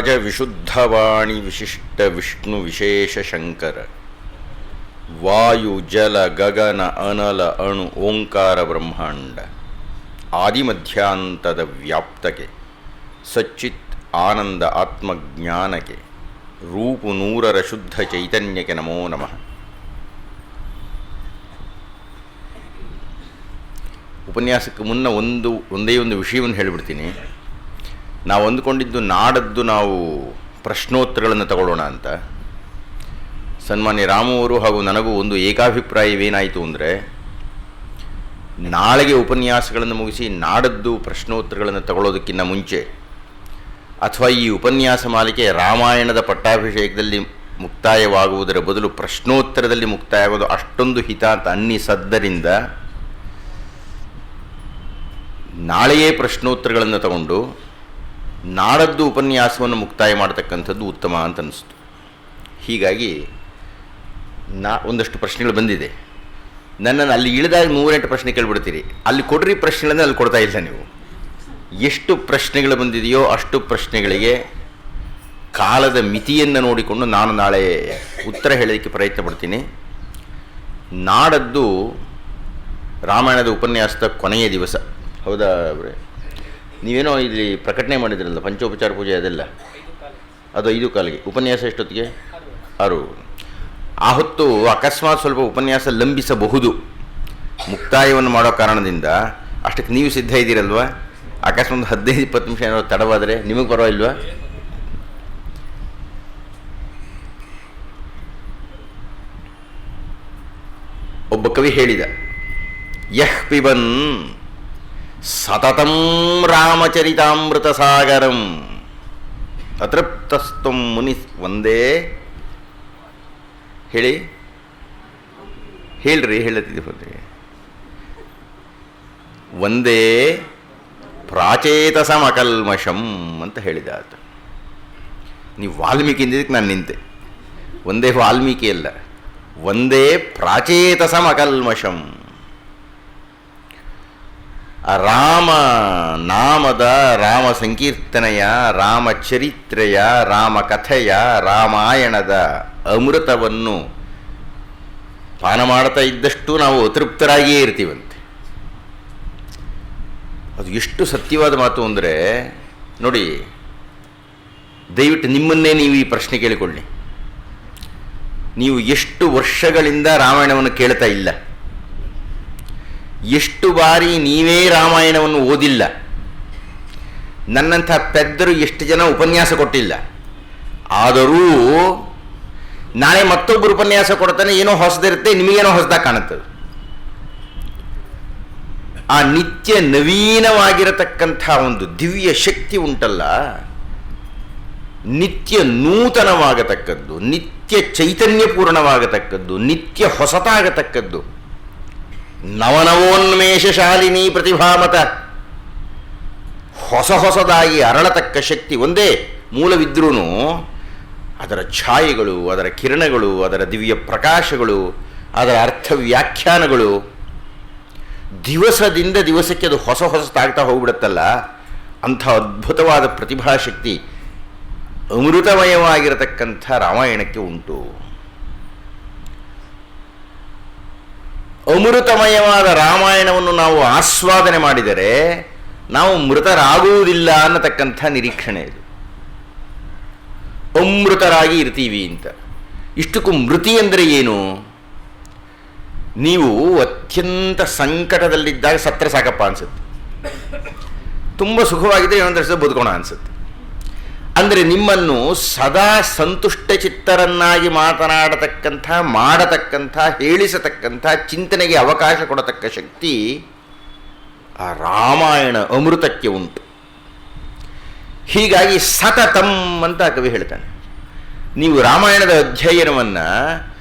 ವ್ಯಾಸರಾಜ ವಿಶುದ್ಧವಾಣಿ ವಿಶಿಷ್ಟ ವಿಷ್ಣು ವಿಶೇಷ ಶಂಕರ ವಾಯು ಜಲ ಗಗನ ಅನಲ ಅಣು ಓಂಕಾರ ಬ್ರಹ್ಮಾಂಡ ಆದಿಮಧ್ಯಾಂತದ ವ್ಯಾಪ್ತಕ್ಕೆ ಸಚ್ಚಿತ್ ಆನಂದ ಆತ್ಮಜ್ಞಾನಕ್ಕೆ ರೂಪು ನೂರರ ಶುದ್ಧ ಚೈತನ್ಯಕ್ಕೆ ನಮೋ ನಮಃ. ಉಪನ್ಯಾಸಕ್ಕೆ ಮುನ್ನ ಒಂದೇ ಒಂದು ವಿಷಯವನ್ನು ಹೇಳಿಬಿಡ್ತೀನಿ. ನಾವು ಅಂದುಕೊಂಡಿದ್ದು ನಾಡದ್ದು ನಾವು ಪ್ರಶ್ನೋತ್ತರಗಳನ್ನು ತಗೊಳ್ಳೋಣ ಅಂತ. ಸನ್ಮಾನ್ಯ ರಾಮು ಅವರು ಹಾಗೂ ನನಗೂ ಒಂದು ಏಕಾಭಿಪ್ರಾಯವೇನಾಯಿತು ಅಂದರೆ, ನಾಳೆಗೆ ಉಪನ್ಯಾಸಗಳನ್ನು ಮುಗಿಸಿ ನಾಡದ್ದು ಪ್ರಶ್ನೋತ್ತರಗಳನ್ನು ತಗೊಳ್ಳೋದಕ್ಕಿಂತ ಮುಂಚೆ, ಅಥವಾ ಈ ಉಪನ್ಯಾಸ ಮಾಲಿಕೆ ರಾಮಾಯಣದ ಪಟ್ಟಾಭಿಷೇಕದಲ್ಲಿ ಮುಕ್ತಾಯವಾಗುವುದರ ಬದಲು ಪ್ರಶ್ನೋತ್ತರದಲ್ಲಿ ಮುಕ್ತಾಯವಾಗೋದು ಅಷ್ಟೊಂದು ಹಿತ ಅಂತ ಅನ್ನಿಸದ್ದರಿಂದ ನಾಳೆಯೇ ಪ್ರಶ್ನೋತ್ತರಗಳನ್ನು ತಗೊಂಡು ನಾಡದ್ದು ಉಪನ್ಯಾಸವನ್ನು ಮುಕ್ತಾಯ ಮಾಡತಕ್ಕಂಥದ್ದು ಉತ್ತಮ ಅಂತ ಅನ್ನಿಸ್ತು. ಹೀಗಾಗಿ ಒಂದಷ್ಟು ಪ್ರಶ್ನೆಗಳು ಬಂದಿದೆ. ನನ್ನನ್ನು ಅಲ್ಲಿ ಇಳಿದಾಗ 108 ಪ್ರಶ್ನೆ ಕೇಳಿಬಿಡ್ತೀರಿ. ಅಲ್ಲಿ ಕೊಡ್ರಿ ಪ್ರಶ್ನೆಗಳನ್ನು ಅಲ್ಲಿ ಕೊಡ್ತಾ ಇಲ್ಲ ನೀವು. ಎಷ್ಟು ಪ್ರಶ್ನೆಗಳು ಬಂದಿದೆಯೋ ಅಷ್ಟು ಪ್ರಶ್ನೆಗಳಿಗೆ ಕಾಲದ ಮಿತಿಯನ್ನು ನೋಡಿಕೊಂಡು ನಾನು ನಾಳೆ ಉತ್ತರ ಹೇಳೋದಕ್ಕೆ ಪ್ರಯತ್ನ ಪಡ್ತೀನಿ. ನಾಡದ್ದು ರಾಮಾಯಣದ ಉಪನ್ಯಾಸದ ಕೊನೆಯ ದಿವಸ, ಹೌದಾ ಅವರೇ? ನೀವೇನೋ ಇಲ್ಲಿ ಪ್ರಕಟಣೆ ಮಾಡಿದ್ರಲ್ಲ ಪಂಚೋಪಚಾರ ಪೂಜೆ, ಅದೆಲ್ಲ ಅದು 5:15. ಉಪನ್ಯಾಸ ಎಷ್ಟೊತ್ತಿಗೆ? 6. ಆ ಹೊತ್ತು ಅಕಸ್ಮಾತ್ ಸ್ವಲ್ಪ ಉಪನ್ಯಾಸ ಲಂಬಿಸಬಹುದು ಮುಕ್ತಾಯವನ್ನು ಮಾಡೋ ಕಾರಣದಿಂದ. ಅಷ್ಟಕ್ಕೆ ನೀವು ಸಿದ್ಧ ಇದ್ದೀರಲ್ವ? ಅಕಸ್ಮಾತ್ 15-20 ನಿಮಿಷ ಏನಾದ್ರು ತಡವಾದರೆ ನಿಮಗೆ ಪರವಾಗಿಲ್ವಾ? ಒಬ್ಬ ಕವಿ ಹೇಳಿದ, ಯಃ ಪಿಬನ್ ಸತತಂ ರಾಮಚರಿತಾಮೃತ ಸಾಗರಂ ಅತೃಪ್ತಸ್ತಂ ಮುನಿ. ಒಂದೇ ಹೇಳ್ರಿ ಹೇಳತ್ತಿದ್ದೀವಿ. ಒಂದೇ ಪ್ರಾಚೇತಸಮಕಲ್ಮಷಂ ಅಂತ ಹೇಳಿದ ಆತ. ನೀವು ವಾಲ್ಮೀಕಿ ಇಂದಿದ್ದಕ್ಕೆ ನಾನು ನಿಂತೆ. ಒಂದೇ ವಾಲ್ಮೀಕಿ ಅಲ್ಲ, ಒಂದೇ ಪ್ರಾಚೇತಸಮಕಲ್ಮಷಂ. ರಾಮ ನಾಮದ, ರಾಮ ಸಂಕೀರ್ತನೆಯ, ರಾಮಚರಿತ್ರೆಯ, ರಾಮಕಥೆಯ, ರಾಮಾಯಣದ ಅಮೃತವನ್ನು ಪಾನ ಮಾಡ್ತಾ ಇದ್ದಷ್ಟು ನಾವು ಅತೃಪ್ತರಾಗಿಯೇ ಇರ್ತೀವಂತೆ. ಅದು ಎಷ್ಟು ಸತ್ಯವಾದ ಮಾತು ಅಂದರೆ ನೋಡಿ, ದಯವಿಟ್ಟು ನಿಮ್ಮನ್ನೇ ನೀವು ಈ ಪ್ರಶ್ನೆ ಕೇಳಿಕೊಳ್ಳಿ. ನೀವು ಎಷ್ಟು ವರ್ಷಗಳಿಂದ ರಾಮಾಯಣವನ್ನು ಕೇಳ್ತಾ ಇಲ್ಲ? ಎಷ್ಟು ಬಾರಿ ನೀವೇ ರಾಮಾಯಣವನ್ನು ಓದಿಲ್ಲ? ನನ್ನಂಥ ಪೆದ್ದರು ಎಷ್ಟು ಜನ ಉಪನ್ಯಾಸ ಕೊಟ್ಟಿಲ್ಲ? ಆದರೂ ನಾಳೆ ಮತ್ತೊಬ್ಬರು ಉಪನ್ಯಾಸ ಕೊಡ್ತಾನೆ, ಏನೋ ಹೊಸದಿರುತ್ತೆ, ನಿಮಗೇನೋ ಹೊಸದಾಗಿ ಕಾಣುತ್ತದೆ. ಆ ನಿತ್ಯ ನವೀನವಾಗಿರತಕ್ಕಂಥ ಒಂದು ದಿವ್ಯ ಶಕ್ತಿ ಉಂಟಲ್ಲ, ನಿತ್ಯ ನೂತನವಾಗತಕ್ಕದ್ದು, ನಿತ್ಯ ಚೈತನ್ಯಪೂರ್ಣವಾಗತಕ್ಕದ್ದು, ನಿತ್ಯ ಹೊಸತಾಗತಕ್ಕದ್ದು, ನವನವೋನ್ಮೇಷಶಾಲಿನಿ ಪ್ರತಿಭಾಮತ, ಹೊಸದಾಗಿ ಅರಳತಕ್ಕ ಶಕ್ತಿ ಒಂದೇ ಮೂಲವಿದ್ರೂ ಅದರ ಛಾಯೆಗಳು, ಅದರ ಕಿರಣಗಳು, ಅದರ ದಿವ್ಯ ಪ್ರಕಾಶಗಳು, ಅದರ ಅರ್ಥ ವ್ಯಾಖ್ಯಾನಗಳು ದಿವಸದಿಂದ ದಿವಸಕ್ಕೆ ಅದು ಹೊಸತಾಗ್ತಾ ಹೋಗ್ಬಿಡುತ್ತಲ್ಲ. ಅಂಥ ಅದ್ಭುತವಾದ ಪ್ರತಿಭಾಶಕ್ತಿ ಅಮೃತಮಯವಾಗಿರತಕ್ಕಂಥ ರಾಮಾಯಣಕ್ಕೆ ಉಂಟು. ಅಮೃತಮಯವಾದ ರಾಮಾಯಣವನ್ನು ನಾವು ಆಸ್ವಾದನೆ ಮಾಡಿದರೆ ನಾವು ಮೃತರಾಗುವುದಿಲ್ಲ ಅನ್ನತಕ್ಕಂಥ ನಿರೀಕ್ಷಣೆ ಇದು. ಅಮೃತರಾಗಿ ಇರ್ತೀವಿ ಅಂತ. ಇಷ್ಟಕ್ಕೂ ಮೃತಿ ಅಂದರೆ ಏನು? ನೀವು ಅತ್ಯಂತ ಸಂಕಟದಲ್ಲಿದ್ದಾಗ ಸತ್ರ ಸಾಕಪ್ಪ ಅನಿಸುತ್ತೆ. ತುಂಬ ಸುಖವಾಗಿದ್ದರೆ ಇನ್ನೊಂದು ವರ್ಷ ಬದುಕೋಣ ಅನಿಸುತ್ತೆ. ಅಂದರೆ ನಿಮ್ಮನ್ನು ಸದಾ ಸಂತುಷ್ಟ ಚಿತ್ತರನ್ನಾಗಿ ಮಾತನಾಡತಕ್ಕಂಥ, ಮಾಡತಕ್ಕಂಥ, ಹೇಳಿಸತಕ್ಕಂಥ, ಚಿಂತನೆಗೆ ಅವಕಾಶ ಕೊಡತಕ್ಕ ಶಕ್ತಿ ಆ ರಾಮಾಯಣ ಅಮೃತಕ್ಕೆ ಉಂಟು. ಹೀಗಾಗಿ ಸತತಂ ಅಂತ ಕವಿ ಹೇಳ್ತಾನೆ. ನೀವು ರಾಮಾಯಣದ ಅಧ್ಯಯನವನ್ನು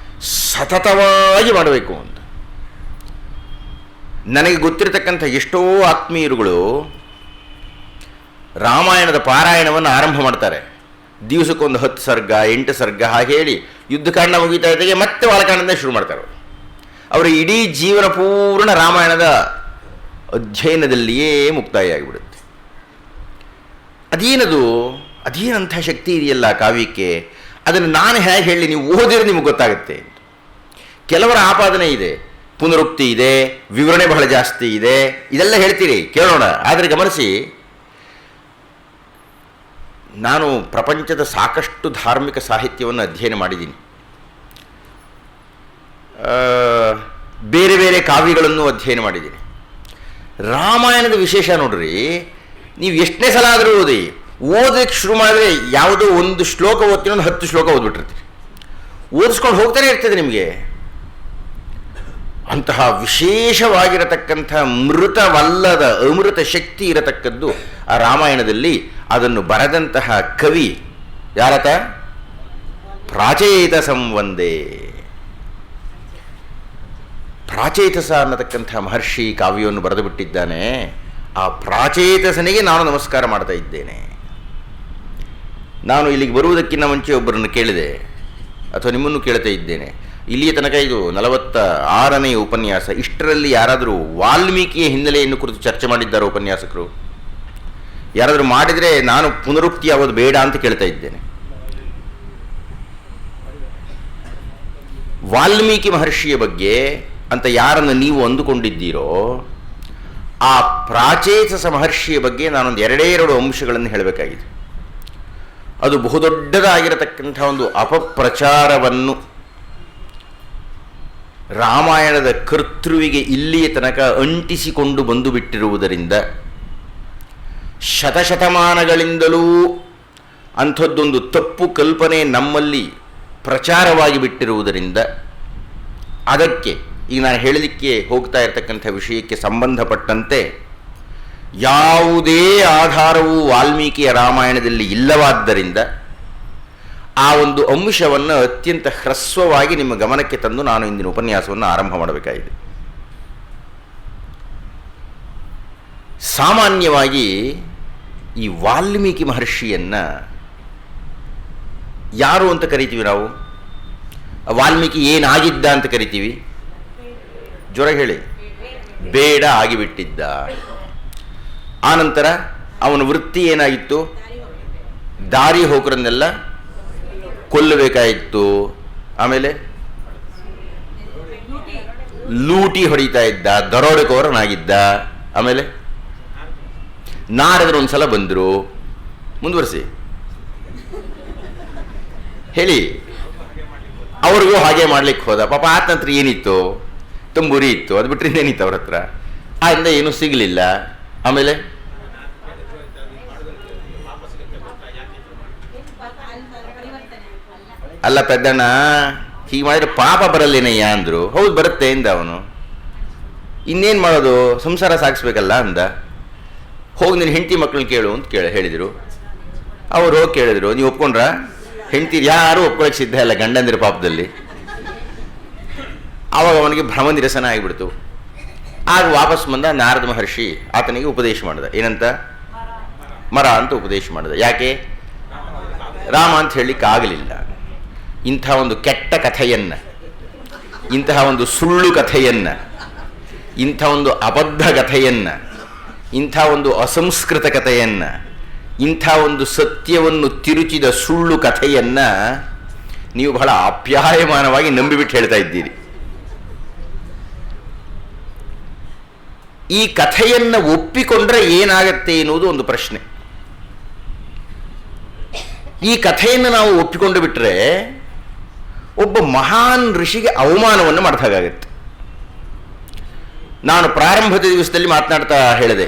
ಸತತವಾಗಿ ಮಾಡಬೇಕು ಅಂತ. ನನಗೆ ಗೊತ್ತಿರತಕ್ಕಂಥ ಎಷ್ಟೋ ಆತ್ಮೀಯರುಗಳು ರಾಮಾಯಣದ ಪಾರಾಯಣವನ್ನು ಆರಂಭ ಮಾಡ್ತಾರೆ. ದಿವಸಕ್ಕೊಂದು 10 ಸರ್ಗ 8 ಸರ್ಗ ಹಾಗೆ ಹೇಳಿ ಯುದ್ಧಕಾಂಡ ಮುಗಿತಾ ಇದ್ದಾಗೆ ಮತ್ತೆ ಬಾಲಕಾಂಡದಿಂದ ಶುರು ಮಾಡ್ತಾರೆ. ಅವರ ಇಡೀ ಜೀವನ ಪೂರ್ಣ ರಾಮಾಯಣದ ಅಧ್ಯಯನದಲ್ಲಿಯೇ ಮುಕ್ತಾಯ ಆಗಿಬಿಡುತ್ತೆ. ಅದೇನದು ಅದೇನಂಥ ಶಕ್ತಿ ಇದೆಯಲ್ಲ ಕಾವ್ಯಕ್ಕೆ, ಅದನ್ನು ನಾನು ಹೇಗೆ ಹೇಳಿ, ನೀವು ಓದಿದ್ರೆ ನಿಮಗೆ ಗೊತ್ತಾಗುತ್ತೆ. ಕೆಲವರ ಆಪಾದನೆ ಇದೆ, ಪುನರುಕ್ತಿ ಇದೆ, ವಿವರಣೆ ಬಹಳ ಜಾಸ್ತಿ ಇದೆ, ಇದೆಲ್ಲ ಹೇಳ್ತೀರಿ, ಕೇಳೋಣ. ಆದರೆ ಗಮನಿಸಿ, ನಾನು ಪ್ರಪಂಚದ ಸಾಕಷ್ಟು ಧಾರ್ಮಿಕ ಸಾಹಿತ್ಯವನ್ನು ಅಧ್ಯಯನ ಮಾಡಿದ್ದೀನಿ, ಬೇರೆ ಬೇರೆ ಕಾವ್ಯಗಳನ್ನು ಅಧ್ಯಯನ ಮಾಡಿದ್ದೀನಿ. ರಾಮಾಯಣದ ವಿಶೇಷ ನೋಡ್ರಿ, ನೀವು ಎಷ್ಟನೇ ಸಲ ಆದರೂ ಓದಕ್ಕೆ ಶುರು ಮಾಡಿದ್ರೆ ಯಾವುದೋ ಒಂದು ಶ್ಲೋಕ ಓದ್ತೀನಿ, ಒಂದು 10 ಶ್ಲೋಕ ಓದ್ಬಿಟ್ಟಿರ್ತೀರಿ, ಓದಿಸ್ಕೊಂಡು ಹೋಗ್ತಾನೆ ಇರ್ತದೆ ನಿಮಗೆ. ಅಂತಹ ವಿಶೇಷವಾಗಿರತಕ್ಕಂಥ ಮೃತವಲ್ಲದ ಅಮೃತ ಶಕ್ತಿ ಇರತಕ್ಕದ್ದು ಆ ರಾಮಾಯಣದಲ್ಲಿ. ಅದನ್ನು ಬರೆದಂತಹ ಕವಿ ಯಾರತ? ಪ್ರಾಚೇತ ಸಂವಂದೇ. ಪ್ರಾಚೇತಸ ಅನ್ನತಕ್ಕಂಥ ಮಹರ್ಷಿ ಕಾವ್ಯವನ್ನು ಬರೆದು ಬಿಟ್ಟಿದ್ದಾನೆ. ಆ ಪ್ರಾಚೇತಸನಿಗೆ ನಾನು ನಮಸ್ಕಾರ ಮಾಡ್ತಾ ಇದ್ದೇನೆ. ನಾನು ಇಲ್ಲಿಗೆ ಬರುವುದಕ್ಕಿಂತ ಮುಂಚೆ ಒಬ್ಬರನ್ನು ಕೇಳಿದೆ, ಅಥವಾ ನಿಮ್ಮನ್ನು ಕೇಳ್ತಾ ಇದ್ದೇನೆ. ಇಲ್ಲಿಯ ತನಕ ಇದು 46ನೇ ಉಪನ್ಯಾಸ. ಇಷ್ಟರಲ್ಲಿ ಯಾರಾದರೂ ವಾಲ್ಮೀಕಿಯ ಹಿನ್ನೆಲೆಯನ್ನು ಕುರಿತು ಚರ್ಚೆ ಮಾಡಿದ್ದಾರೆ ಉಪನ್ಯಾಸಕರು? ಯಾರಾದರೂ ಮಾಡಿದರೆ ನಾನು ಪುನರುಕ್ತಿ ಆಗೋದು ಬೇಡ ಅಂತ ಕೇಳ್ತಾ ಇದ್ದೇನೆ. ವಾಲ್ಮೀಕಿ ಮಹರ್ಷಿಯ ಬಗ್ಗೆ ಅಂತ ಯಾರನ್ನು ನೀವು ಅಂದುಕೊಂಡಿದ್ದೀರೋ, ಆ ಪ್ರಾಚೇತಸ ಮಹರ್ಷಿಯ ಬಗ್ಗೆ ನಾನೊಂದು 2 ಅಂಶಗಳನ್ನು ಹೇಳಬೇಕಾಗಿದೆ. ಅದು ಬಹುದೊಡ್ಡದಾಗಿರತಕ್ಕಂಥ ಒಂದು ಅಪಪ್ರಚಾರವನ್ನು ರಾಮಾಯಣದ ಕರ್ತೃವಿಗೆ ಇಲ್ಲಿಯ ತನಕ ಅಂಟಿಸಿಕೊಂಡು ಬಂದು ಬಿಟ್ಟಿರುವುದರಿಂದ, ಶತಶತಮಾನಗಳಿಂದಲೂ ಅಂಥದ್ದೊಂದು ತಪ್ಪು ಕಲ್ಪನೆ ನಮ್ಮಲ್ಲಿ ಪ್ರಚಾರವಾಗಿ ಬಿಟ್ಟಿರುವುದರಿಂದ, ಅದಕ್ಕೆ ಈಗ ನಾನು ಹೇಳಲಿಕ್ಕೆ ಹೋಗ್ತಾ ಇರತಕ್ಕಂಥ ವಿಷಯಕ್ಕೆ ಸಂಬಂಧಪಟ್ಟಂತೆ ಯಾವುದೇ ಆಧಾರವೂ ವಾಲ್ಮೀಕಿಯ ರಾಮಾಯಣದಲ್ಲಿ ಇಲ್ಲವಾದ್ದರಿಂದ ಆ ಒಂದು ಅಂಶವನ್ನು ಅತ್ಯಂತ ಹ್ರಸ್ವವಾಗಿ ನಿಮ್ಮ ಗಮನಕ್ಕೆ ತಂದು ನಾನು ಇಂದಿನ ಉಪನ್ಯಾಸವನ್ನು ಆರಂಭ ಮಾಡಬೇಕಾಗಿದೆ. ಸಾಮಾನ್ಯವಾಗಿ ಈ ವಾಲ್ಮೀಕಿ ಮಹರ್ಷಿಯನ್ನು ಯಾರು ಅಂತ ಕರಿತೀವಿ ನಾವು? ವಾಲ್ಮೀಕಿ ಏನಾಗಿದ್ದ ಅಂತ ಕರಿತೀವಿ? ಜ್ವರ ಹೇಳಿ. ಬೇಡ ಆಗಿಬಿಟ್ಟಿದ್ದ. ಆನಂತರ ಅವನ ವೃತ್ತಿ ಏನಾಗಿತ್ತು? ದಾರಿ ಹೋಕರನ್ನೆಲ್ಲ ಕೊಲ್ಲಬೇಕಾಯಿತು. ಆಮೇಲೆ ಲೂಟಿ ಹೊಡಿತಾ ಇದ್ದ, ದರೋಡೆಕೋರನಾಗಿದ್ದ. ಆಮೇಲೆ ನಾರದರು ಒಂದ್ಸಲ ಬಂದರು. ಮುಂದುವರಿಸಿ ಹೇಳಿ. ಅವ್ರಿಗೂ ಹಾಗೆ ಮಾಡ್ಲಿಕ್ಕೆ ಹೋದ. ಪಾಪ ಆತ ನಂತರ ಏನಿತ್ತು? ತಂಬೂರಿ ಇತ್ತು, ಅದು ಬಿಟ್ಟರೆ ಏನಿತ್ತು ಅವ್ರ ಹತ್ರ? ಆದ್ದರಿಂದ ಏನೂ ಸಿಗಲಿಲ್ಲ. ಆಮೇಲೆ ಅಲ್ಲ ಪೆದ್ದಣ್ಣ, ಹೀಗೆ ಮಾಡಿದ್ರೆ ಪಾಪ ಬರಲ್ಲೇನಯ್ಯ ಅಂದರು. ಹೌದು ಬರುತ್ತೆ ಎಂದ ಅವನು. ಇನ್ನೇನು ಮಾಡೋದು, ಸಂಸಾರ ಸಾಗಿಸ್ಬೇಕಲ್ಲ ಅಂದ. ಹೋಗಿ ನೀನು ಹೆಂಡತಿ ಮಕ್ಕಳನ್ನ ಕೇಳು ಅಂತ ಹೇಳಿದರು. ಅವರು ಹೋಗಿ ಕೇಳಿದ್ರು. ನೀವು ಒಪ್ಕೊಂಡ್ರ? ಹೆಂಡತಿ ಯಾರು ಒಪ್ಕೊಳ್ಳೋಕೆ ಸಿದ್ಧ ಇಲ್ಲ ಗಂಡಂದಿರ ಪಾಪದಲ್ಲಿ. ಆವಾಗ ಅವನಿಗೆ ಭ್ರಮನಿರಸನ ಆಗಿಬಿಡ್ತು. ಆಗ ವಾಪಸ್ ಬಂದ ನಾರದ ಮಹರ್ಷಿ ಆತನಿಗೆ ಉಪದೇಶ ಮಾಡಿದ. ಏನಂತ? ಮರ ಅಂತ ಉಪದೇಶ ಮಾಡಿದ. ಯಾಕೆ? ರಾಮ ಅಂತ ಹೇಳಲಿಕ್ಕೆ ಆಗಲಿಲ್ಲ. ಇಂಥ ಒಂದು ಕೆಟ್ಟ ಕಥೆಯನ್ನು, ಇಂತಹ ಒಂದು ಸುಳ್ಳು ಕಥೆಯನ್ನು, ಇಂಥ ಒಂದು ಅಬದ್ಧ ಕಥೆಯನ್ನು, ಇಂಥ ಒಂದು ಅಸಂಸ್ಕೃತ ಕಥೆಯನ್ನು, ಇಂಥ ಒಂದು ಸತ್ಯವನ್ನು ತಿರುಚಿದ ಸುಳ್ಳು ಕಥೆಯನ್ನು ನೀವು ಬಹಳ ಆಪ್ಯಾಯಮಾನವಾಗಿ ನಂಬಿಬಿಟ್ಟು ಹೇಳ್ತಾ ಇದ್ದೀರಿ. ಈ ಕಥೆಯನ್ನು ಒಪ್ಪಿಕೊಂಡ್ರೆ ಏನಾಗತ್ತೆ ಎನ್ನುವುದು ಒಂದು ಪ್ರಶ್ನೆ. ಈ ಕಥೆಯನ್ನು ನಾವು ಒಪ್ಪಿಕೊಂಡು ಬಿಟ್ಟರೆ ಒಬ್ಬ ಮಹಾನ್ ಋಷಿಗೆ ಅವಮಾನವನ್ನು ಮಾಡಿದಾಗತ್ತೆ. ನಾನು ಪ್ರಾರಂಭದ ದಿವಸದಲ್ಲಿ ಮಾತನಾಡ್ತಾ ಹೇಳಿದೆ,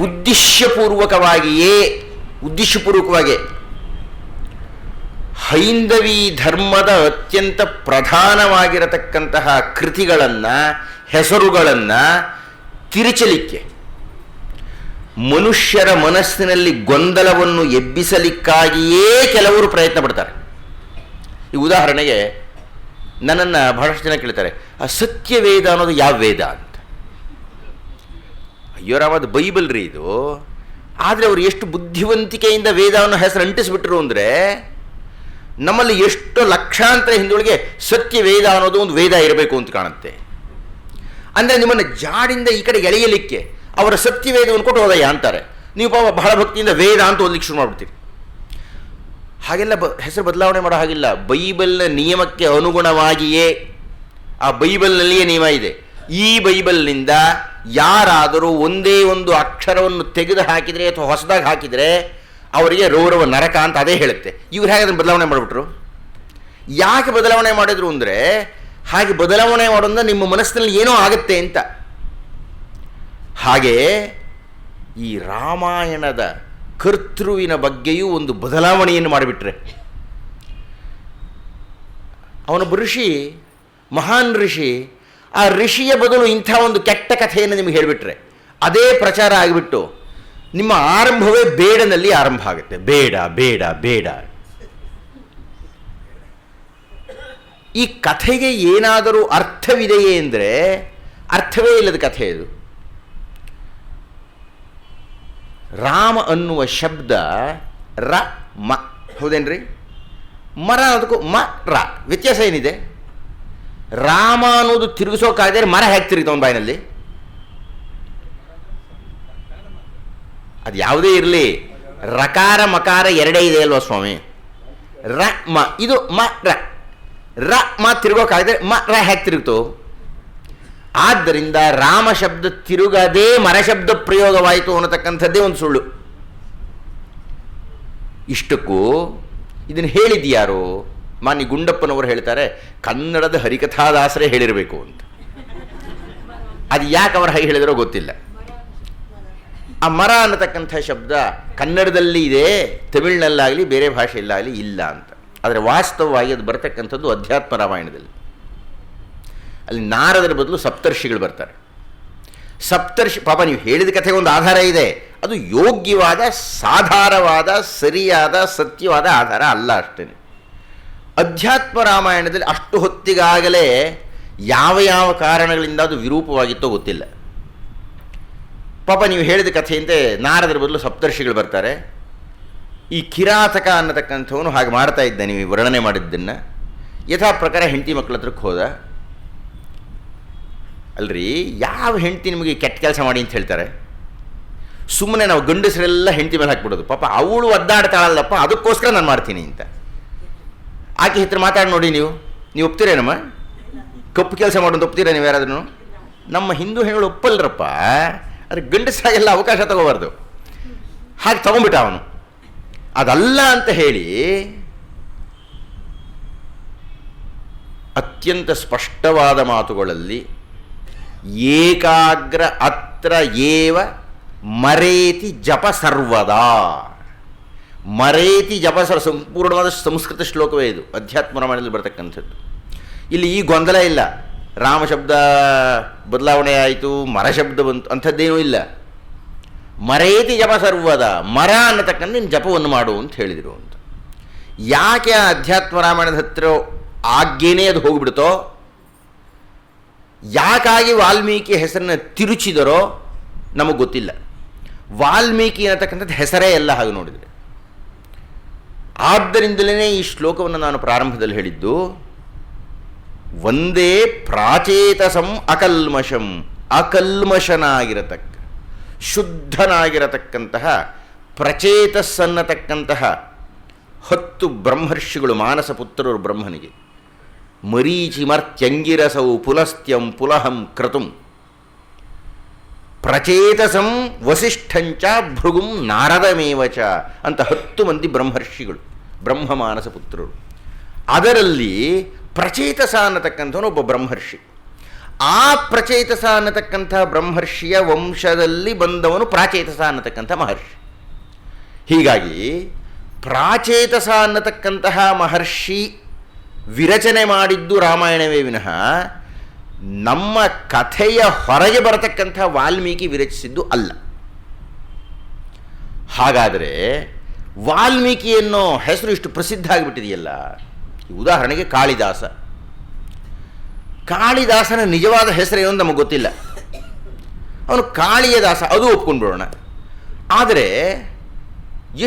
ಉದ್ದೇಶಪೂರ್ವಕವಾಗಿ ಹೈಂದವಿ ಧರ್ಮದ ಅತ್ಯಂತ ಪ್ರಧಾನವಾಗಿರತಕ್ಕಂತಹ ಕೃತಿಗಳನ್ನು, ಹೆಸರುಗಳನ್ನು ತಿರುಚಲಿಕ್ಕೆ, ಮನುಷ್ಯರ ಮನಸ್ಸಿನಲ್ಲಿ ಗೊಂದಲವನ್ನು ಎಬ್ಬಿಸಲಿಕ್ಕಾಗಿಯೇ ಕೆಲವರು ಪ್ರಯತ್ನ ಪಡ್ತಾರೆ. ಈ ಉದಾಹರಣೆಗೆ ನನ್ನನ್ನು ಬಹಳಷ್ಟು ಜನ ಕೇಳ್ತಾರೆ, ಆ ಸತ್ಯವೇದ ಅನ್ನೋದು ಯಾವ ವೇದ ಅಂತ. ಅಯ್ಯೋ ರಾಮ, ಅದು ಬೈಬಲ್ ರೀ ಇದು. ಆದರೆ ಅವರು ಎಷ್ಟು ಬುದ್ಧಿವಂತಿಕೆಯಿಂದ ವೇದವನ್ನು ಹೆಸರು ಅಂಟಿಸ್ಬಿಟ್ರು ಅಂದರೆ, ನಮ್ಮಲ್ಲಿ ಎಷ್ಟು ಲಕ್ಷಾಂತರ ಹಿಂದೊಳಗೆ ಸತ್ಯವೇದ ಅನ್ನೋದು ಒಂದು ವೇದ ಇರಬೇಕು ಅಂತ ಕಾಣುತ್ತೆ. ಅಂದರೆ ನಿಮ್ಮನ್ನು ಜಾಡಿಂದ ಈ ಕಡೆ ಎಳೆಯಲಿಕ್ಕೆ ಅವರ ಸತ್ಯವೇದವನ್ನು ಕೊಟ್ಟು ಹೋದಯ್ಯ ಅಂತಾರೆ. ನೀವು ಪಾಪ ಬಹಳ ಭಕ್ತಿಯಿಂದ ವೇದ ಅಂತ ಓದಲಿಕ್ಕೆ ಶುರು ಮಾಡಿಬಿಡ್ತೀರಿ. ಹಾಗೆಲ್ಲ ಹೆಸರು ಬದಲಾವಣೆ ಮಾಡೋ ಹಾಗಿಲ್ಲ. ಬೈಬಲ್ನ ನಿಯಮಕ್ಕೆ ಅನುಗುಣವಾಗಿಯೇ ಆ ಬೈಬಲ್ನಲ್ಲಿಯೇ ನಿಯಮ ಇದೆ. ಈ ಬೈಬಲ್ನಿಂದ ಯಾರಾದರೂ ಒಂದೇ ಒಂದು ಅಕ್ಷರವನ್ನು ತೆಗೆದು ಹಾಕಿದರೆ ಅಥವಾ ಹೊಸದಾಗಿ ಹಾಕಿದರೆ ಅವರಿಗೆ ರೌರವ ನರಕ ಅಂತ ಅದೇ ಹೇಳುತ್ತೆ. ಇವ್ರು ಹೇಗೆ ಅದನ್ನು ಬದಲಾವಣೆ ಮಾಡಿಬಿಟ್ರು? ಯಾಕೆ ಬದಲಾವಣೆ ಮಾಡಿದ್ರು ಅಂದರೆ, ಹಾಗೆ ಬದಲಾವಣೆ ಮಾಡೋದ್ರಿಂದ ನಿಮ್ಮ ಮನಸ್ಸಿನಲ್ಲಿ ಏನೋ ಆಗುತ್ತೆ ಅಂತ. ಹಾಗೆ ಈ ರಾಮಾಯಣದ ಕರ್ತೃವಿನ ಬಗ್ಗೆಯೂ ಒಂದು ಬದಲಾವಣೆಯನ್ನು ಮಾಡಿಬಿಟ್ರೆ, ಅವನೊಬ್ಬ ಋಷಿ, ಮಹಾನ್ ಋಷಿ, ಆ ಋಷಿಯ ಬದಲು ಇಂಥ ಒಂದು ಕೆಟ್ಟ ಕಥೆಯನ್ನು ನಿಮಗೆ ಹೇಳಿಬಿಟ್ರೆ ಅದೇ ಪ್ರಚಾರ ಆಗಿಬಿಟ್ಟು ನಿಮ್ಮ ಆರಂಭವೇ ಬೇಡನಲ್ಲಿ ಆರಂಭ ಆಗುತ್ತೆ. ಬೇಡ ಬೇಡ ಬೇಡ. ಈ ಕಥೆಗೆ ಏನಾದರೂ ಅರ್ಥವಿದೆಯೇ ಅಂದರೆ ಅರ್ಥವೇ ಇಲ್ಲದ ಕಥೆ ಇದು. ರಾಮ ಅನ್ನುವ ಶಬ್ದ ರ ಮ, ಹೌದೇನ್ರಿ? ಮರ ಅದಕ್ಕೂ ಮ ರ ವ್ಯತ್ಯಾಸ ಏನಿದೆ? ರಾಮ ಅನ್ನೋದು ತಿರುಗಿಸೋಕಾಗದೆ ಮರ ಹೇಗೆ ತಿರುಗಿತವನ ಬಾಯಿನಲ್ಲಿ? ಅದು ಯಾವುದೇ ಇರಲಿ, ರಕಾರ ಮಕಾರ ಎರಡೇ ಇದೆ ಅಲ್ವಾ ಸ್ವಾಮಿ? ರ ಮ, ಇದು ಮ ರ. ರ ಮ ತಿರುಗೋಕಾಗದೆ ಮ ರ ಹೇಗೆ ತಿರುಗ್ತು? ಆದ್ದರಿಂದ ರಾಮ ಶಬ್ದ ತಿರುಗದೇ ಮರ ಶಬ್ದ ಪ್ರಯೋಗವಾಯಿತು ಅನ್ನತಕ್ಕಂಥದ್ದೇ ಒಂದು ಸುಳ್ಳು. ಇಷ್ಟಕ್ಕೂ ಇದನ್ನು ಹೇಳಿದ್ಯಾರು? ಮಾನ್ಯ ಗುಂಡಪ್ಪನವರು ಹೇಳ್ತಾರೆ, ಕನ್ನಡದ ಹರಿಕಥಾದಾಸರೇ ಹೇಳಿರಬೇಕು ಅಂತ. ಅದು ಯಾಕೆ ಅವರು ಹಾಗೆ ಹೇಳಿದರೋ ಗೊತ್ತಿಲ್ಲ. ಆ ಮರ ಅನ್ನತಕ್ಕಂಥ ಶಬ್ದ ಕನ್ನಡದಲ್ಲಿ ಇದೆ, ತಮಿಳಿನಲ್ಲಾಗಲಿ ಬೇರೆ ಭಾಷೆಯಲ್ಲಾಗಲಿ ಇಲ್ಲ ಅಂತ. ಆದರೆ ವಾಸ್ತವವಾಗಿ ಅದು ಬರ್ತಕ್ಕಂಥದ್ದು ಅಧ್ಯಾತ್ಮ ರಾಮಾಯಣದಲ್ಲಿ. ಅಲ್ಲಿ ನಾರದರ ಬದಲು ಸಪ್ತರ್ಷಿಗಳು ಬರ್ತಾರೆ. ಸಪ್ತರ್ಷಿ ಪಾಪ ನೀವು ಹೇಳಿದ ಕಥೆಗೆ ಒಂದು ಆಧಾರ ಇದೆ, ಅದು ಯೋಗ್ಯವಾದ, ಸಾಧಾರವಾದ, ಸರಿಯಾದ, ಸತ್ಯವಾದ ಆಧಾರ ಅಲ್ಲ ಅಷ್ಟೇ. ಅಧ್ಯಾತ್ಮ ರಾಮಾಯಣದಲ್ಲಿ ಅಷ್ಟು ಹೊತ್ತಿಗಾಗಲೇ ಯಾವ ಯಾವ ಕಾರಣಗಳಿಂದ ಅದು ವಿರೂಪವಾಗಿತ್ತೋ ಗೊತ್ತಿಲ್ಲ. ಪಾಪ ನೀವು ಹೇಳಿದ ಕಥೆಯಂತೆ ನಾರದರ ಬದಲು ಸಪ್ತರ್ಷಿಗಳು ಬರ್ತಾರೆ. ಈ ಕಿರಾತಕ ಅನ್ನತಕ್ಕಂಥವನು ಹಾಗೆ ಮಾಡ್ತಾ ಇದ್ದ, ನೀವು ವರ್ಣನೆ ಮಾಡಿದ್ದನ್ನು. ಯಥಾ ಪ್ರಕಾರ ಹೆಂಡತಿ ಮಕ್ಕಳ ಹತ್ರಕ್ಕೆ ಹೋದ. ಅಲ್ರಿ, ಯಾವ ಹೆಂಡತಿ ನಿಮಗೆ ಕೆಟ್ಟ ಕೆಲಸ ಮಾಡಿ ಅಂತ ಹೇಳ್ತಾರೆ? ಸುಮ್ಮನೆ ನಾವು ಗಂಡಸರೆಲ್ಲ ಹೆಂಡತಿ ಮೇಲೆ ಹಾಕ್ಬಿಡೋದು. ಪಾಪ ಅವಳು ಒದ್ದಾಡ್ತಾಳಲ್ಲಪ್ಪ, ಅದಕ್ಕೋಸ್ಕರ ನಾನು ಮಾಡ್ತೀನಿ ಅಂತ. ಆಕೆ ಹತ್ರ ಮಾತಾಡಿ ನೋಡಿ, ನೀವು ಒಪ್ತೀರೇನಮ್ಮ? ಕಪ್ಪು ಕೆಲಸ ಮಾಡೋದು ಒಪ್ತೀರಾ ನೀವು ಯಾರಾದ್ರೂ? ನಮ್ಮ ಹಿಂದೂ ಹೆಣ್ಣು ಒಪ್ಪಲ್ರಪ್ಪ. ಆದರೆ ಗಂಡಸಾಗೆಲ್ಲ ಅವಕಾಶ ತಗೋಬಾರ್ದು. ಹಾಗೆ ತಗೊಂಡ್ಬಿಟ್ಟ ಅವನು. ಅದಲ್ಲ ಅಂತ ಹೇಳಿ ಅತ್ಯಂತ ಸ್ಪಷ್ಟವಾದ ಮಾತುಗಳಲ್ಲಿ ಏಕಾಗ್ರ ಅತ್ರ ಏವ ಮರೇತಿ ಜಪ ಸರ್ವದಾ. ಮರೇತಿ ಜಪ ಸಂಪೂರ್ಣವಾದ ಸಂಸ್ಕೃತ ಶ್ಲೋಕವೇ ಇದು, ಅಧ್ಯಾತ್ಮ ರಾಮಾಯಣದಲ್ಲಿ ಬರ್ತಕ್ಕಂಥದ್ದು. ಇಲ್ಲಿ ಈ ಗೊಂದಲ ಇಲ್ಲ, ರಾಮ ಶಬ್ದ ಬದಲಾವಣೆ ಆಯಿತು, ಮರ ಶಬ್ದ ಬಂತು ಅಂಥದ್ದೇನೂ ಇಲ್ಲ. ಮರೇತಿ ಜಪ ಸರ್ವದ, ಮರ ಅನ್ನತಕ್ಕಂಥ ನೀನು ಜಪವನ್ನು ಮಾಡು ಅಂತ ಹೇಳಿದರು ಅಂತ. ಯಾಕೆ ಆ ಅಧ್ಯಾತ್ಮ ರಾಮಾಯಣದ ಹತ್ತಿರ ಆಜ್ಞೆನೇ ಅದು ಹೋಗಿಬಿಡ್ತೋ, ಯಾಕಾಗಿ ವಾಲ್ಮೀಕಿ ಹೆಸರನ್ನು ತಿರುಚಿದರೋ ನಮಗೆ ಗೊತ್ತಿಲ್ಲ. ವಾಲ್ಮೀಕಿ ಅನ್ನತಕ್ಕಂಥದ್ದು ಹೆಸರೇ ಎಲ್ಲ ಹಾಗೆ ನೋಡಿದರೆ. ಆದ್ದರಿಂದಲೇ ಈ ಶ್ಲೋಕವನ್ನು ನಾನು ಪ್ರಾರಂಭದಲ್ಲಿ ಹೇಳಿದ್ದು, ಒಂದೇ ಪ್ರಾಚೇತಸಂ ಅಕಲ್ಮಷಂ, ಅಕಲ್ಮಷನಾಗಿರತಕ್ಕ, ಶುದ್ಧನಾಗಿರತಕ್ಕಂತಹ ಪ್ರಚೇತಸ್ಸನ್ನತಕ್ಕಂತಹ 10 ಬ್ರಹ್ಮರ್ಷಿಗಳು, ಮಾನಸ ಪುತ್ರರು ಬ್ರಹ್ಮನಿಗೆ. ಮರೀಚಿಮರ್ತ್ಯಂಗಿರಸೌ ಪುಲಸ್ತ್ಯಂ ಪುಲಹಂ ಕ್ರತುಂ ಪ್ರಚೇತಸಂ ವಸಿಷ್ಠಂಚ ಭೃಗುಂ ನಾರದಮೇವಚ ಅಂತ 10 ಮಂದಿ ಬ್ರಹ್ಮರ್ಷಿಗಳು, ಬ್ರಹ್ಮ ಮಾನಸ ಪುತ್ರರು. ಅದರಲ್ಲಿ ಪ್ರಚೇತಸ ಅನ್ನತಕ್ಕಂಥವನು ಒಬ್ಬ ಬ್ರಹ್ಮರ್ಷಿ. ಆ ಪ್ರಚೇತಸ ಅನ್ನತಕ್ಕಂಥ ಬ್ರಹ್ಮರ್ಷಿಯ ವಂಶದಲ್ಲಿ ಬಂದವನು ಪ್ರಾಚೇತಸ ಅನ್ನತಕ್ಕಂಥ ಮಹರ್ಷಿ. ಹೀಗಾಗಿ ಪ್ರಾಚೇತಸ ಅನ್ನತಕ್ಕಂತಹ ಮಹರ್ಷಿ ವಿರಚನೆ ಮಾಡಿದ್ದು ರಾಮಾಯಣವೇ ವಿನಃ ನಮ್ಮ ಕಥೆಯ ಹೊರಗೆ ಬರತಕ್ಕಂಥ ವಾಲ್ಮೀಕಿ ವಿರಚಿಸಿದ್ದು ಅಲ್ಲ. ಹಾಗಾದರೆ ವಾಲ್ಮೀಕಿ ಅನ್ನೋ ಹೆಸರು ಇಷ್ಟು ಪ್ರಸಿದ್ಧ ಆಗಿಬಿಟ್ಟಿದೆಯಲ್ಲ. ಉದಾಹರಣೆಗೆ ಕಾಳಿದಾಸ. ಕಾಳಿದಾಸನ ನಿಜವಾದ ಹೆಸರೇನು ನಮಗೆ ಗೊತ್ತಿಲ್ಲ. ಅವನು ಕಾಳಿಯ ದಾಸ, ಅದು ಒಪ್ಕೊಂಡ್ಬಿಡೋಣ. ಆದರೆ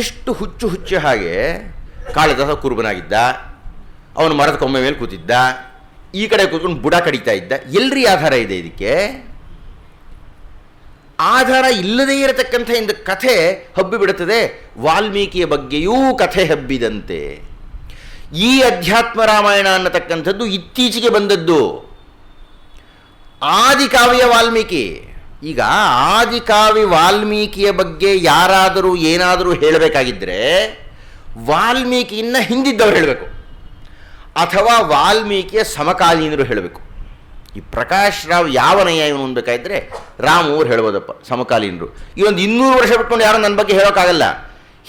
ಎಷ್ಟು ಹುಚ್ಚು ಹಾಗೆ ಕಾಳಿದಾಸ ಕುರುಬನಾಗಿದ್ದ, ಅವನು ಮರದ ಕೊಂಬೆ ಮೇಲೆ ಕೂತಿದ್ದ, ಈ ಕಡೆ ಕೂತ್ಕೊಂಡು ಬುಡ ಕಡಿತಾ ಇದ್ದ. ಎಲ್ರಿ ಆಧಾರ ಇದೆ ಇದಕ್ಕೆ? ಆಧಾರ ಇಲ್ಲದೇ ಇರತಕ್ಕಂಥ ಇಂದು ಕಥೆ ಹಬ್ಬಿಬಿಡುತ್ತದೆ. ವಾಲ್ಮೀಕಿಯ ಬಗ್ಗೆಯೂ ಕಥೆ ಹಬ್ಬಿದಂತೆ. ಈ ಅಧ್ಯಾತ್ಮ ರಾಮಾಯಣ ಅನ್ನತಕ್ಕಂಥದ್ದು ಇತ್ತೀಚೆಗೆ ಬಂದದ್ದು. ಆದಿಕಾವ್ಯ ವಾಲ್ಮೀಕಿ. ಈಗ ಆದಿಕಾವ್ಯ ವಾಲ್ಮೀಕಿಯ ಬಗ್ಗೆ ಯಾರಾದರೂ ಏನಾದರೂ ಹೇಳಬೇಕಾಗಿದ್ದರೆ ವಾಲ್ಮೀಕಿಯನ್ನು ಹಿಂದಿದ್ದವರು ಹೇಳಬೇಕು, ಅಥವಾ ವಾಲ್ಮೀಕಿಯ ಸಮಕಾಲೀನರು ಹೇಳಬೇಕು. ಈ ಪ್ರಕಾಶ್ ರಾವ್ ಯಾವ ನಯ ಇವನು ಅನ್ಬೇಕಾದ್ರೆ ರಾಮ್ ಅವ್ರು ಹೇಳ್ಬೋದಪ್ಪ, ಸಮಕಾಲೀನರು. ಈ ಒಂದು 200 ವರ್ಷ ಬಿಟ್ಕೊಂಡು ಯಾರು ನನ್ನ ಬಗ್ಗೆ ಹೇಳೋಕ್ಕಾಗಲ್ಲ,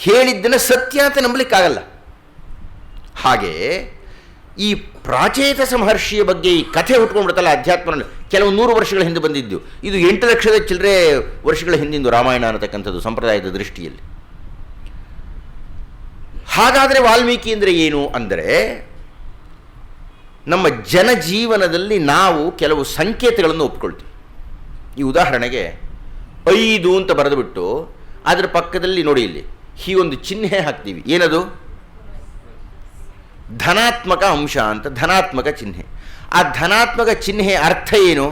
ಹೇಳಿದ್ದನ್ನು ಸತ್ಯ ಅಂತ ನಂಬಲಿಕ್ಕಾಗಲ್ಲ. ಹಾಗೆ ಈ ಪ್ರಾಚೇತಸ ಮಹರ್ಷಿಯ ಬಗ್ಗೆ ಈ ಕಥೆ ಹುಟ್ಕೊಂಡ್ಬಿಡುತ್ತಲ್ಲ ಅಧ್ಯಾತ್ಮ, ಕೆಲವು 100 ವರ್ಷಗಳ ಹಿಂದೆ ಬಂದಿದ್ದು. ಇದು 8 ಲಕ್ಷದ ಚಿಲ್ಲರೆ ವರ್ಷಗಳ ಹಿಂದಿಂದು ರಾಮಾಯಣ ಅನ್ನತಕ್ಕಂಥದ್ದು ಸಂಪ್ರದಾಯದ ದೃಷ್ಟಿಯಲ್ಲಿ. ಹಾಗಾದರೆ ವಾಲ್ಮೀಕಿ ಅಂದರೆ ಏನು ಅಂದರೆ, ನಮ್ಮ ಜನಜೀವನದಲ್ಲಿ ನಾವು ಕೆಲವು ಸಂಕೇತಗಳನ್ನು ಒಪ್ಕೊಳ್ತೀವಿ. ಈ ಉದಾಹರಣೆಗೆ 5 ಅಂತ ಬರೆದುಬಿಟ್ಟು ಅದರ ಪಕ್ಕದಲ್ಲಿ ನೋಡಿ ಇಲ್ಲಿ ಹೀಗೊಂದು ಚಿಹ್ನೆ ಹಾಕ್ತೀವಿ. ಏನದು? ಧನಾತ್ಮಕ ಅಂಶ ಅಂತ, ಧನಾತ್ಮಕ ಚಿಹ್ನೆ. ಆ ಧನಾತ್ಮಕ ಚಿಹ್ನೆ ಅರ್ಥ ಏನು?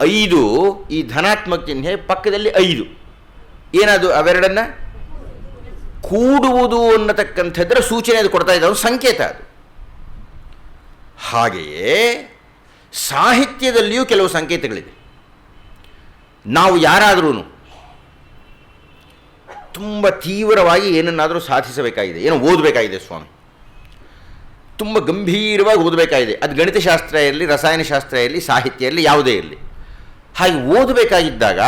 5, ಈ ಧನಾತ್ಮಕ ಚಿಹ್ನೆ ಪಕ್ಕದಲ್ಲಿ 5 ಏನದು? ಅವೆರಡನ್ನು ಕೂಡುವುದು ಅನ್ನತಕ್ಕಂಥದ್ರ ಸೂಚನೆ ಅದು ಕೊಡ್ತಾ ಇದ್ದ ಒಂದು ಸಂಕೇತ ಅದು. ಹಾಗೆಯೇ ಸಾಹಿತ್ಯದಲ್ಲಿಯೂ ಕೆಲವು ಸಂಕೇತಗಳಿದೆ. ನಾವು ಯಾರಾದರೂ ತುಂಬ ತೀವ್ರವಾಗಿ ಏನನ್ನಾದರೂ ಸಾಧಿಸಬೇಕಾಗಿದೆ, ಏನೋ ಓದಬೇಕಾಗಿದೆ ಸ್ವಾಮಿ, ತುಂಬ ಗಂಭೀರವಾಗಿ ಓದಬೇಕಾಗಿದೆ. ಅದು ಗಣಿತಶಾಸ್ತ್ರ ಇರಲಿ, ರಸಾಯನಶಾಸ್ತ್ರ ಇರಲಿ, ಸಾಹಿತ್ಯ ಇರಲಿ, ಯಾವುದೇ ಇರಲಿ. ಹಾಗೆ ಓದಬೇಕಾಗಿದ್ದಾಗ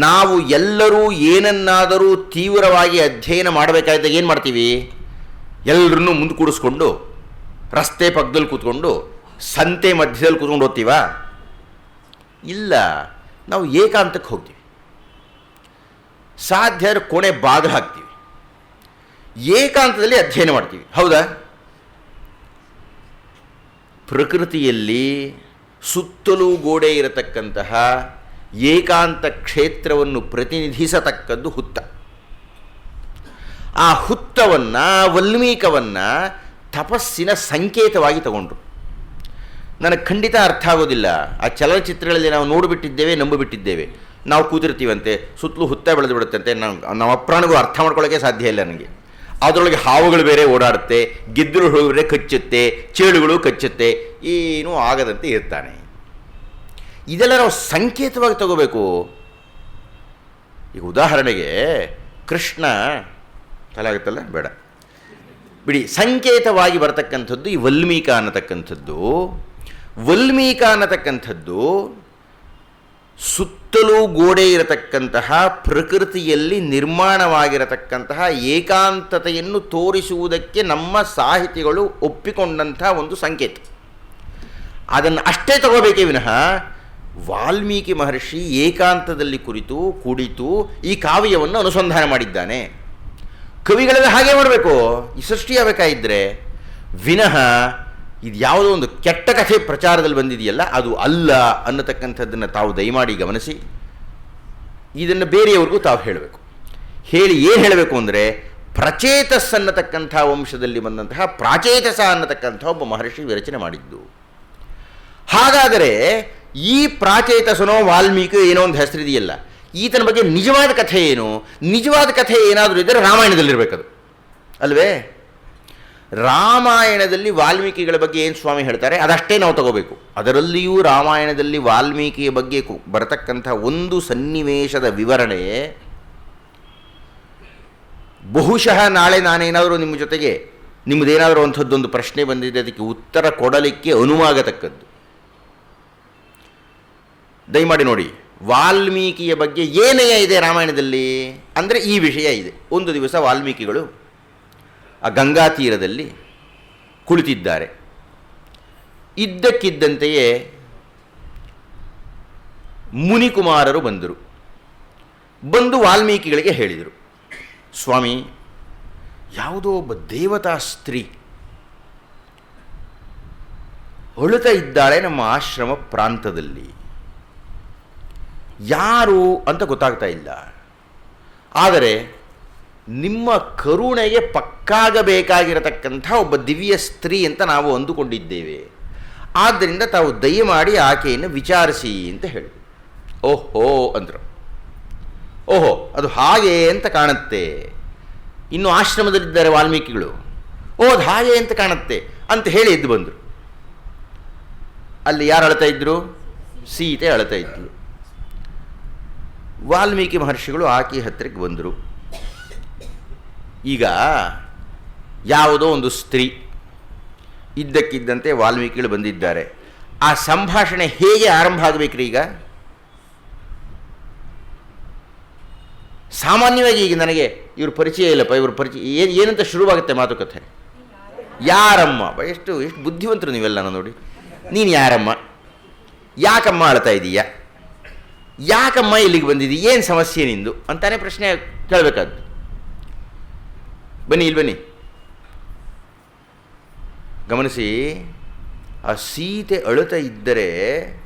ನಾವು ಎಲ್ಲರೂ ಏನನ್ನಾದರೂ ತೀವ್ರವಾಗಿ ಅಧ್ಯಯನ ಮಾಡಬೇಕಾಗಿದ್ದಾಗ ಏನು ಮಾಡ್ತೀವಿ? ಎಲ್ಲರನ್ನೂ ಮುಂದೆ ಕೂಡಿಸ್ಕೊಂಡು ರಸ್ತೆ ಪಕ್ಕದಲ್ಲಿ ಕೂತ್ಕೊಂಡು ಸಂತೆ ಮಧ್ಯದಲ್ಲಿ ಕೂತ್ಕೊಂಡು ಓದ್ತೀವಾ? ಇಲ್ಲ, ನಾವು ಏಕಾಂತಕ್ಕೆ ಹೋಗ್ತೀವಿ. ಸಾಧ್ಯ ಆದರೆ ಕೊನೆ ಬಾಗಿಲು ಹಾಕ್ತೀವಿ, ಏಕಾಂತದಲ್ಲಿ ಅಧ್ಯಯನ ಮಾಡ್ತೀವಿ. ಹೌದಾ? ಪ್ರಕೃತಿಯಲ್ಲಿ ಸುತ್ತಲೂ ಗೋಡೆ ಇರತಕ್ಕಂತಹ ಏಕಾಂತ ಕ್ಷೇತ್ರವನ್ನು ಪ್ರತಿನಿಧಿಸತಕ್ಕದ್ದು ಹುತ್ತ. ಆ ಹುತ್ತವನ್ನು, ವಲ್ಮೀಕವನ್ನು ತಪಸ್ಸಿನ ಸಂಕೇತವಾಗಿ ತಗೊಂಡ್ರು. ನನಗೆ ಖಂಡಿತ ಅರ್ಥ ಆಗೋದಿಲ್ಲ. ಆ ಚಲನಚಿತ್ರಗಳಲ್ಲಿ ನಾವು ನೋಡಿಬಿಟ್ಟಿದ್ದೇವೆ, ನಂಬಿಬಿಟ್ಟಿದ್ದೇವೆ. ನಾವು ಕೂತಿರ್ತೀವಂತೆ, ಸುತ್ತಲೂ ಹುತ್ತ ಬೆಳೆದು ಬಿಡುತ್ತಂತೆ. ನಮ್ಮ ಅಪ್ರಾಣಿಗೂ ಅರ್ಥ ಮಾಡ್ಕೊಳ್ಳೋಕ್ಕೆ ಸಾಧ್ಯ ಇಲ್ಲ ನನಗೆ. ಅದರೊಳಗೆ ಹಾವುಗಳು ಬೇರೆ ಓಡಾಡುತ್ತೆ, ಗೆದ್ದಲು ಬೇರೆ ಕಚ್ಚುತ್ತೆ, ಚೇಳುಗಳು ಕಚ್ಚುತ್ತೆ, ಏನೂ ಆಗದಂತೆ ಇರ್ತಾನೆ. ಇದೆಲ್ಲ ನಾವು ಸಂಕೇತವಾಗಿ ತಗೋಬೇಕು. ಈಗ ಉದಾಹರಣೆಗೆ ಕೃಷ್ಣ ತಲೆ ಆಗುತ್ತಲ್ಲ, ಬೇಡ ಬಿಡಿ, ಸಂಕೇತವಾಗಿ ಬರತಕ್ಕಂಥದ್ದು ಈ ವಲ್ಮೀಕ ಅನ್ನತಕ್ಕಂಥದ್ದು. ವಲ್ಮೀಕ ಅನ್ನತಕ್ಕಂಥದ್ದು ಸುತ್ತಲೂ ಗೋಡೆ ಇರತಕ್ಕಂತಹ ಪ್ರಕೃತಿಯಲ್ಲಿ ನಿರ್ಮಾಣವಾಗಿರತಕ್ಕಂತಹ ಏಕಾಂತತೆಯನ್ನು ತೋರಿಸುವುದಕ್ಕೆ ನಮ್ಮ ಸಾಹಿತಿಗಳು ಒಪ್ಪಿಕೊಂಡಂಥ ಒಂದು ಸಂಕೇತ. ಅದನ್ನು ಅಷ್ಟೇ ತಗೋಬೇಕೇ ವಿನಃ ವಾಲ್ಮೀಕಿ ಮಹರ್ಷಿ ಏಕಾಂತದಲ್ಲಿ ಕುಳಿತು ಈ ಕಾವ್ಯವನ್ನು ಅನುಸಂಧಾನ ಮಾಡಿದ್ದಾನೆ. ಕವಿಗಳೆಲ್ಲ ಹಾಗೆ ಮಾಡಬೇಕು, ಈ ಸೃಷ್ಟಿಯಾಗಬೇಕಾಗಿದ್ದರೆ ವಿನಃ ಇದು ಯಾವುದೋ ಒಂದು ಕೆಟ್ಟ ಕಥೆ ಪ್ರಚಾರದಲ್ಲಿ ಬಂದಿದೆಯಲ್ಲ ಅದು ಅಲ್ಲ ಅನ್ನತಕ್ಕಂಥದ್ದನ್ನು ತಾವು ದಯಮಾಡಿ ಗಮನಿಸಿ. ಇದನ್ನು ಬೇರೆಯವ್ರಿಗೂ ತಾವು ಹೇಳಬೇಕು. ಹೇಳಿ ಏನು ಹೇಳಬೇಕು ಅಂದರೆ, ಪ್ರಚೇತಸ್ ಅನ್ನತಕ್ಕಂಥ ವಂಶದಲ್ಲಿ ಬಂದಂತಹ ಪ್ರಾಚೇತಸ ಅನ್ನತಕ್ಕಂಥ ಒಬ್ಬ ಮಹರ್ಷಿ ವಿರಚನೆ ಮಾಡಿದ್ದು. ಹಾಗಾದರೆ ಈ ಪ್ರಾಚೇತಸನೋ ವಾಲ್ಮೀಕಿ ಏನೋ ಒಂದು ಹೆಸರಿದೆಯಲ್ಲ, ಈತನ ಬಗ್ಗೆ ನಿಜವಾದ ಕಥೆ ಏನು? ನಿಜವಾದ ಕಥೆ ಏನಾದರೂ ಇದ್ದರೆ ರಾಮಾಯಣದಲ್ಲಿರಬೇಕದು ಅಲ್ವೇ? ರಾಮಾಯಣದಲ್ಲಿ ವಾಲ್ಮೀಕಿಗಳ ಬಗ್ಗೆ ಏನು ಸ್ವಾಮಿ ಹೇಳ್ತಾರೆ ಅದಷ್ಟೇ ನಾವು ತಗೋಬೇಕು. ಅದರಲ್ಲಿಯೂ ರಾಮಾಯಣದಲ್ಲಿ ವಾಲ್ಮೀಕಿಯ ಬಗ್ಗೆ ಬರತಕ್ಕಂಥ ಒಂದು ಸನ್ನಿವೇಶದ ವಿವರಣೆ ಬಹುಶಃ ನಾಳೆ ನಾನೇನಾದರೂ ನಿಮ್ಮ ಜೊತೆಗೆ ನಿಮ್ಮದೇನಾದರೂ ಅಂಥದ್ದೊಂದು ಪ್ರಶ್ನೆ ಬಂದಿದೆ, ಅದಕ್ಕೆ ಉತ್ತರ ಕೊಡಲಿಕ್ಕೆ ಅನುವಾಗತಕ್ಕದ್ದು. ದಯಮಾಡಿ ನೋಡಿ, ವಾಲ್ಮೀಕಿಯ ಬಗ್ಗೆ ಏನೇ ಇದೆ ರಾಮಾಯಣದಲ್ಲಿ ಅಂದರೆ ಈ ವಿಷಯ ಇದೆ. ಒಂದು ದಿವಸ ವಾಲ್ಮೀಕಿಗಳು ಆ ಗಂಗಾ ತೀರದಲ್ಲಿ ಕುಳಿತಿದ್ದಾರೆ. ಇದ್ದಕ್ಕಿದ್ದಂತೆಯೇ ಮುನಿಕುಮಾರರು ಬಂದು ವಾಲ್ಮೀಕಿಗಳಿಗೆ ಹೇಳಿದರು, ಸ್ವಾಮಿ, ಯಾವುದೋ ಒಬ್ಬ ದೇವತಾ ಸ್ತ್ರೀ ಅಳುತ್ತಾ ಇದ್ದಾಳೆ ನಮ್ಮ ಆಶ್ರಮ ಪ್ರಾಂತದಲ್ಲಿ. ಯಾರು ಅಂತ ಗೊತ್ತಾಗ್ತಾ ಇಲ್ಲ. ಆದರೆ ನಿಮ್ಮ ಕರುಣೆಗೆ ಪಕ್ಕಾಗಬೇಕಾಗಿರತಕ್ಕಂಥ ಒಬ್ಬ ದಿವ್ಯ ಸ್ತ್ರೀ ಅಂತ ನಾವು ಅಂದುಕೊಂಡಿದ್ದೇವೆ. ಆದ್ದರಿಂದ ತಾವು ದಯಮಾಡಿ ಆಕೆಯನ್ನು ವಿಚಾರಿಸಿ ಅಂತ ಹೇಳಿ. ಓಹೋ ಅಂದರು. ಓಹೋ, ಅದು ಹಾಗೆ ಅಂತ ಕಾಣುತ್ತೆ. ಇನ್ನು ಆಶ್ರಮದಲ್ಲಿದ್ದಾರೆ ವಾಲ್ಮೀಕಿಗಳು. ಓ, ಅದು ಹಾಗೆ ಅಂತ ಕಾಣುತ್ತೆ ಅಂತ ಹೇಳಿ ಎದ್ದು ಬಂದರು. ಅಲ್ಲಿ ಯಾರು ಅಳ್ತಾ ಇದ್ರು? ಸೀತೆ ಅಳ್ತಾ ಇದ್ದರು. ವಾಲ್ಮೀಕಿ ಮಹರ್ಷಿಗಳು ಆಕೆ ಹತ್ತಿರಕ್ಕೆ ಬಂದರು. ಈಗ ಯಾವುದೋ ಒಂದು ಸ್ತ್ರೀ ಇದ್ದಕ್ಕಿದ್ದಂತೆ ವಾಲ್ಮೀಕಿಗಳು ಬಂದಿದ್ದಾರೆ. ಆ ಸಂಭಾಷಣೆ ಹೇಗೆ ಆರಂಭ ಆಗಬೇಕ್ರಿ? ಈಗ ಸಾಮಾನ್ಯವಾಗಿ ಈಗ ನನಗೆ ಇವ್ರ ಪರಿಚಯ ಇಲ್ಲಪ್ಪ, ಇವ್ರ ಪರಿಚಯ ಏನಂತ ಶುರುವಾಗುತ್ತೆ ಮಾತುಕತೆ. ಯಾರಮ್ಮ? ಎಷ್ಟು ಬುದ್ಧಿವಂತರು ನೀವೆಲ್ಲ ನೋಡಿ. ನೀನು ಯಾರಮ್ಮ? ಯಾಕಮ್ಮ ಅಳ್ತಾ ಇದೀಯ? ಯಾಕಮ್ಮ ಇಲ್ಲಿಗೆ ಬಂದಿದ್ದೀ? ಏನು ಸಮಸ್ಯೆ ನಿಂದು ಅಂತಾನೆ ಪ್ರಶ್ನೆ ಕೇಳಬೇಕಾದ್ದು. ಬನ್ನಿ, ಇಲ್ಲಿ ಬನ್ನಿ, ಗಮನಿಸಿ. ಆ ಸೀತೆ ಅಳುತ್ತಾ ಇದ್ದರೆ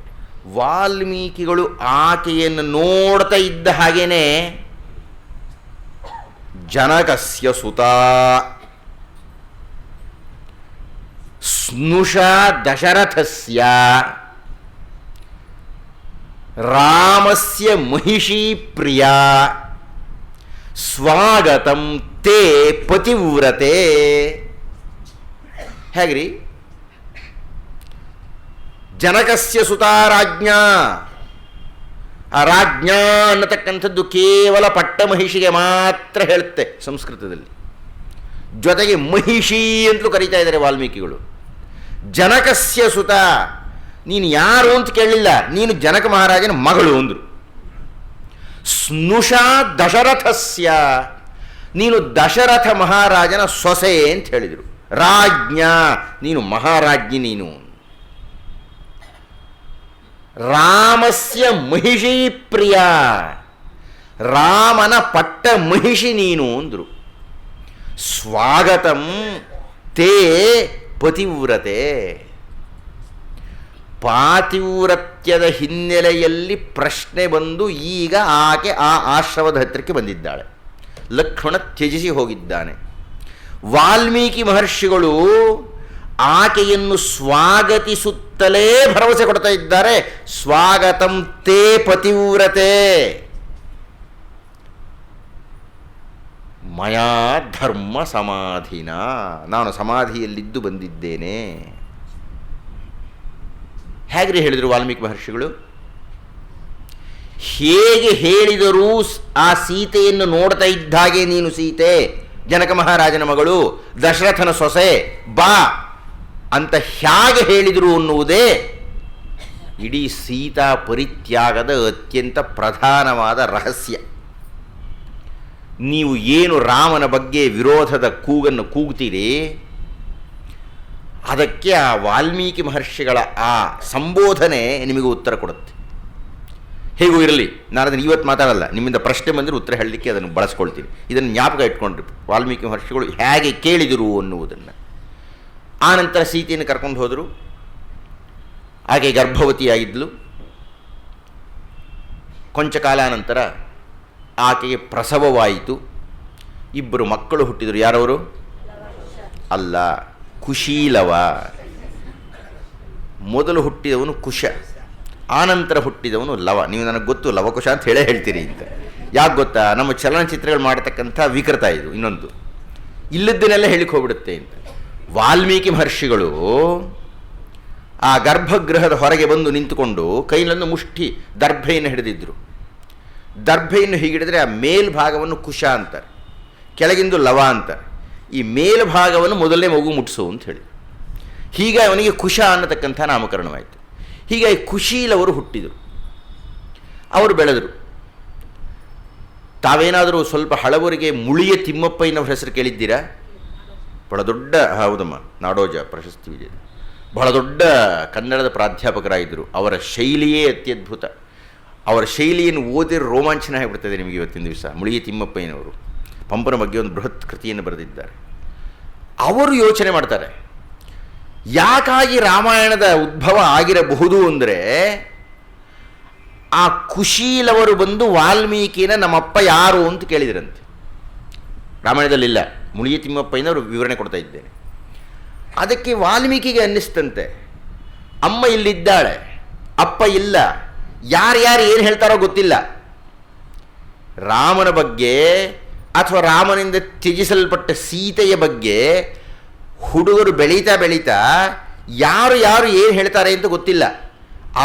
ವಾಲ್ಮೀಕಿಗಳು ಆಕೆಯನ್ನು ನೋಡ್ತಾ ಇದ್ದ ಹಾಗೇನೆ ಜನಕಸ್ಯ ಸುತ ಸ್ನುಷ ದಶರಥಸ್ಯ ರಾಮಸ್ಯ ಮಹಿಷೀ ಪ್ರಿಯ ಸ್ವಾಗತಂ ತೇ ಪತಿವ್ರತೆ. ಹೇಗ್ರಿ? ಜನಕಸ್ಯ ಸುತ ರಾಜ್ಞಾ. ಆ ರಾಜ್ಞಾ ಅನ್ನತಕ್ಕಂಥದ್ದು ಕೇವಲ ಪಟ್ಟ ಮಹಿಷಿಗೆ ಮಾತ್ರ ಹೇಳುತ್ತೆ ಸಂಸ್ಕೃತದಲ್ಲಿ. ಜೊತೆಗೆ ಮಹಿಷಿ ಅಂತಲೂ ಕರೀತಾ ಇದ್ದಾರೆ ವಾಲ್ಮೀಕಿಗಳು. ಜನಕಸ್ಯ ಸುತ, ನೀನು ಯಾರು ಅಂತ ಕೇಳಲಿಲ್ಲ, ನೀನು ಜನಕ ಮಹಾರಾಜನ ಮಗಳು ಅಂದರು. ಸ್ನುಷ ದಶರಥಸ್ಯ, ನೀನು ದಶರಥ ಮಹಾರಾಜನ ಸೊಸೆ ಅಂತ ಹೇಳಿದರು. ರಾಜ್ಞಾ, ನೀನು ಮಹಾರಾಜ್ಞಿ. ನೀನು ರಾಮಸ್ಯ ಮಹಿಷೀ ಪ್ರಿಯ, ರಾಮನ ಪಟ್ಟ ಮಹಿಷಿ ನೀನು ಅಂದರು. ಸ್ವಾಗತಂ ತೇ ಪತಿವ್ರತೆ. ಪಾತಿವ್ರತ್ಯದ ಹಿನ್ನೆಲೆಯಲ್ಲಿ ಪ್ರಶ್ನೆ ಬಂದು ಈಗ ಆಕೆ ಆ ಆಶ್ರಮದ ಹತ್ತಿರಕ್ಕೆ ಬಂದಿದ್ದಾಳೆ. ಲಕ್ಷ್ಮಣ ತ್ಯಜಿಸಿ ಹೋಗಿದ್ದಾನೆ. ವಾಲ್ಮೀಕಿ ಮಹರ್ಷಿಗಳು ಆಕೆಯನ್ನು ಸ್ವಾಗತಿಸುತ್ತಲೇ ಭರವಸೆ ಕೊಡ್ತಾ ಇದ್ದಾರೆ. ಸ್ವಾಗತಂ ತೇ ಪತಿವ್ರತೆ, ಮಯಾ ಧರ್ಮ ಸಮಾಧಿನ, ನಾನು ಸಮಾಧಿಯಲ್ಲಿದ್ದು ಬಂದಿದ್ದೇನೆ. ಹೇಗ್ರಿ ಹೇಳಿದರು ವಾಲ್ಮೀಕಿ ಮಹರ್ಷಿಗಳು? ಹೇಗೆ ಹೇಳಿದರೂ ಆ ಸೀತೆಯನ್ನು ನೋಡ್ತಾ ಇದ್ದಾಗೆ, ನೀನು ಸೀತೆ ಜನಕ ಮಹಾರಾಜನ ಮಗಳು, ದಶರಥನ ಸೊಸೆ, ಬಾ ಅಂತ ಹೇಗೆ ಹೇಳಿದರು ಅನ್ನುವುದೇ ಇಡೀ ಸೀತಾ ಪರಿತ್ಯಾಗದ ಅತ್ಯಂತ ಪ್ರಧಾನವಾದ ರಹಸ್ಯ. ನೀವು ಏನು ರಾಮನ ಬಗ್ಗೆ ವಿರೋಧದ ಕೂಗನ್ನು ಕೂಗ್ತೀರಿ, ಅದಕ್ಕೆ ಆ ವಾಲ್ಮೀಕಿ ಮಹರ್ಷಿಗಳ ಆ ಸಂಬೋಧನೆ ನಿಮಗೆ ಉತ್ತರ ಕೊಡುತ್ತೆ. ಹೇಗೂ ಇರಲಿ, ನಾನು ಅದನ್ನು ಇವತ್ತು ಮಾತಾಡಲ್ಲ, ನಿಮ್ಮಿಂದ ಪ್ರಶ್ನೆ ಬಂದರೆ ಉತ್ತರ ಹೇಳಲಿಕ್ಕೆ ಅದನ್ನು ಬಳಸ್ಕೊಳ್ತೀನಿ. ಇದನ್ನು ಜ್ಞಾಪಕ ಇಟ್ಕೊಂಡ್ರಿ, ವಾಲ್ಮೀಕಿ ಮಹರ್ಷಿಗಳು ಹೇಗೆ ಕೇಳಿದರು ಅನ್ನುವುದನ್ನು. ಆ ನಂತರ ಸೀತೆಯನ್ನು ಕರ್ಕೊಂಡು ಹೋದರು. ಆಕೆ ಗರ್ಭವತಿಯಾಗಿದ್ಲು. ಕೊಂಚ ಕಾಲ ನಂತರ ಆಕೆಗೆ ಪ್ರಸವವಾಯಿತು. ಇಬ್ಬರು ಮಕ್ಕಳು ಹುಟ್ಟಿದರು. ಯಾರವರು? ಅಲ್ಲ, ಕುಶೀಲವ. ಮೊದಲು ಹುಟ್ಟಿದವನು ಕುಶ, ಆನಂತರ ಹುಟ್ಟಿದವನು ಲವ. ನೀವು ನನಗೆ ಗೊತ್ತು ಲವಕುಶ ಅಂತ ಹೇಳೇ ಹೇಳ್ತೀರಿ ಅಂತ. ಯಾಕೆ ಗೊತ್ತಾ? ನಮ್ಮ ಚಲನಚಿತ್ರಗಳು ಮಾಡತಕ್ಕಂಥ ವಿಕೃತ ಇದು. ಇನ್ನೊಂದು ಇಲ್ಲದ್ದನ್ನೆಲ್ಲ ಹೇಳಿಕ್ಕೆ ಹೋಗ್ಬಿಡುತ್ತೆ ಅಂತ. ವಾಲ್ಮೀಕಿ ಮಹರ್ಷಿಗಳು ಆ ಗರ್ಭಗೃಹದ ಹೊರಗೆ ಬಂದು ನಿಂತುಕೊಂಡು ಕೈಲೊಂದು ಮುಷ್ಟಿ ದರ್ಭೆಯನ್ನು ಹಿಡಿದಿದ್ದರು. ದರ್ಭೆಯನ್ನು ಹೀಗಿಡಿದ್ರೆ ಆ ಮೇಲ್ಭಾಗವನ್ನು ಕುಶ ಅಂತಾರೆ, ಕೆಳಗಿಂದು ಲವ ಅಂತಾರೆ. ಈ ಮೇಲ್ಭಾಗವನ್ನು ಮೊದಲನೇ ಮಗು ಮುಟ್ಟಿಸು ಅಂತ ಹೇಳಿ, ಹೀಗೆ ಅವನಿಗೆ ಕುಶ ಅನ್ನತಕ್ಕಂಥ ನಾಮಕರಣವಾಯಿತು. ಹೀಗಾಗಿ ಕುಶೀಲವರು ಹುಟ್ಟಿದರು. ಅವರು ಬೆಳೆದರು. ತಾವೇನಾದರೂ ಸ್ವಲ್ಪ ಹಳಬರಿಗೆ ಮುಳಿಯ ತಿಮ್ಮಪ್ಪಯ್ಯನವ್ರ ಹೆಸರು ಕೇಳಿದ್ದೀರಾ? ಬಹಳ ದೊಡ್ಡ, ಹೌದಮ್ಮ, ನಾಡೋಜ ಪ್ರಶಸ್ತಿ ವಿಜೇತ, ಬಹಳ ದೊಡ್ಡ ಕನ್ನಡದ ಪ್ರಾಧ್ಯಾಪಕರಾಗಿದ್ದರು. ಅವರ ಶೈಲಿಯೇ ಅತ್ಯದ್ಭುತ. ಅವರ ಶೈಲಿಯನ್ನು ಓದಿರೋ ರೋಮಾಂಚನ ಆಗಿಬಿಡ್ತದೆ ನಿಮಗೆ ಇವತ್ತಿನ ದಿವಸ. ಮುಳಿಯ ತಿಮ್ಮಪ್ಪಯ್ಯನವರು ಪಂಪನ ಬಗ್ಗೆ ಒಂದು ಬೃಹತ್ ಕೃತಿಯನ್ನು ಬರೆದಿದ್ದಾರೆ. ಅವರು ಯೋಚನೆ ಮಾಡ್ತಾರೆ, ಯಾಕಾಗಿ ರಾಮಾಯಣದ ಉದ್ಭವ ಆಗಿರಬಹುದು ಅಂದರೆ, ಆ ಕುಶೀಲವರು ಬಂದು ವಾಲ್ಮೀಕಿನ ನಮ್ಮಪ್ಪ ಯಾರು ಅಂತ ಕೇಳಿದ್ರಂತೆ. ರಾಮಾಯಣದಲ್ಲಿಲ್ಲ, ಮುಳಿಯ ತಿಮ್ಮಪ್ಪಯ್ಯನವರು ವಿವರಣೆ ಕೊಡ್ತಾ ಇದ್ದೇನೆ. ಅದಕ್ಕೆ ವಾಲ್ಮೀಕಿಗೆ ಅನ್ನಿಸ್ತಂತೆ, ಅಮ್ಮ ಇಲ್ಲಿದ್ದಾಳೆ, ಅಪ್ಪ ಇಲ್ಲ, ಯಾರ್ಯಾರು ಏನು ಹೇಳ್ತಾರೋ ಗೊತ್ತಿಲ್ಲ. ರಾಮನ ಬಗ್ಗೆ ಅಥವಾ ರಾಮನಿಂದ ತ್ಯಜಿಸಲ್ಪಟ್ಟ ಸೀತೆಯ ಬಗ್ಗೆ ಹುಡುಗರು ಬೆಳೀತಾ ಬೆಳೀತಾ ಯಾರು ಏನು ಹೇಳ್ತಾರೆ ಅಂತ ಗೊತ್ತಿಲ್ಲ.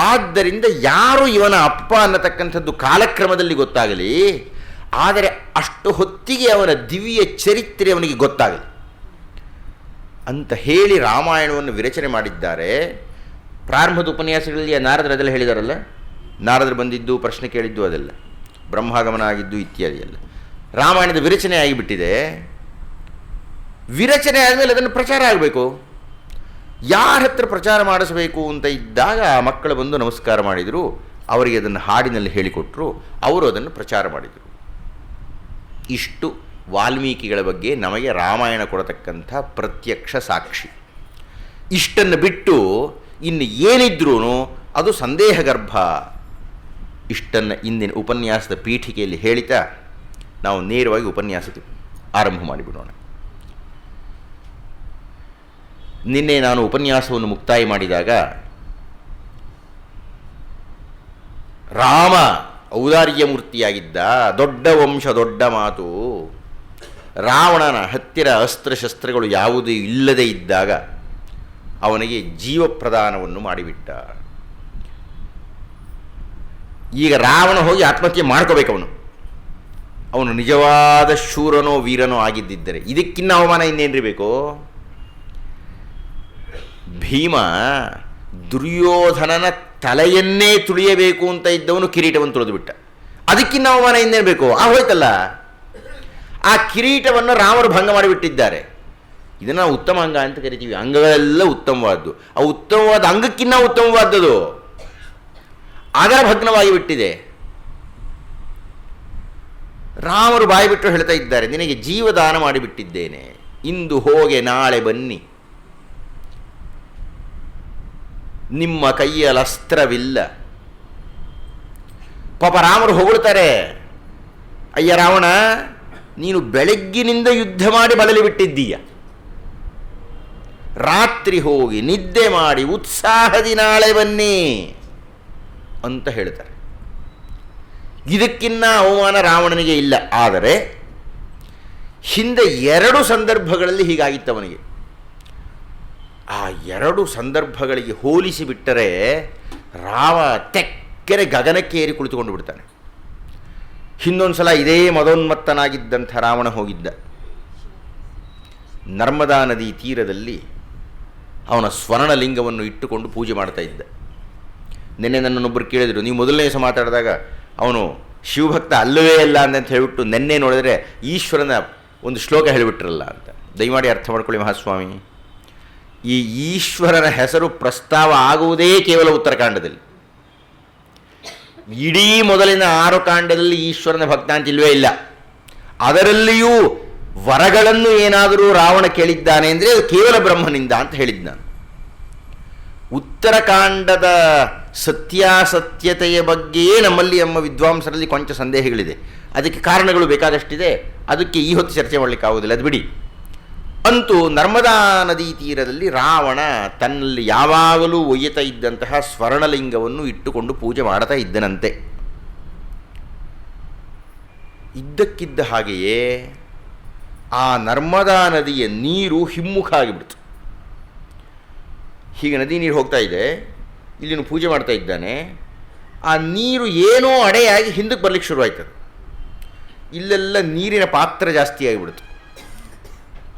ಆದ್ದರಿಂದ ಯಾರು ಇವನ ಅಪ್ಪ ಅನ್ನತಕ್ಕಂಥದ್ದು ಕಾಲಕ್ರಮದಲ್ಲಿ ಗೊತ್ತಾಗಲಿ, ಆದರೆ ಅಷ್ಟು ಹೊತ್ತಿಗೆ ಅವನ ದಿವ್ಯ ಚರಿತ್ರೆ ಅವನಿಗೆ ಗೊತ್ತಾಗಲಿ ಅಂತ ಹೇಳಿ ರಾಮಾಯಣವನ್ನು ವಿರಚನೆ ಮಾಡಿದ್ದಾರೆ. ಪ್ರಾರಂಭದ ಉಪನ್ಯಾಸಗಳಲ್ಲಿ ನಾರದರು ಅದೆಲ್ಲ ಹೇಳಿದಾರಲ್ಲ, ನಾರದರು ಬಂದಿದ್ದು ಪ್ರಶ್ನೆ ಕೇಳಿದ್ದು ಅದೆಲ್ಲ, ಬ್ರಹ್ಮಾಗಮನ ಆಗಿದ್ದು ಇತ್ಯಾದಿ ಎಲ್ಲ ರಾಮಾಯಣದ ವಿರಚನೆ ಆಗಿಬಿಟ್ಟಿದೆ. ವಿರಚನೆ ಆದಮೇಲೆ ಅದನ್ನು ಪ್ರಚಾರ ಆಗಬೇಕು. ಯಾರ ಹತ್ರ ಪ್ರಚಾರ ಮಾಡಿಸಬೇಕು ಅಂತ ಇದ್ದಾಗ ಆ ಮಕ್ಕಳು ಬಂದು ನಮಸ್ಕಾರ ಮಾಡಿದರು, ಅವರಿಗೆ ಅದನ್ನು ಹಾಡಿನಲ್ಲಿ ಹೇಳಿಕೊಟ್ಟರು, ಅವರು ಅದನ್ನು ಪ್ರಚಾರ ಮಾಡಿದರು. ಇಷ್ಟು ವಾಲ್ಮೀಕಿಗಳ ಬಗ್ಗೆ ನಮಗೆ ರಾಮಾಯಣ ಕೊಡತಕ್ಕಂಥ ಪ್ರತ್ಯಕ್ಷ ಸಾಕ್ಷಿ. ಇಷ್ಟನ್ನು ಬಿಟ್ಟು ಇನ್ನು ಏನಿದ್ರೂ ಅದು ಸಂದೇಹಗರ್ಭ. ಇಷ್ಟನ್ನು ಇಂದಿನ ಉಪನ್ಯಾಸದ ಪೀಠಿಕೆಯಲ್ಲಿ ಹೇಳಿತಾ ನಾವು ನೇರವಾಗಿ ಉಪನ್ಯಾಸಕ್ಕೆ ಆರಂಭ ಮಾಡಿಬಿಡೋಣ. ನಿನ್ನೆ ನಾನು ಉಪನ್ಯಾಸವನ್ನು ಮುಕ್ತಾಯ ಮಾಡಿದಾಗ ರಾಮ ಔದಾರ್ಯ ಮೂರ್ತಿಯಾಗಿದ್ದ, ದೊಡ್ಡ ವಂಶ ದೊಡ್ಡ ಮಾತು, ರಾವಣನ ಹತ್ತಿರ ಅಸ್ತ್ರಶಸ್ತ್ರಗಳು ಯಾವುದೂ ಇಲ್ಲದೇ ಇದ್ದಾಗ ಅವನಿಗೆ ಜೀವ ಪ್ರದಾನವನ್ನು ಮಾಡಿಬಿಟ್ಟ. ಈಗ ರಾವಣ ಹೋಗಿ ಆತ್ಮಹತ್ಯೆ ಮಾಡ್ಕೋಬೇಕು. ಅವನು ನಿಜವಾದ ಶೂರನೋ ವೀರನೋ ಆಗಿದ್ದಿದ್ದರೆ ಇದಕ್ಕಿನ್ನ ಅವಮಾನ ಇನ್ನೇನ್ರಿ ಬೇಕು? ಭೀಮ ದುರ್ಯೋಧನನ ತಲೆಯನ್ನೇ ತುಳಿಯಬೇಕು ಅಂತ ಇದ್ದವನು ಕಿರೀಟವನ್ನು ತುಳಿದು ಬಿಟ್ಟ. ಅದಕ್ಕಿನ್ನ ಅವಮಾನ ಇನ್ನೇನು ಬೇಕು? ಹೋಯ್ತಲ್ಲ. ಆ ಕಿರೀಟವನ್ನು ರಾಮರು ಭಂಗ ಮಾಡಿಬಿಟ್ಟಿದ್ದಾರೆ. ಇದನ್ನು ನಾವು ಉತ್ತಮ ಅಂಗ ಅಂತ ಕರಿತೀವಿ. ಅಂಗಗಳೆಲ್ಲ ಉತ್ತಮವಾದ್ದು. ಆ ಉತ್ತಮವಾದ ಅಂಗಕ್ಕಿನ್ನ ಉತ್ತಮವಾದದ್ದು ಅದರ ಭಗ್ನವಾಗಿ ಬಿಟ್ಟಿದೆ. ರಾಮರು ಬಾಯಿಬಿಟ್ಟು ಹೇಳ್ತಾ ಇದ್ದಾರೆ, ನಿನಗೆ ಜೀವದಾನ ಮಾಡಿಬಿಟ್ಟಿದ್ದೇನೆ, ಇಂದು ಹೋಗೆ ನಾಳೆ ಬನ್ನಿ, ನಿಮ್ಮ ಕೈಯಲ್ಲಿ ಅಸ್ತ್ರವಿಲ್ಲ. ಪಾಪ ರಾಮರು ಹೊಗಳ್ತಾರೆ, ಅಯ್ಯ ರಾವಣ, ನೀನು ಬೆಳಗ್ಗಿನಿಂದ ಯುದ್ಧ ಮಾಡಿ ಬಳಲಿ ಬಿಟ್ಟಿದ್ದೀಯ, ರಾತ್ರಿ ಹೋಗಿ ನಿದ್ದೆ ಮಾಡಿ ಉತ್ಸಾಹದಿ ನಾಳೆ ಬನ್ನಿ ಅಂತ ಹೇಳ್ತಾರೆ. ಇದಕ್ಕಿನ್ನ ಅವಮಾನ ರಾವಣನಿಗೆ ಇಲ್ಲ. ಆದರೆ ಹಿಂದೆ 2 ಸಂದರ್ಭಗಳಲ್ಲಿ ಹೀಗಾಗಿತ್ತವನಿಗೆ. ಆ 2 ಸಂದರ್ಭಗಳಿಗೆ ಹೋಲಿಸಿಬಿಟ್ಟರೆ ರಾಮ ತೆಕ್ಕರೆ ಗಗನಕ್ಕೆ ಏರಿ ಕುಳಿತುಕೊಂಡು ಬಿಡ್ತಾನೆ. ಹಿಂದೊಂದು ಸಲ ಇದೇ ಮದೋನ್ಮತ್ತನಾಗಿದ್ದಂಥ ರಾವಣ ಹೋಗಿದ್ದ. ನರ್ಮದಾ ನದಿ ತೀರದಲ್ಲಿ ಅವನ ಸ್ವರ್ಣಲಿಂಗವನ್ನು ಇಟ್ಟುಕೊಂಡು ಪೂಜೆ ಮಾಡ್ತಾ ಇದ್ದ. ನಿನ್ನೆ ನನ್ನನ್ನೊಬ್ಬರು ಕೇಳಿದರು, ನೀವು ಮೊದಲನೇ ದಿವಸ ಮಾತಾಡಿದಾಗ ಅವನು ಶಿವಭಕ್ತ ಅಲ್ಲವೇ ಅಲ್ಲ ಅಂತ ಹೇಳಿಬಿಟ್ಟು ನೆನ್ನೆ ನೋಡಿದರೆ ಈಶ್ವರನ ಒಂದು ಶ್ಲೋಕ ಹೇಳಿಬಿಟ್ರಲ್ಲ ಅಂತ. ದಯಮಾಡಿ ಅರ್ಥ ಮಾಡ್ಕೊಳ್ಳಿ ಮಹಾಸ್ವಾಮಿ, ಈ ಈಶ್ವರನ ಹೆಸರು ಪ್ರಸ್ತಾವ ಆಗುವುದೇ ಕೇವಲ ಉತ್ತರಕಾಂಡದಲ್ಲಿ. ಇಡೀ ಮೊದಲಿನ 6 ಕಾಂಡದಲ್ಲಿ ಈಶ್ವರನ ಭಕ್ತ ಅಂತ ಇಲ್ವೇ ಇಲ್ಲ. ಅದರಲ್ಲಿಯೂ ವರಗಳನ್ನು ಏನಾದರೂ ರಾವಣ ಕೇಳಿದ್ದಾನೆ ಅಂದರೆ ಅದು ಕೇವಲ ಬ್ರಹ್ಮನಿಂದ ಅಂತ ಹೇಳಿದ್ದು ನಾನು. ಉತ್ತರಕಾಂಡದ ಸತ್ಯಾಸತ್ಯತೆಯ ಬಗ್ಗೆಯೇ ನಮ್ಮಲ್ಲಿ ನಮ್ಮ ವಿದ್ವಾಂಸರಲ್ಲಿ ಕೊಂಚ ಸಂದೇಹಗಳಿದೆ. ಅದಕ್ಕೆ ಕಾರಣಗಳು ಬೇಕಾದಷ್ಟಿದೆ, ಅದಕ್ಕೆ ಈ ಹೊತ್ತು ಚರ್ಚೆ ಮಾಡಲಿಕ್ಕೆ ಆಗೋದಿಲ್ಲ, ಅದು ಬಿಡಿ. ಅಂತೂ ನರ್ಮದಾ ನದಿ ತೀರದಲ್ಲಿ ರಾವಣ ತನ್ನಲ್ಲಿ ಯಾವಾಗಲೂ ಒಯ್ಯುತ್ತಾ ಇದ್ದಂತಹ ಸ್ವರ್ಣಲಿಂಗವನ್ನು ಇಟ್ಟುಕೊಂಡು ಪೂಜೆ ಮಾಡ್ತಾ ಇದ್ದನಂತೆ. ಇದ್ದಕ್ಕಿದ್ದ ಹಾಗೆಯೇ ಆ ನರ್ಮದಾ ನದಿಯ ನೀರು ಹಿಮ್ಮುಖ ಆಗಿಬಿಡ್ತು. ಹೀಗೆ ನದಿ ನೀರು ಹೋಗ್ತಾ ಇದೆ, ಇಲ್ಲಿನ ಪೂಜೆ ಮಾಡ್ತಾ ಇದ್ದಾನೆ. ಆ ನೀರು ಏನೋ ಅಡೆಯಾಗಿ ಹಿಂದಕ್ಕೆ ಬರಲಿಕ್ಕೆ ಶುರುವಾಯ್ತದೆ. ಇಲ್ಲೆಲ್ಲ ನೀರಿನ ಪಾತ್ರ ಜಾಸ್ತಿ ಆಗಿಬಿಡ್ತು.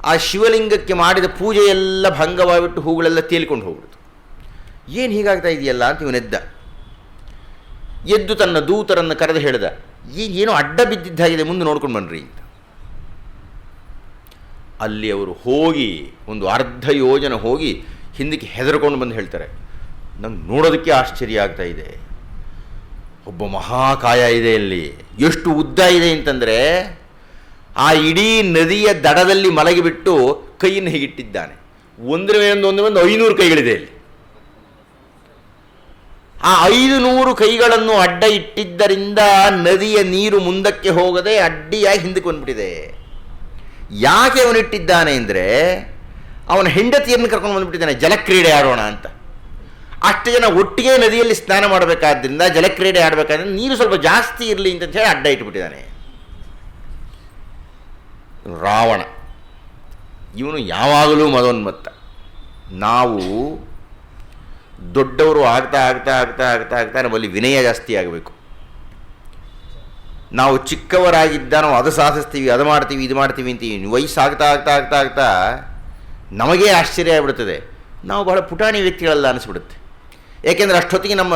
ಆ ಶಿವಲಿಂಗಕ್ಕೆ ಮಾಡಿದ ಪೂಜೆಯೆಲ್ಲ ಭಂಗವಾಗಿಬಿಟ್ಟು ಹೂಗಳೆಲ್ಲ ತೇಲಿಕೊಂಡು ಹೋಗ್ಬಿಡ್ತು. ಏನು ಹೀಗಾಗ್ತಾ ಇದೆಯಲ್ಲ ಅಂತ ಇವನೆದ್ದ. ಎದ್ದು ತನ್ನ ದೂತರನ್ನು ಕರೆದು ಹೇಳ್ದ, ಏನೋ ಅಡ್ಡ ಬಿದ್ದಿದ್ದಾಗಿದೆ, ಮುಂದೆ ನೋಡ್ಕೊಂಡು ಬನ್ನಿರಿ ಅಂತ. ಅಲ್ಲಿ ಅವರು ಹೋಗಿ ಒಂದು ಅರ್ಧ ಯೋಜನೆ ಹೋಗಿ ಹಿಂದಕ್ಕೆ ಹೆದರ್ಕೊಂಡು ಬಂದು ಹೇಳ್ತಾರೆ, ನಂಗೆ ನೋಡೋದಕ್ಕೆ ಆಶ್ಚರ್ಯ ಆಗ್ತಾ ಇದೆ, ಒಬ್ಬ ಮಹಾಕಾಯ ಇದೆ ಇಲ್ಲಿ. ಎಷ್ಟು ಉದ್ದ ಇದೆ ಅಂತಂದರೆ ಆ ಇಡೀ ನದಿಯ ದಡದಲ್ಲಿ ಮಲಗಿಬಿಟ್ಟು ಕೈಯನ್ನು ಹೀಗಿಟ್ಟಿದ್ದಾನೆ. ಒಂದರ ಒಂದು 500 ಕೈಗಳಿದೆ ಇಲ್ಲಿ. ಆ 500 ಕೈಗಳನ್ನು ಅಡ್ಡ ಇಟ್ಟಿದ್ದರಿಂದ ನದಿಯ ನೀರು ಮುಂದಕ್ಕೆ ಹೋಗದೆ ಅಡ್ಡಿಯಾಗಿ ಹಿಂದಕ್ಕೆ ಬಂದ್ಬಿಟ್ಟಿದೆ. ಯಾಕೆ ಅವನಿಟ್ಟಿದ್ದಾನೆ ಅಂದರೆ ಅವನ ಹೆಂಡತಿಯನ್ನು ಕರ್ಕೊಂಡು ಬಂದುಬಿಟ್ಟಿದ್ದಾನೆ, ಜಲಕ್ರೀಡೆ ಆಡೋಣ ಅಂತ. ಅಷ್ಟು ಜನ ಒಟ್ಟಿಗೆ ನದಿಯಲ್ಲಿ ಸ್ನಾನ ಮಾಡಬೇಕಾದ್ರಿಂದ, ಜಲಕ್ರೀಡೆ ಆಡಬೇಕಾದ್ರೆ ನೀರು ಸ್ವಲ್ಪ ಜಾಸ್ತಿ ಇರಲಿ ಅಂತ ಹೇಳಿ ಅಡ್ಡ ಇಟ್ಬಿಟ್ಟಿದ್ದಾನೆ ರಾವಣ. ಇವನು ಯಾವಾಗಲೂ ಮದೋನ್ಮತ್ತ. ನಾವು ದೊಡ್ಡವರು ಆಗ್ತಾ ಆಗ್ತಾ ಆಗ್ತಾ ಆಗ್ತಾ ಆಗ್ತಾ ನಮ್ಮಲ್ಲಿ ವಿನಯ ಜಾಸ್ತಿ ಆಗಬೇಕು. ನಾವು ಚಿಕ್ಕವರಾಗಿದ್ದ ನಾವು ಅದು ಸಾಧಿಸ್ತೀವಿ, ಅದು ಮಾಡ್ತೀವಿ, ಇದು ಮಾಡ್ತೀವಿ ಅಂತೀವಿ. ವಯಸ್ಸಾಗ್ತಾ ಆಗ್ತಾ ಆಗ್ತಾ ಆಗ್ತಾ ನಮಗೇ ಆಶ್ಚರ್ಯ ಆಗ್ಬಿಡ್ತದೆ, ನಾವು ಬಹಳ ಪುಟಾಣಿ ವ್ಯಕ್ತಿಗಳಲ್ಲ ಅನಿಸ್ಬಿಡುತ್ತೆ. ಏಕೆಂದರೆ ಅಷ್ಟೊತ್ತಿಗೆ ನಮ್ಮ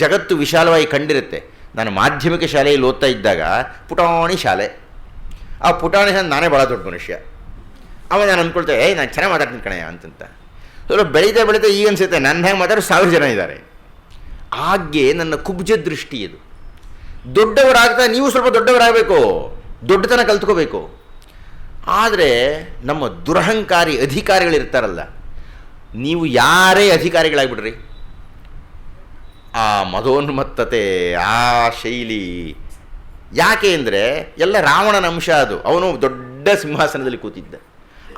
ಜಗತ್ತು ವಿಶಾಲವಾಗಿ ಕಂಡಿರುತ್ತೆ. ನಾನು ಮಾಧ್ಯಮಿಕ ಶಾಲೆಯಲ್ಲಿ ಓದ್ತಾ ಇದ್ದಾಗ ಪುಟಾಣಿ ಶಾಲೆ, ಆ ಪುಟಾಣಿ ಶಾಲೆ ನಾನೇ ಭಾಳ ದೊಡ್ಡ ಮನುಷ್ಯ. ಆವಾಗ ನಾನು ಅಂದ್ಕೊಳ್ತೇವೆ, ನಾನು ಚೆನ್ನಾಗಿ ಮಾತಾಡ್ತೀನಿ ಕಣಯ್ಯ ಅಂತಂತ. ಸ್ವಲ್ಪ ಬೆಳೀತಾ ಬೆಳೀತಾ ಈಗ ಅನಿಸುತ್ತೆ ನನ್ನ ಹೆಂಗೆ ಮಾತಾಡೋ 1000 ಜನ ಇದ್ದಾರೆ. ಹಾಗೆ ನನ್ನ ಕುಬ್ಜ ದೃಷ್ಟಿ ಇದು. ದೊಡ್ಡವರಾಗ್ತಾ ನೀವು ಸ್ವಲ್ಪ ದೊಡ್ಡವರಾಗಬೇಕು, ದೊಡ್ಡತನ ಕಲ್ತ್ಕೋಬೇಕು. ಆದರೆ ನಮ್ಮ ದುರಹಂಕಾರಿ ಅಧಿಕಾರಿಗಳಿರ್ತಾರಲ್ಲ, ನೀವು ಯಾರೇ ಅಧಿಕಾರಿಗಳಾಗ್ಬಿಡ್ರಿ, ಆ ಮದೋನ್ಮತ್ತತೆ, ಆ ಶೈಲಿ ಯಾಕೆ ಅಂದರೆ ಎಲ್ಲ ರಾವಣನ ಅಂಶ ಅದು. ಅವನು ದೊಡ್ಡ ಸಿಂಹಾಸನದಲ್ಲಿ ಕೂತಿದ್ದ,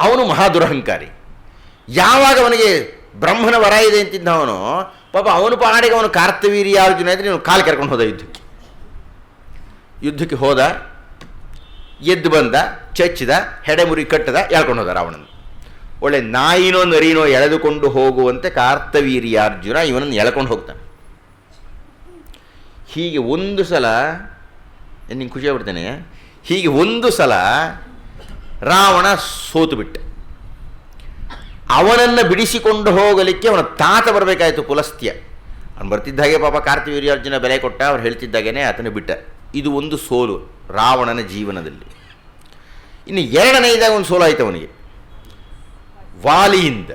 ಅವನು ಮಹಾದುರಹಂಕಾರಿ. ಯಾವಾಗ ಅವನಿಗೆ ಬ್ರಹ್ಮನ ವರ ಇದೆ ಅಂತಿದ್ದ ಅವನು, ಪಾಪ ಅವನು ಪಾಡಿಗೆ ಅವನು ಕಾರ್ತವೀರ್ಯಾರ್ಜುನ ಇದ್ರೆ ನೀವು ಕಾಲು ಕೆರ್ಕೊಂಡು ಹೋದ. ಯುದ್ಧಕ್ಕೆ ಹೋದ, ಎದ್ದು ಬಂದ, ಚಚ್ಚಿದ, ಹೆಡೆಮುರಿ ಕಟ್ಟದ, ಎಳ್ಕೊಂಡು ಹೋದ ರಾವಣನ. ಒಳ್ಳೆ ನಾಯಿನೋ ನರಿನೋ ಎಳೆದುಕೊಂಡು ಹೋಗುವಂತೆ ಕಾರ್ತವೀರ್ಯಾರ್ಜುನ ಇವನನ್ನು ಎಳ್ಕೊಂಡು ಹೋಗ್ತಾನೆ. ಹೀಗೆ ಒಂದು ಸಲ, ನಿಂಗೆ ಖುಷಿ ಆಗ್ಬಿಡ್ತೇನೆ, ಹೀಗೆ ಒಂದು ಸಲ ರಾವಣ ಸೋತು ಬಿಟ್ಟ. ಅವನನ್ನು ಬಿಡಿಸಿಕೊಂಡು ಹೋಗಲಿಕ್ಕೆ ಅವನ ತಾತ ಬರಬೇಕಾಯಿತು, ಪುಲಸ್ತ್ಯ. ಅವನು ಬರ್ತಿದ್ದ ಹಾಗೆ ಪಾಪ ಕಾರ್ತವೀರ್ಯಾರ್ಜುನ ಬೆಲೆ ಕೊಟ್ಟ, ಅವ್ರು ಹೇಳ್ತಿದ್ದಾಗೇ ಆತನು ಬಿಟ್ಟ. ಇದು ಒಂದು ಸೋಲು ರಾವಣನ ಜೀವನದಲ್ಲಿ. ಇನ್ನು ಎರಡನೇದಾಗ ಒಂದು ಸೋಲು ಆಯಿತು ಅವನಿಗೆ, ವಾಲಿಯಿಂದ.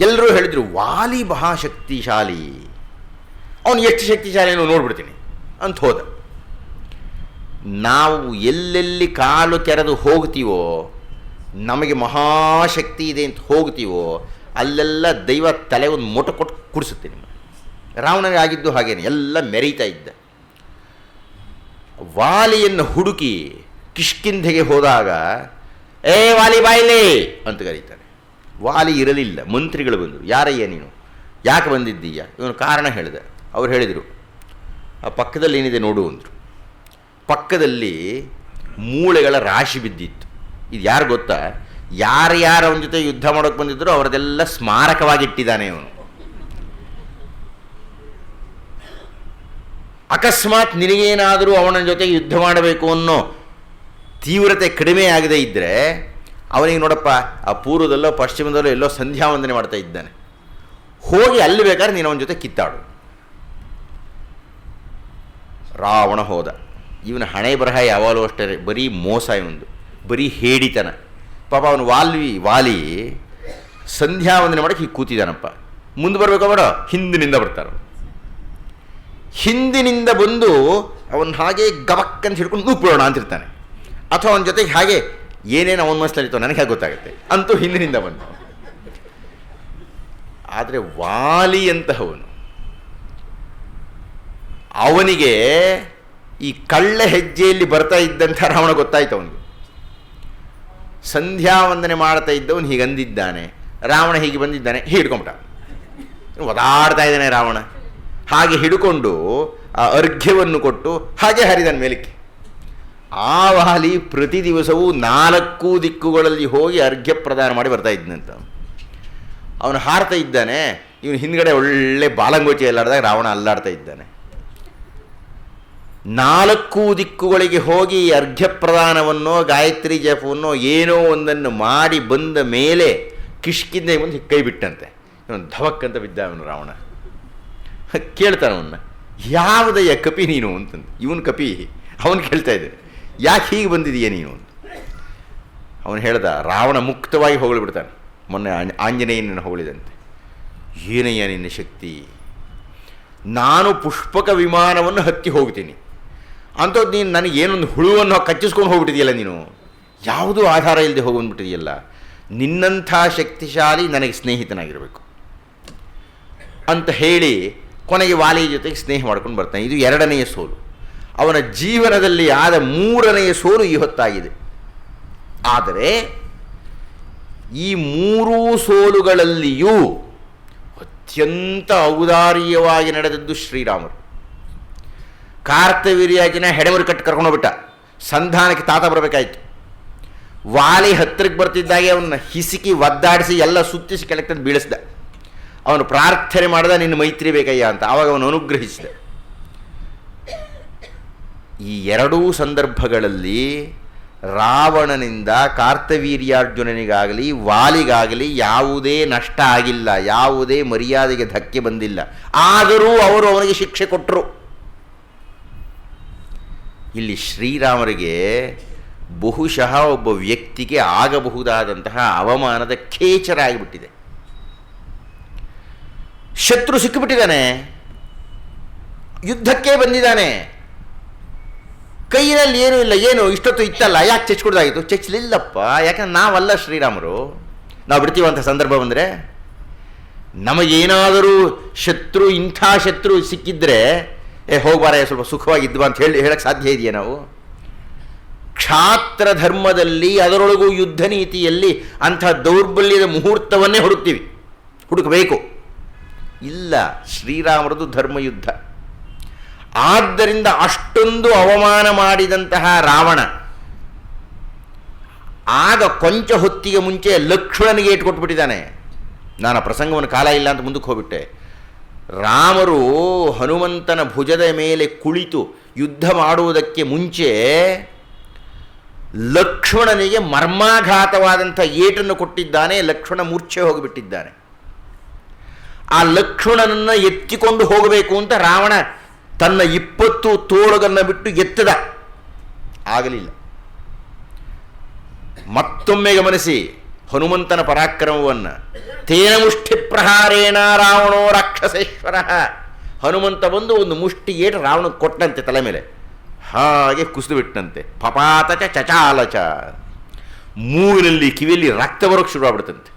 ಎಲ್ಲರೂ ಹೇಳಿದರು ವಾಲಿ ಮಹಾಶಕ್ತಿಶಾಲಿ, ಅವನು ಎಷ್ಟು ಶಕ್ತಿಶಾಲಿನೂ ನೋಡ್ಬಿಡ್ತೀನಿ ಅಂತ ಹೋದ. ನಾವು ಎಲ್ಲೆಲ್ಲಿ ಕಾಲು ಕೆರೆದು ಹೋಗ್ತೀವೋ, ನಮಗೆ ಮಹಾಶಕ್ತಿ ಇದೆ ಅಂತ ಹೋಗ್ತೀವೋ, ಅಲ್ಲೆಲ್ಲ ದೈವ ತಲೆ ಒಂದು ಮೊಟ ಕೊಟ್ಟು ಕುಡಿಸುತ್ತೆ ನಿಮ್ಮ. ರಾವಣನಿಗೆ ಆಗಿದ್ದು ಹಾಗೇನೆ, ಎಲ್ಲ ಮೆರೀತಾ ಇದ್ದ. ವಾಲಿಯನ್ನು ಹುಡುಕಿ ಕಿಷ್ಕಿಂಧೆಗೆ ಹೋದಾಗ, ಏ ವಾಲಿ ಬಾಯಿಲೆ ಅಂತ ಕರೀತಾರೆ. ವಾಲಿ ಇರಲಿಲ್ಲ, ಮಂತ್ರಿಗಳು ಬಂದರು. ಯಾರಯ್ಯ ನೀನು, ಯಾಕೆ ಬಂದಿದ್ದೀಯ? ಇವನು ಕಾರಣ ಹೇಳಿದೆ. ಅವ್ರು ಹೇಳಿದರು, ಆ ಪಕ್ಕದಲ್ಲಿ ಏನಿದೆ ನೋಡು ಅಂದರು. ಪಕ್ಕದಲ್ಲಿ ಮೂಳೆಗಳ ರಾಶಿ ಬಿದ್ದಿತ್ತು. ಇದು ಯಾರು ಗೊತ್ತಾ? ಯಾರ್ಯಾರು ಅವನ ಜೊತೆ ಯುದ್ಧ ಮಾಡೋಕ್ಕೆ ಬಂದಿದ್ದರೂ ಅವರದೆಲ್ಲ ಸ್ಮಾರಕವಾಗಿಟ್ಟಿದ್ದಾನೆ ಅವನು. ಅಕಸ್ಮಾತ್ ನಿನಗೇನಾದರೂ ಅವನ ಜೊತೆ ಯುದ್ಧ ಮಾಡಬೇಕು ಅನ್ನೋ ತೀವ್ರತೆ ಕಡಿಮೆ ಆಗದೇ ಇದ್ದರೆ, ಅವನಿಗೆ ನೋಡಪ್ಪ ಆ ಪೂರ್ವದಲ್ಲೋ ಪಶ್ಚಿಮದಲ್ಲೋ ಎಲ್ಲೋ ಸಂಧ್ಯಾ ವಂದನೆ ಮಾಡ್ತಾ ಇದ್ದಾನೆ, ಹೋಗಿ ಅಲ್ಲಿ ಬೇಕಾದ್ರೆ ನೀನು ಅವನ ಜೊತೆ ಕಿತ್ತಾಡು. ರಾವಣ ಹೋದ. ಇವನ ಹಣೆ ಬರಹ ಯಾವಾಗಲೂ ಅಷ್ಟೇ, ಬರೀ ಮೋಸ, ಇವನದು ಬರೀ ಹೇಡಿತನ. ಪಾಪ ಅವನು ವಾಲಿ ಸಂಧ್ಯಾ ವಂದನೆ ಮಾಡೋಕ್ಕೆ ಹೀಗೆ ಕೂತಿದ್ದಾನಪ್ಪ. ಮುಂದೆ ಬರಬೇಕು ಬೇಡ, ಹಿಂದಿನಿಂದ ಬರ್ತಾರೆ. ಹಿಂದಿನಿಂದ ಬಂದು ಅವನು ಹಾಗೆ ಗಬಕ್ಕಂತ ಹಿಡ್ಕೊಂಡು ನೂಕ್ಬಿಡೋಣ ಅಂತಿರ್ತಾನೆ. ಅಥವಾ ಅವನ ಜೊತೆಗೆ ಹಾಗೆ ಏನೇನು ಅವನ ಮನಸ್ಸಲ್ಲಿರ್ತೋ ನನಗೆ ಹೇಗೆ ಗೊತ್ತಾಗುತ್ತೆ, ಅಂತೂ ಹಿಂದಿನಿಂದ ಬಂದು. ಆದರೆ ವಾಲಿ ಅಂತಹವನು, ಅವನಿಗೆ ಈ ಕಳ್ಳ ಹೆಜ್ಜೆಯಲ್ಲಿ ಬರ್ತಾ ಇದ್ದಂಥ ರಾವಣ ಗೊತ್ತಾಯ್ತು. ಅವನಿಗೆ ಸಂಧ್ಯಾ ವಂದನೆ ಮಾಡ್ತಾ ಇದ್ದವನು ಹೀಗೆ ಅಂದಿದ್ದಾನೆ, ರಾವಣ ಹೀಗೆ ಬಂದಿದ್ದಾನೆ, ಹಿಡ್ಕೊಂಬಿಟ್ಟ. ಒದಾಡ್ತಾ ಇದ್ದಾನೆ ರಾವಣ. ಹಾಗೆ ಹಿಡ್ಕೊಂಡು ಆ ಅರ್ಘ್ಯವನ್ನು ಕೊಟ್ಟು ಹಾಗೆ ಹರಿದನ ಮೇಲಕ್ಕೆ. ಆ ವಾಲಿ ಪ್ರತಿ ದಿವಸವೂ 4 ದಿಕ್ಕುಗಳಲ್ಲಿ ಹೋಗಿ ಅರ್ಘ್ಯ ಪ್ರದಾನ ಮಾಡಿ ಬರ್ತಾ ಇದ್ದಂತ. ಅವನು ಹಾರ್ತಾ ಇದ್ದಾನೆ, ಇವನು ಹಿಂದ್ಗಡೆ ಒಳ್ಳೆ ಬಾಲಂಗೋಚಿ ಎಲ್ಲಾಡ್ದಾಗ ರಾವಣ ಅಲ್ಲಾಡ್ತಾ ಇದ್ದಾನೆ. 4 ದಿಕ್ಕುಗಳಿಗೆ ಹೋಗಿ ಅರ್ಘ್ಯ ಪ್ರದಾನವನ್ನೋ ಗಾಯತ್ರಿ ಜಪವನ್ನೋ ಏನೋ ಒಂದನ್ನು ಮಾಡಿ ಬಂದ ಮೇಲೆ ಕಿಷ್ಕಿಂದೆ ಮುಂದೆ ಕೈ ಬಿಟ್ಟಂತೆ. ಇವನು ಧವಕ್ಕಂತ ಬಿದ್ದ ಅವನು ರಾವಣ. ಕೇಳ್ತಾನೆ ಅವನ್ನ, ಯಾವುದಯ್ಯ ಕಪಿ ನೀನು ಅಂತಂದು. ಇವನು ಕಪಿ, ಅವನು ಕೇಳ್ತಾ ಇದ್ದಾನೆ, ಯಾಕೆ ಹೀಗೆ ಬಂದಿದೀಯ ನೀನು ಅಂತ. ಅವನು ಹೇಳ್ದ, ರಾವಣ ಮುಕ್ತವಾಗಿ ಹೊಗಳು ಬಿಡ್ತಾನೆ. ಮೊನ್ನೆ ಆಂಜನೇಯನನ್ನು ಹೊಗಳಿದಂತೆ, ಏನಯ್ಯ ನಿನ್ನ ಶಕ್ತಿ, ನಾನು ಪುಷ್ಪಕ ವಿಮಾನವನ್ನು ಹತ್ತಿ ಹೋಗ್ತೀನಿ ಅಂಥದ್ದು ನೀನು ನನಗೇನೊಂದು ಹುಳುವನ್ನು ಕಚ್ಚಿಸ್ಕೊಂಡು ಹೋಗ್ಬಿಟ್ಟಿದೆಯಲ್ಲ ನೀನು, ಯಾವುದೂ ಆಧಾರ ಇಲ್ಲದೆ ಹೋಗ್ಬಂದ್ಬಿಟ್ಟಿದೆಯಲ್ಲ. ನಿನ್ನಂಥ ಶಕ್ತಿಶಾಲಿ ನನಗೆ ಸ್ನೇಹಿತನಾಗಿರಬೇಕು ಅಂತ ಹೇಳಿ ಕೊನೆಗೆ ವಾಲಿ ಜೊತೆಗೆ ಸ್ನೇಹ ಮಾಡ್ಕೊಂಡು ಬರ್ತಾನೆ. ಇದು 2ನೆಯ ಸೋಲು. ಅವನ ಜೀವನದಲ್ಲಿ ಆದ 3ನೆಯ ಸೋಲು ಈ ಹೊತ್ತಾಗಿದೆ. ಆದರೆ ಈ 3 ಸೋಲುಗಳಲ್ಲಿಯೂ ಅತ್ಯಂತ ಔದಾರ್ಯವಾಗಿ ನಡೆದದ್ದು ಶ್ರೀರಾಮರು. ಕಾರ್ತವೀರ್ಯಾಜಿನ ಹೆಡೆಮುರಿ ಕಟ್ಟಿ ಕರ್ಕೊಂಡೋಗ್ಬಿಟ್ಟ. ಸಂಧಾನಕ್ಕೆ ತಾತ ಬರಬೇಕಾಯ್ತು. ವಾಲಿ ಹತ್ತಿರಕ್ಕೆ ಬರ್ತಿದ್ದಾಗೆ ಅವನ್ನ ಹಿಸುಕಿ ಒದ್ದಾಡಿಸಿ ಎಲ್ಲ ಸುತ್ತಿಸಿ ಕೆಳಗೆ ತಂದು ಬೀಳಿಸ್ದ. ಅವನು ಪ್ರಾರ್ಥನೆ ಮಾಡಿದ, ನಿನ್ನ ಮೈತ್ರಿ ಬೇಕಯ್ಯ ಅಂತ. ಆವಾಗ ಅವನು ಅನುಗ್ರಹಿಸಿದ. ಈ ಎರಡೂ ಸಂದರ್ಭಗಳಲ್ಲಿ ರಾವಣನಿಂದ ಕಾರ್ತವೀರ್ಯಾರ್ಜುನನಿಗಾಗಲಿ ವಾಲಿಗಾಗಲಿ ಯಾವುದೇ ನಷ್ಟ ಆಗಿಲ್ಲ, ಯಾವುದೇ ಮರ್ಯಾದೆಗೆ ಧಕ್ಕೆ ಬಂದಿಲ್ಲ. ಆದರೂ ಅವರು ಅವನಿಗೆ ಶಿಕ್ಷೆ ಕೊಟ್ಟರು. ಇಲ್ಲಿ ಶ್ರೀರಾಮರಿಗೆ ಬಹುಶಃ ಒಬ್ಬ ವ್ಯಕ್ತಿಗೆ ಆಗಬಹುದಾದಂತಹ ಅವಮಾನದ ಖೇಚರ ಆಗಿಬಿಟ್ಟಿದೆ. ಶತ್ರು ಸಿಕ್ಕಿಬಿಟ್ಟಿದ್ದಾನೆ, ಯುದ್ಧಕ್ಕೆ ಬಂದಿದ್ದಾನೆ, ಕೈಯಲ್ಲಿ ಏನೂ ಇಲ್ಲ. ಏನು ಇಷ್ಟೊತ್ತು ಇತ್ತಲ್ಲ, ಯಾಕೆ ಚಚ್ಕೊಡ್ದಾಗಿತ್ತು? ಚಚ್ಚಲಿಲ್ಲಪ್ಪ. ಯಾಕಂದ್ರೆ ನಾವಲ್ಲ ಶ್ರೀರಾಮರು. ನಾವು ಬಿಡ್ತೀವಂಥ ಸಂದರ್ಭ ಬಂದರೆ, ನಮಗೇನಾದರೂ ಶತ್ರು, ಇಂಥ ಶತ್ರು ಸಿಕ್ಕಿದ್ರೆ ಹೋಗ್ಬಾರ, ಸ್ವಲ್ಪ ಸುಖವಾಗಿದ್ವ ಅಂತ ಹೇಳಕ್ಕೆ ಸಾಧ್ಯ ಇದೆಯಾ ನಾವು? ಕ್ಷಾತ್ರ ಧರ್ಮದಲ್ಲಿ, ಅದರೊಳಗೂ ಯುದ್ಧ ನೀತಿಯಲ್ಲಿ ಅಂಥ ದೌರ್ಬಲ್ಯದ ಮುಹೂರ್ತವನ್ನೇ ಹುಡುಕಬೇಕು. ಇಲ್ಲ, ಶ್ರೀರಾಮರದು ಧರ್ಮಯುದ್ಧ. ಆದ್ದರಿಂದ ಅಷ್ಟೊಂದು ಅವಮಾನ ಮಾಡಿದಂತಹ ರಾವಣ ಆಗ ಕೊಂಚ ಹೊತ್ತಿಗೆ ಮುಂಚೆ ಲಕ್ಷ್ಮಣನಿಗೆ ಇಟ್ಕೊಟ್ಬಿಟ್ಟಿದ್ದಾನೆ. ನಾನು ಆ ಪ್ರಸಂಗವನ್ನು ಕಾಲ ಇಲ್ಲ ಅಂತ ಮುಂದಕ್ಕೆ ಹೋಗ್ಬಿಟ್ಟೆ. ರಾಮರು ಹನುಮಂತನ ಭುಜದ ಮೇಲೆ ಕುಳಿತು ಯುದ್ಧ ಮಾಡುವುದಕ್ಕೆ ಮುಂಚೆ ಲಕ್ಷ್ಮಣನಿಗೆ ಮರ್ಮಾಘಾತವಾದಂಥ ಏಟನ್ನು ಕೊಟ್ಟಿದ್ದಾನೆ. ಲಕ್ಷ್ಮಣ ಮೂರ್ಛೆ ಹೋಗಿಬಿಟ್ಟಿದ್ದಾನೆ. ಆ ಲಕ್ಷ್ಮಣನನ್ನು ಎತ್ತಿಕೊಂಡು ಹೋಗಬೇಕು ಅಂತ ರಾವಣ ತನ್ನ 20 ತೋಳುಗಳನ್ನು ಬಿಟ್ಟು ಎತ್ತದ, ಆಗಲಿಲ್ಲ. ಮತ್ತೊಮ್ಮೆ ಗಮನಿಸಿ ಹನುಮಂತನ ಪರಾಕ್ರಮವನ್ನು. ತೇನ ಮುಷ್ಟಿ ಪ್ರಹಾರೇಣ ರಾವಣೋ ರಾಕ್ಷಸೇಶ್ವರ. ಹನುಮಂತ ಬಂದು ಒಂದು ಮುಷ್ಟಿ ಏಟು ರಾವಣ ಕೊಟ್ಟಂತೆ ತಲೆ ಮೇಲೆ, ಹಾಗೆ ಕುಸಿದು ಬಿಟ್ಟಂತೆ. ಪಪಾತಚ ಚಚಾಲಚ, ಮೂಗಿನಲ್ಲಿ ಕಿವಿಯಲ್ಲಿ ರಕ್ತ ಬರೋಕ್ಕೆ ಶುರುವಾಗ್ಬಿಡ್ತಂತೆ.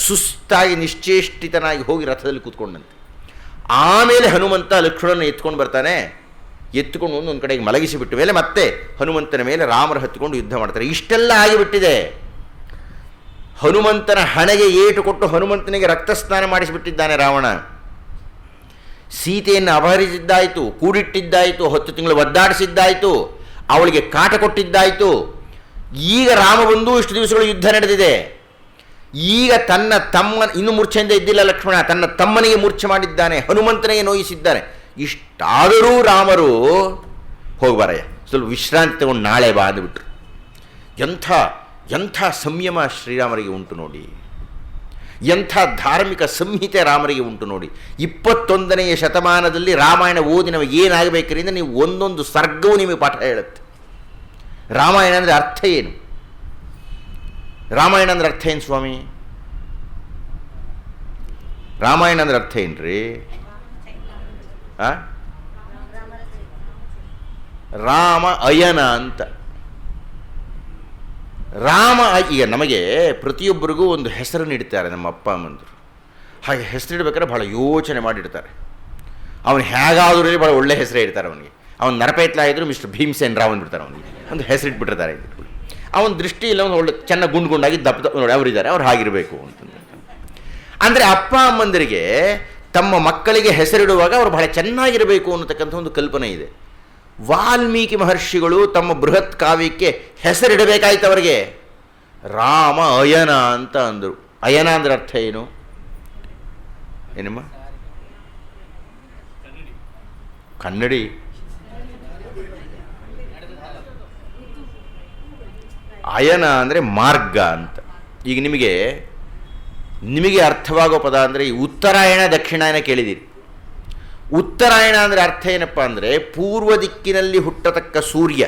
ಸುಸ್ತಾಗಿ ನಿಶ್ಚೇಷ್ಟಿತನಾಗಿ ಹೋಗಿ ರಥದಲ್ಲಿ ಕೂತ್ಕೊಂಡಂತೆ. ಆಮೇಲೆ ಹನುಮಂತ ಲಕ್ಷ್ಮಣನ ಎತ್ಕೊಂಡು ಬರ್ತಾನೆ. ಎತ್ಕೊಂಡು ಒಂದು ಕಡೆಗೆ ಮಲಗಿಸಿಬಿಟ್ಟ ಮೇಲೆ ಮತ್ತೆ ಹನುಮಂತನ ಮೇಲೆ ರಾಮರು ಹತ್ಕೊಂಡು ಯುದ್ಧ ಮಾಡ್ತಾರೆ. ಇಷ್ಟೆಲ್ಲ ಆಗಿಬಿಟ್ಟಿದೆ. ಹನುಮಂತನ ಹಣೆಗೆ ಏಟು ಕೊಟ್ಟು ಹನುಮಂತನಿಗೆ ರಕ್ತಸ್ನಾನ ಮಾಡಿಸಿಬಿಟ್ಟಿದ್ದಾನೆ ರಾವಣ. ಸೀತೆಯನ್ನು ಅಪಹರಿಸಿದ್ದಾಯಿತು, ಕೂಡಿಟ್ಟಿದ್ದಾಯಿತು, 10 ತಿಂಗಳು ಒದ್ದಾಡಿಸಿದ್ದಾಯಿತು, ಅವಳಿಗೆ ಕಾಟ ಕೊಟ್ಟಿದ್ದಾಯಿತು. ಈಗ ರಾಮ ಬಂದು ಇಷ್ಟು ದಿವಸಗಳು ಯುದ್ಧ ನಡೆದಿದೆ. ಈಗ ತನ್ನ ತಮ್ಮ, ಇನ್ನೂ ಮೂರ್ಛೆಯಿಂದ ಇದ್ದಿಲ್ಲ ಲಕ್ಷ್ಮಣ, ತನ್ನ ತಮ್ಮನಿಗೆ ಮೂರ್ಛೆ ಮಾಡಿದ್ದಾನೆ, ಹನುಮಂತನಿಗೆ ನೋಯಿಸಿದ್ದಾನೆ. ಇಷ್ಟಾದರೂ ರಾಮರು ಹೋಗ್ಬಾರಯ್ಯ, ಸ್ವಲ್ಪ ವಿಶ್ರಾಂತಿ ತಗೊಂಡು ನಾಳೆ ಬಾ ಅಂದುಬಿಟ್ರು. ಎಂಥ ಸಂಯಮ ಶ್ರೀರಾಮರಿಗೆ ಉಂಟು ನೋಡಿ, ಎಂಥ ಧಾರ್ಮಿಕ ಸಂಹಿತೆ ರಾಮರಿಗೆ ಉಂಟು ನೋಡಿ. 21ನೇ ಶತಮಾನದಲ್ಲಿ ರಾಮಾಯಣ ಓದಿ ನಮಗೆ ಏನಾಗಬೇಕ್ರಿ ಅಂದರೆ, ನೀವು ಒಂದೊಂದು ಸರ್ಗವು ನಿಮಗೆ ಪಾಠ ಹೇಳುತ್ತೆ. ರಾಮಾಯಣ ಅಂದರೆ ಅರ್ಥ ಏನು? ರಾಮಾಯಣ ಅಂದ್ರೆ ಅರ್ಥ ಏನು ಸ್ವಾಮಿ? ರಾಮಾಯಣ ಅಂದ್ರೆ ಅರ್ಥ ಏನ್ರಿ? ರಾಮ ಅಯನ ಅಂತ. ರಾಮ, ಈಗ ನಮಗೆ ಪ್ರತಿಯೊಬ್ಬರಿಗೂ ಒಂದು ಹೆಸರನ್ನು ಇಡ್ತಾರೆ ನಮ್ಮ ಅಪ್ಪ ಅಮ್ಮಂದರು. ಹಾಗೆ ಹೆಸರಿಡ್ಬೇಕಾದ್ರೆ ಭಾಳ ಯೋಚನೆ ಮಾಡಿಡ್ತಾರೆ. ಅವನು ಹೇಗಾದರೂ ಭಾಳ ಒಳ್ಳೆ ಹೆಸರೇ ಇಡ್ತಾರೆ ಅವನಿಗೆ. ಅವನು ನರಪೇತ್ಲ ಇದ್ರು ಮಿಸ್ಟರ್ ಭೀಮಸೇನ್ ರಾವ್ ಅಂದ್ಬಿಡ್ತಾರೆ ಅವನಿಗೆ. ಒಂದು ಹೆಸರಿಟ್ಬಿಟ್ಟಿರ್ತಾರೆ. ಅವನ ದೃಷ್ಟಿ ಇಲ್ಲ, ಒಂದು ಒಳ್ಳೆ ಚೆನ್ನಾಗಿ ಗುಂಡಾಗಿ ದಪ್ಪ ನೋಡಿ ಅವರಿದ್ದಾರೆ, ಅವ್ರು ಹಾಗಿರಬೇಕು ಅಂತಂದ್ರೆ. ಅಂದರೆ ಅಪ್ಪ ಅಮ್ಮಂದರಿಗೆ ತಮ್ಮ ಮಕ್ಕಳಿಗೆ ಹೆಸರಿಡುವಾಗ ಅವರು ಬಹಳ ಚೆನ್ನಾಗಿರಬೇಕು ಅನ್ನತಕ್ಕಂಥ ಒಂದು ಕಲ್ಪನೆ ಇದೆ. ವಾಲ್ಮೀಕಿ ಮಹರ್ಷಿಗಳು ತಮ್ಮ ಬೃಹತ್ ಕಾವ್ಯಕ್ಕೆ ಹೆಸರಿಡಬೇಕಾಯ್ತು ಅವರಿಗೆ. ರಾಮ ಅಯನ ಅಂತ ಅಂದರು. ಅಯನ ಅಂದ್ರೆ ಅರ್ಥ ಏನು? ಏನಮ್ಮ? ಕನ್ನಡಿ. ಅಯನ ಅಂದರೆ ಮಾರ್ಗ ಅಂತ. ಈಗ ನಿಮಗೆ ಅರ್ಥವಾಗೋ ಪದ ಅಂದರೆ ಈ ಉತ್ತರಾಯಣ ದಕ್ಷಿಣಾಯನ ಕೇಳಿದ್ದೀರಿ. ಉತ್ತರಾಯಣ ಅಂದರೆ ಅರ್ಥ ಏನಪ್ಪ ಅಂದರೆ, ಪೂರ್ವ ದಿಕ್ಕಿನಲ್ಲಿ ಹುಟ್ಟತಕ್ಕ ಸೂರ್ಯ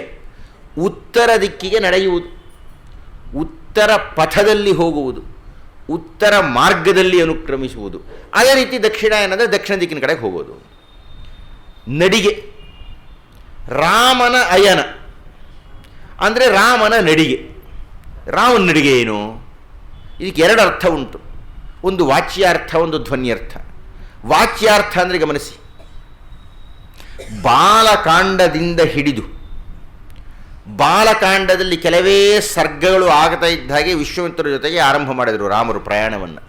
ಉತ್ತರ ದಿಕ್ಕಿಗೆ ನಡೆಯುವುದು, ಉತ್ತರ ಪಥದಲ್ಲಿ ಹೋಗುವುದು, ಉತ್ತರ ಮಾರ್ಗದಲ್ಲಿ ಅನುಕ್ರಮಿಸುವುದು. ಅದೇ ರೀತಿ ದಕ್ಷಿಣಾಯನ ಅಂದರೆ ದಕ್ಷಿಣ ದಿಕ್ಕಿನ ಕಡೆಗೆ ಹೋಗೋದು, ನಡಿಗೆ. ರಾಮನ ಅಯನ ಅಂದರೆ ರಾಮನ ನಡಿಗೆ. ರಾಮನ ನಡಿಗೆ ಏನು? ಇದಕ್ಕೆ 2 ಅರ್ಥ ಉಂಟು. ಒಂದು ವಾಚ್ಯಾರ್ಥ, ಒಂದು ಧ್ವನ್ಯರ್ಥ. ವಾಚ್ಯಾರ್ಥ ಅಂದರೆ ಗಮನಿಸಿ, ಬಾಲಕಾಂಡದಿಂದ ಹಿಡಿದು, ಬಾಲಕಾಂಡದಲ್ಲಿ ಕೆಲವೇ ಸರ್ಗಗಳು ಆಗ್ತಾ ಇದ್ದ ಹಾಗೆ ವಿಶ್ವಾಮಿತ್ರರ ಜೊತೆಗೆ ಆರಂಭ ಮಾಡಿದರು ರಾಮರು ಪ್ರಯಾಣವನ್ನು.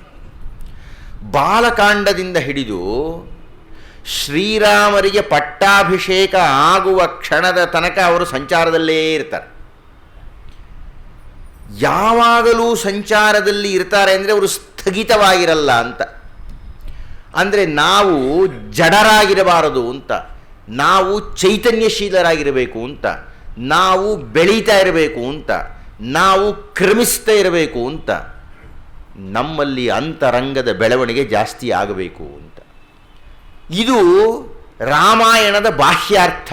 ಬಾಲಕಾಂಡದಿಂದ ಹಿಡಿದು ಶ್ರೀರಾಮರಿಗೆ ಪಟ್ಟಾಭಿಷೇಕ ಆಗುವ ಕ್ಷಣದ ತನಕ ಅವರು ಸಂಚಾರದಲ್ಲೇ ಇರ್ತಾರೆ. ಯಾವಾಗಲೂ ಸಂಚಾರದಲ್ಲಿ ಇರ್ತಾರೆ ಅಂದರೆ ಅವರು ಸ್ಥಗಿತವಾಗಿರಲ್ಲ ಅಂತ. ಅಂದರೆ ನಾವು ಜಡರಾಗಿರಬಾರದು ಅಂತ, ನಾವು ಚೈತನ್ಯಶೀಲರಾಗಿರಬೇಕು ಅಂತ, ನಾವು ಬೆಳೀತಾ ಇರಬೇಕು ಅಂತ, ನಾವು ಕ್ರಮಿಸ್ತಾ ಇರಬೇಕು ಅಂತ, ನಮ್ಮಲ್ಲಿ ಅಂತರಂಗದ ಬೆಳವಣಿಗೆ ಜಾಸ್ತಿ ಆಗಬೇಕು ಅಂತ. ಇದು ರಾಮಾಯಣದ ಬಾಹ್ಯಾರ್ಥ.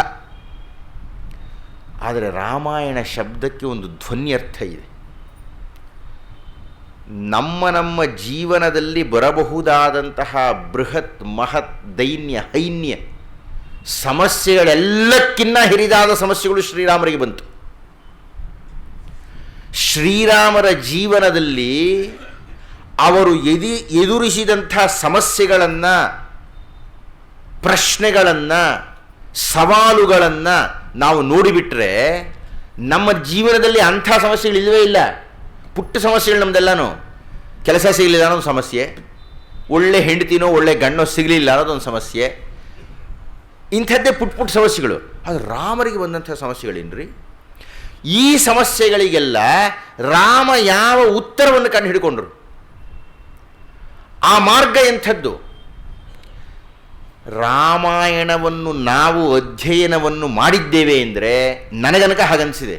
ಆದರೆ ರಾಮಾಯಣ ಶಬ್ದಕ್ಕೆ ಒಂದು ಧ್ವನ್ಯರ್ಥ ಇದೆ. ನಮ್ಮ ಜೀವನದಲ್ಲಿ ಬರಬಹುದಾದಂತಹ ಬೃಹತ್ ಮಹತ್ ದೈನ್ಯ ಹೈನ್ಯ ಸಮಸ್ಯೆಗಳೆಲ್ಲಕ್ಕಿನ್ನ ಹಿರಿದಾದ ಸಮಸ್ಯೆಗಳು ಶ್ರೀರಾಮರಿಗೆ ಬಂತು. ಶ್ರೀರಾಮರ ಜೀವನದಲ್ಲಿ ಅವರು ಎದುರಿಸಿದಂಥ ಸಮಸ್ಯೆಗಳನ್ನು, ಪ್ರಶ್ನೆಗಳನ್ನು, ಸವಾಲುಗಳನ್ನು ನಾವು ನೋಡಿಬಿಟ್ರೆ ನಮ್ಮ ಜೀವನದಲ್ಲಿ ಅಂಥ ಸಮಸ್ಯೆಗಳಿಲ್ಲವೇ ಇಲ್ಲ. ಪುಟ್ಟ ಸಮಸ್ಯೆಗಳು ನಮ್ಮದೆಲ್ಲನೂ. ಕೆಲಸ ಸಿಗಲಿಲ್ಲ ಅನ್ನೋದು ಸಮಸ್ಯೆ, ಒಳ್ಳೆ ಹೆಂಡತಿನೋ ಒಳ್ಳೆ ಗಂಡೋ ಸಿಗಲಿಲ್ಲ ಅನ್ನೋದೊಂದು ಸಮಸ್ಯೆ. ಇಂಥದ್ದೇ ಪುಟ್ಟ ಸಮಸ್ಯೆಗಳು. ಅದು ರಾಮರಿಗೆ ಬಂದಂಥ ಸಮಸ್ಯೆಗಳೇನ್ರಿ? ಈ ಸಮಸ್ಯೆಗಳಿಗೆಲ್ಲ ರಾಮ ಯಾವ ಉತ್ತರವನ್ನು ಕಂಡು ಹಿಡ್ಕೊಂಡ್ರು? ಆ ಮಾರ್ಗ ಎಂಥದ್ದು? ರಾಮಾಯಣವನ್ನು ನಾವು ಅಧ್ಯಯನವನ್ನು ಮಾಡಿದ್ದೇವೆ ಅಂದರೆ, ನನಗನಕ ಹಾಗನ್ನಿಸಿದೆ.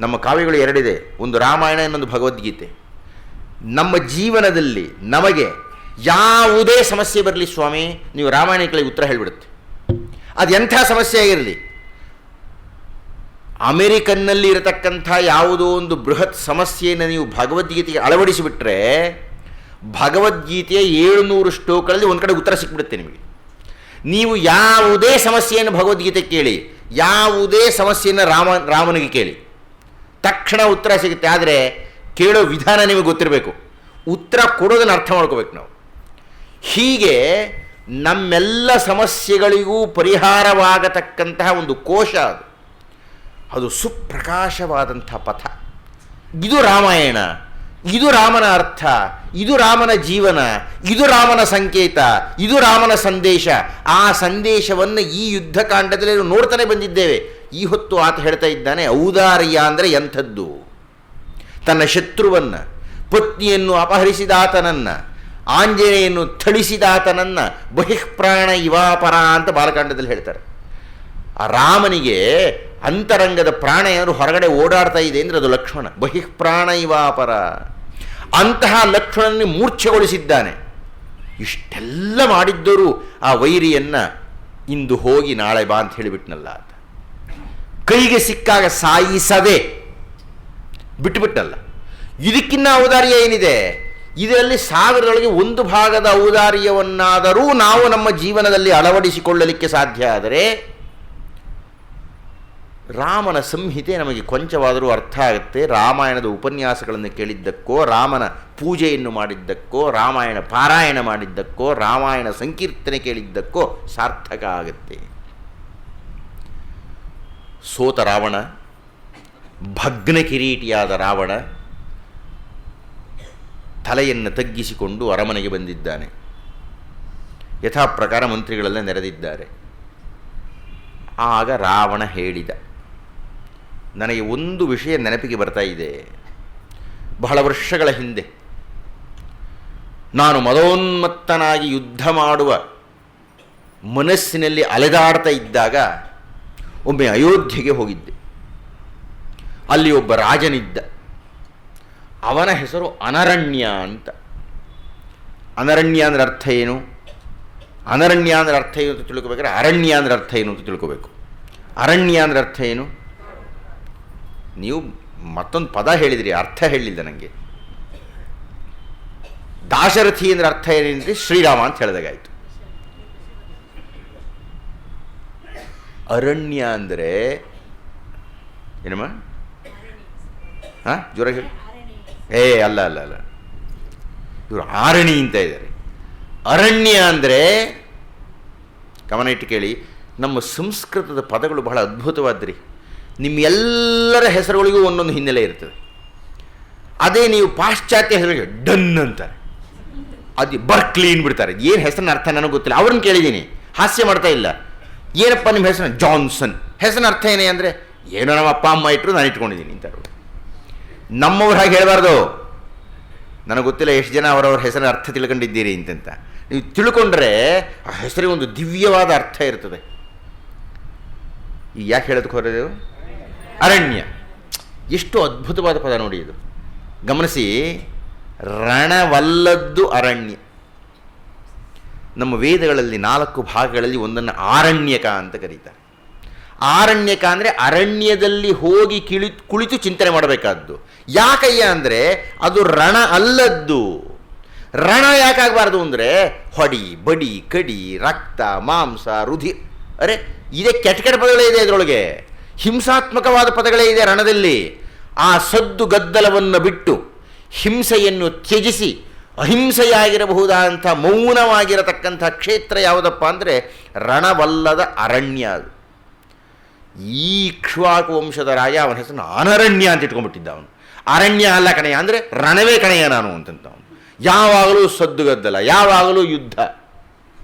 ನಮ್ಮ ಕಾವ್ಯಗಳು ಎರಡಿದೆ, ಒಂದು ರಾಮಾಯಣ, ಇನ್ನೊಂದು ಭಗವದ್ಗೀತೆ. ನಮ್ಮ ಜೀವನದಲ್ಲಿ ನಮಗೆ ಯಾವುದೇ ಸಮಸ್ಯೆ ಬರಲಿ ಸ್ವಾಮಿ, ನೀವು ರಾಮಾಯಣಗಳಿಗೆ ಉತ್ತರ ಹೇಳಿಬಿಡುತ್ತೆ. ಅದು ಎಂಥ ಸಮಸ್ಯೆ ಆಗಿರಲಿ. ಅಮೆರಿಕನ್ನಲ್ಲಿ ಇರತಕ್ಕಂಥ ಯಾವುದೋ ಒಂದು ಬೃಹತ್ ಸಮಸ್ಯೆಯನ್ನು ನೀವು ಭಗವದ್ಗೀತೆಗೆ ಅಳವಡಿಸಿಬಿಟ್ರೆ, ಭಗವದ್ಗೀತೆಯ 700 ಶ್ಲೋಕಗಳಲ್ಲಿ ಒಂದು ಕಡೆ ಉತ್ತರ ಸಿಕ್ಬಿಡುತ್ತೆ ನಿಮಗೆ. ನೀವು ಯಾವುದೇ ಸಮಸ್ಯೆಯನ್ನು ಭಗವದ್ಗೀತೆ ಕೇಳಿ, ಯಾವುದೇ ಸಮಸ್ಯೆಯನ್ನು ರಾಮನಿಗೆ ಕೇಳಿ, ತಕ್ಷಣ ಉತ್ತರ ಸಿಗುತ್ತೆ. ಆದರೆ ಕೇಳೋ ವಿಧಾನ ನಿಮಗೆ ಗೊತ್ತಿರಬೇಕು, ಉತ್ತರ ಕೊಡೋದನ್ನು ಅರ್ಥ ಮಾಡ್ಕೋಬೇಕು ನಾವು. ಹೀಗೆ ನಮ್ಮೆಲ್ಲ ಸಮಸ್ಯೆಗಳಿಗೂ ಪರಿಹಾರವಾಗತಕ್ಕಂತಹ ಒಂದು ಕೋಶ ಅದು ಸುಪ್ರಕಾಶವಾದಂಥ ಪಥ. ಇದು ರಾಮಾಯಣ, ಇದು ರಾಮನ ಅರ್ಥ, ಇದು ರಾಮನ ಜೀವನ, ಇದು ರಾಮನ ಸಂಕೇತ, ಇದು ರಾಮನ ಸಂದೇಶ. ಆ ಸಂದೇಶವನ್ನು ಈ ಯುದ್ಧಕಾಂಡದಲ್ಲಿ ನೋಡ್ತಾನೆ ಬಂದಿದ್ದೇವೆ. ಈ ಹೊತ್ತು ಆತ ಹೇಳ್ತಾ ಇದ್ದಾನೆ, ಔದಾರ್ಯ ಅಂದರೆ ಎಂಥದ್ದು? ತನ್ನ ಶತ್ರುವನ್ನು, ಪತ್ನಿಯನ್ನು ಅಪಹರಿಸಿದಾತನನ್ನು, ಆಂಜನೇಯನ್ನು ಥಳಿಸಿದಾತನನ್ನು ಬಹಿಃಪ್ರಾಣ ಇವಾಪರ ಅಂತ ಬಾಲಕಾಂಡದಲ್ಲಿ ಹೇಳ್ತಾರೆ. ಆ ರಾಮನಿಗೆ ಅಂತರಂಗದ ಪ್ರಾಣ ಏನಾದರೂ ಹೊರಗಡೆ ಓಡಾಡ್ತಾ ಇದೆ ಅಂದರೆ ಅದು ಲಕ್ಷ್ಮಣ. ಬಹಿಃಪ್ರಾಣ ಇವಾಪರ. ಅಂತಹ ಲಕ್ಷ್ಮಣನ ಮೂರ್ಛೆಗೊಳಿಸಿದ್ದಾನೆ. ಇಷ್ಟೆಲ್ಲ ಮಾಡಿದ್ದರೂ ಆ ವೈರಿಯನ್ನು ಇಂದು ಹೋಗಿ ನಾಳೆ ಬಾ ಅಂತ ಹೇಳಿಬಿಟ್ನಲ್ಲ ಆತ. ಕೈಗೆ ಸಿಕ್ಕಾಗ ಸಾಯಿಸದೆ ಬಿಟ್ಟುಬಿಟ್ಟಲ್ಲ. ಇದಕ್ಕಿನ್ನ ಔದಾರ್ಯ ಏನಿದೆ? ಇದರಲ್ಲಿ 1000ರೊಳಗೆ 1 ಭಾಗದ ಔದಾರ್ಯವನ್ನಾದರೂ ನಾವು ನಮ್ಮ ಜೀವನದಲ್ಲಿ ಅಳವಡಿಸಿಕೊಳ್ಳಲಿಕ್ಕೆ ಸಾಧ್ಯ ಆದರೆ ರಾಮನ ಸಂಹಿತೆ ನಮಗೆ ಕೊಂಚವಾದರೂ ಅರ್ಥ ಆಗುತ್ತೆ. ರಾಮಾಯಣದ ಉಪನ್ಯಾಸಗಳನ್ನು ಕೇಳಿದ್ದಕ್ಕೋ, ರಾಮನ ಪೂಜೆಯನ್ನು ಮಾಡಿದ್ದಕ್ಕೋ, ರಾಮಾಯಣ ಪಾರಾಯಣ ಮಾಡಿದ್ದಕ್ಕೋ, ರಾಮಾಯಣ ಸಂಕೀರ್ತನೆ ಕೇಳಿದ್ದಕ್ಕೋ ಸಾರ್ಥಕ ಆಗುತ್ತೆ. ಸೋತ ರಾವಣ, ಭಗ್ನ ಕಿರೀಟಿಯಾದ ರಾವಣ ತಲೆಯನ್ನು ತಗ್ಗಿಸಿಕೊಂಡು ಅರಮನೆಗೆ ಬಂದಿದ್ದಾನೆ. ಯಥಾ ಪ್ರಕಾರ ಮಂತ್ರಿಗಳೆಲ್ಲ ನೆರೆದಿದ್ದಾರೆ. ಆಗ ರಾವಣ ಹೇಳಿದ, ನನಗೆ ಒಂದು ವಿಷಯ ನೆನಪಿಗೆ ಬರ್ತಾ ಇದೆ. ಬಹಳ ವರ್ಷಗಳ ಹಿಂದೆ ನಾನು ಮದೋನ್ಮತ್ತನಾಗಿ ಯುದ್ಧ ಮಾಡುವ ಮನಸ್ಸಿನಲ್ಲಿ ಅಲೆದಾಡ್ತಾ ಇದ್ದಾಗ ಒಮ್ಮೆ ಅಯೋಧ್ಯೆಗೆ ಹೋಗಿದ್ದೆ. ಅಲ್ಲಿ ಒಬ್ಬ ರಾಜನಿದ್ದ. ಅವನ ಹೆಸರು ಅನರಣ್ಯ ಅಂತ. ಅನರಣ್ಯ ಅಂದರೆ ಅರ್ಥ ಏನು? ಅನರಣ್ಯ ಅಂದರೆ ಅರ್ಥ ಏನು ಅಂತ ತಿಳ್ಕೊಬೇಕಾದ್ರೆ ಅರಣ್ಯ ಅಂದರೆ ಅರ್ಥ ಏನು ಅಂತ ತಿಳ್ಕೊಬೇಕು. ಅರಣ್ಯ ಅಂದರೆ ಅರ್ಥ ಏನು? ನೀವು ಮತ್ತೊಂದು ಪದ ಹೇಳಿದ್ರಿ, ಅರ್ಥ ಹೇಳಿಲ್ಲ ನನಗೆ. ದಾಶರಥಿ ಅಂದರೆ ಅರ್ಥ ಏನೇನ್ರಿ? ಶ್ರೀರಾಮ ಅಂತ ಹೇಳಿದಾಗಾಯಿತು. ಅರಣ್ಯ ಅಂದರೆ ಏನಮ್ಮ? ಹಾಂ, ಜೋರ ಹೇಳಿ. ಅಲ್ಲ ಅಲ್ಲ ಅಲ್ಲ, ಇವರು ಆರಣಿ ಅಂತ ಇದ್ದಾರೆ. ಅರಣ್ಯ ಅಂದರೆ, ಗಮನ ಇಟ್ಟು ಕೇಳಿ, ನಮ್ಮ ಸಂಸ್ಕೃತದ ಪದಗಳು ಬಹಳ ಅದ್ಭುತವಾದ್ರಿ. ನಿಮ್ಮೆಲ್ಲರ ಹೆಸರುಗಳಿಗೂ ಒಂದೊಂದು ಹಿನ್ನೆಲೆ ಇರ್ತದೆ. ಅದೇ ನೀವು ಪಾಶ್ಚಾತ್ಯ ಹೆಸರಿಗೆ ಡನ್ ಅಂತಾರೆ. ಅದು ಬರ್ಕ್ಲೀನ್ ಬಿಡ್ತಾರೆ. ಏನು ಹೆಸರಿನ ಅರ್ಥ ನನಗೆ ಗೊತ್ತಿಲ್ಲ. ಅವ್ರನ್ನ ಕೇಳಿದ್ದೀನಿ, ಹಾಸ್ಯ ಮಾಡ್ತಾ ಇಲ್ಲ. ಏನಪ್ಪ ನಿಮ್ಮ ಹೆಸರು? ಜಾನ್ಸನ್. ಹೆಸರಿನ ಅರ್ಥ ಏನೇ ಅಂದರೆ, ಏನೋ ನಮ್ಮ ಅಪ್ಪ ಅಮ್ಮ ಇಟ್ಟರು ನಾನು ಇಟ್ಕೊಂಡಿದ್ದೀನಿ ಅಂತಾರೆ. ನಮ್ಮವ್ರು ಹಾಗೆ ಹೇಳಬಾರ್ದು. ನನಗೆ ಗೊತ್ತಿಲ್ಲ ಎಷ್ಟು ಜನ ಅವರವ್ರ ಹೆಸರಿನ ಅರ್ಥ ತಿಳ್ಕೊಂಡಿದ್ದೀರಿ ಅಂತಂತ. ನೀವು ತಿಳ್ಕೊಂಡ್ರೆ ಆ ಹೆಸರಿಗೆ ಒಂದು ದಿವ್ಯವಾದ ಅರ್ಥ ಇರ್ತದೆ. ಈಗ ಯಾಕೆ ಹೇಳೋದಕ್ಕೆ ಹೊರದೇವು? ಅರಣ್ಯ. ಎಷ್ಟು ಅದ್ಭುತವಾದ ಪದ ನೋಡಿ ಇದು. ಗಮನಿಸಿ, ರಣವಲ್ಲದ್ದು ಅರಣ್ಯ. ನಮ್ಮ ವೇದಗಳಲ್ಲಿ 4 ಭಾಗಗಳಲ್ಲಿ ಒಂದನ್ನು ಆರಣ್ಯಕ ಅಂತ ಕರೀತಾರೆ. ಆರಣ್ಯಕ ಅಂದರೆ ಅರಣ್ಯದಲ್ಲಿ ಹೋಗಿ ಕುಳಿತು ಚಿಂತನೆ ಮಾಡಬೇಕಾದ್ದು. ಯಾಕಯ್ಯ ಅಂದರೆ ಅದು ರಣ ಅಲ್ಲದ್ದು. ರಣ ಯಾಕಾಗಬಾರ್ದು ಅಂದರೆ ಹೊಡಿ, ಬಡಿ, ಕಡಿ, ರಕ್ತ, ಮಾಂಸ, ರುಧಿರ. ಅರೆ ಇದೇ ಕೆಟ್ಟ ಕೆಟ್ಟ ಪದಗಳೇ ಇದೆ ಇದರೊಳಗೆ. ಹಿಂಸಾತ್ಮಕವಾದ ಪದಗಳೇ ಇದೆ ರಣದಲ್ಲಿ. ಆ ಸದ್ದು ಗದ್ದಲವನ್ನು ಬಿಟ್ಟು ಹಿಂಸೆಯನ್ನು ತ್ಯಜಿಸಿ ಅಹಿಂಸೆಯಾಗಿರಬಹುದಾದಂಥ ಮೌನವಾಗಿರತಕ್ಕಂಥ ಕ್ಷೇತ್ರ ಯಾವುದಪ್ಪ ಅಂದರೆ ರಣವಲ್ಲದ ಅರಣ್ಯ. ಅದು ಈ ಇಕ್ಷ್ವಾಕು ವಂಶದ ರಾಜ ಅವನ ಹೆಸರನ್ನು ಅನರಣ್ಯ ಅಂತ ಇಟ್ಕೊಂಡ್ಬಿಟ್ಟಿದ್ದ. ಅವನು ಅರಣ್ಯ ಅಲ್ಲ ಕಣಯ್ಯ ಅಂದರೆ ರಣವೇ ಕಣಯ್ಯ ನಾನು ಅಂತಂತ. ಅವನು ಯಾವಾಗಲೂ ಸದ್ದುಗದ್ದಲ, ಯಾವಾಗಲೂ ಯುದ್ಧ.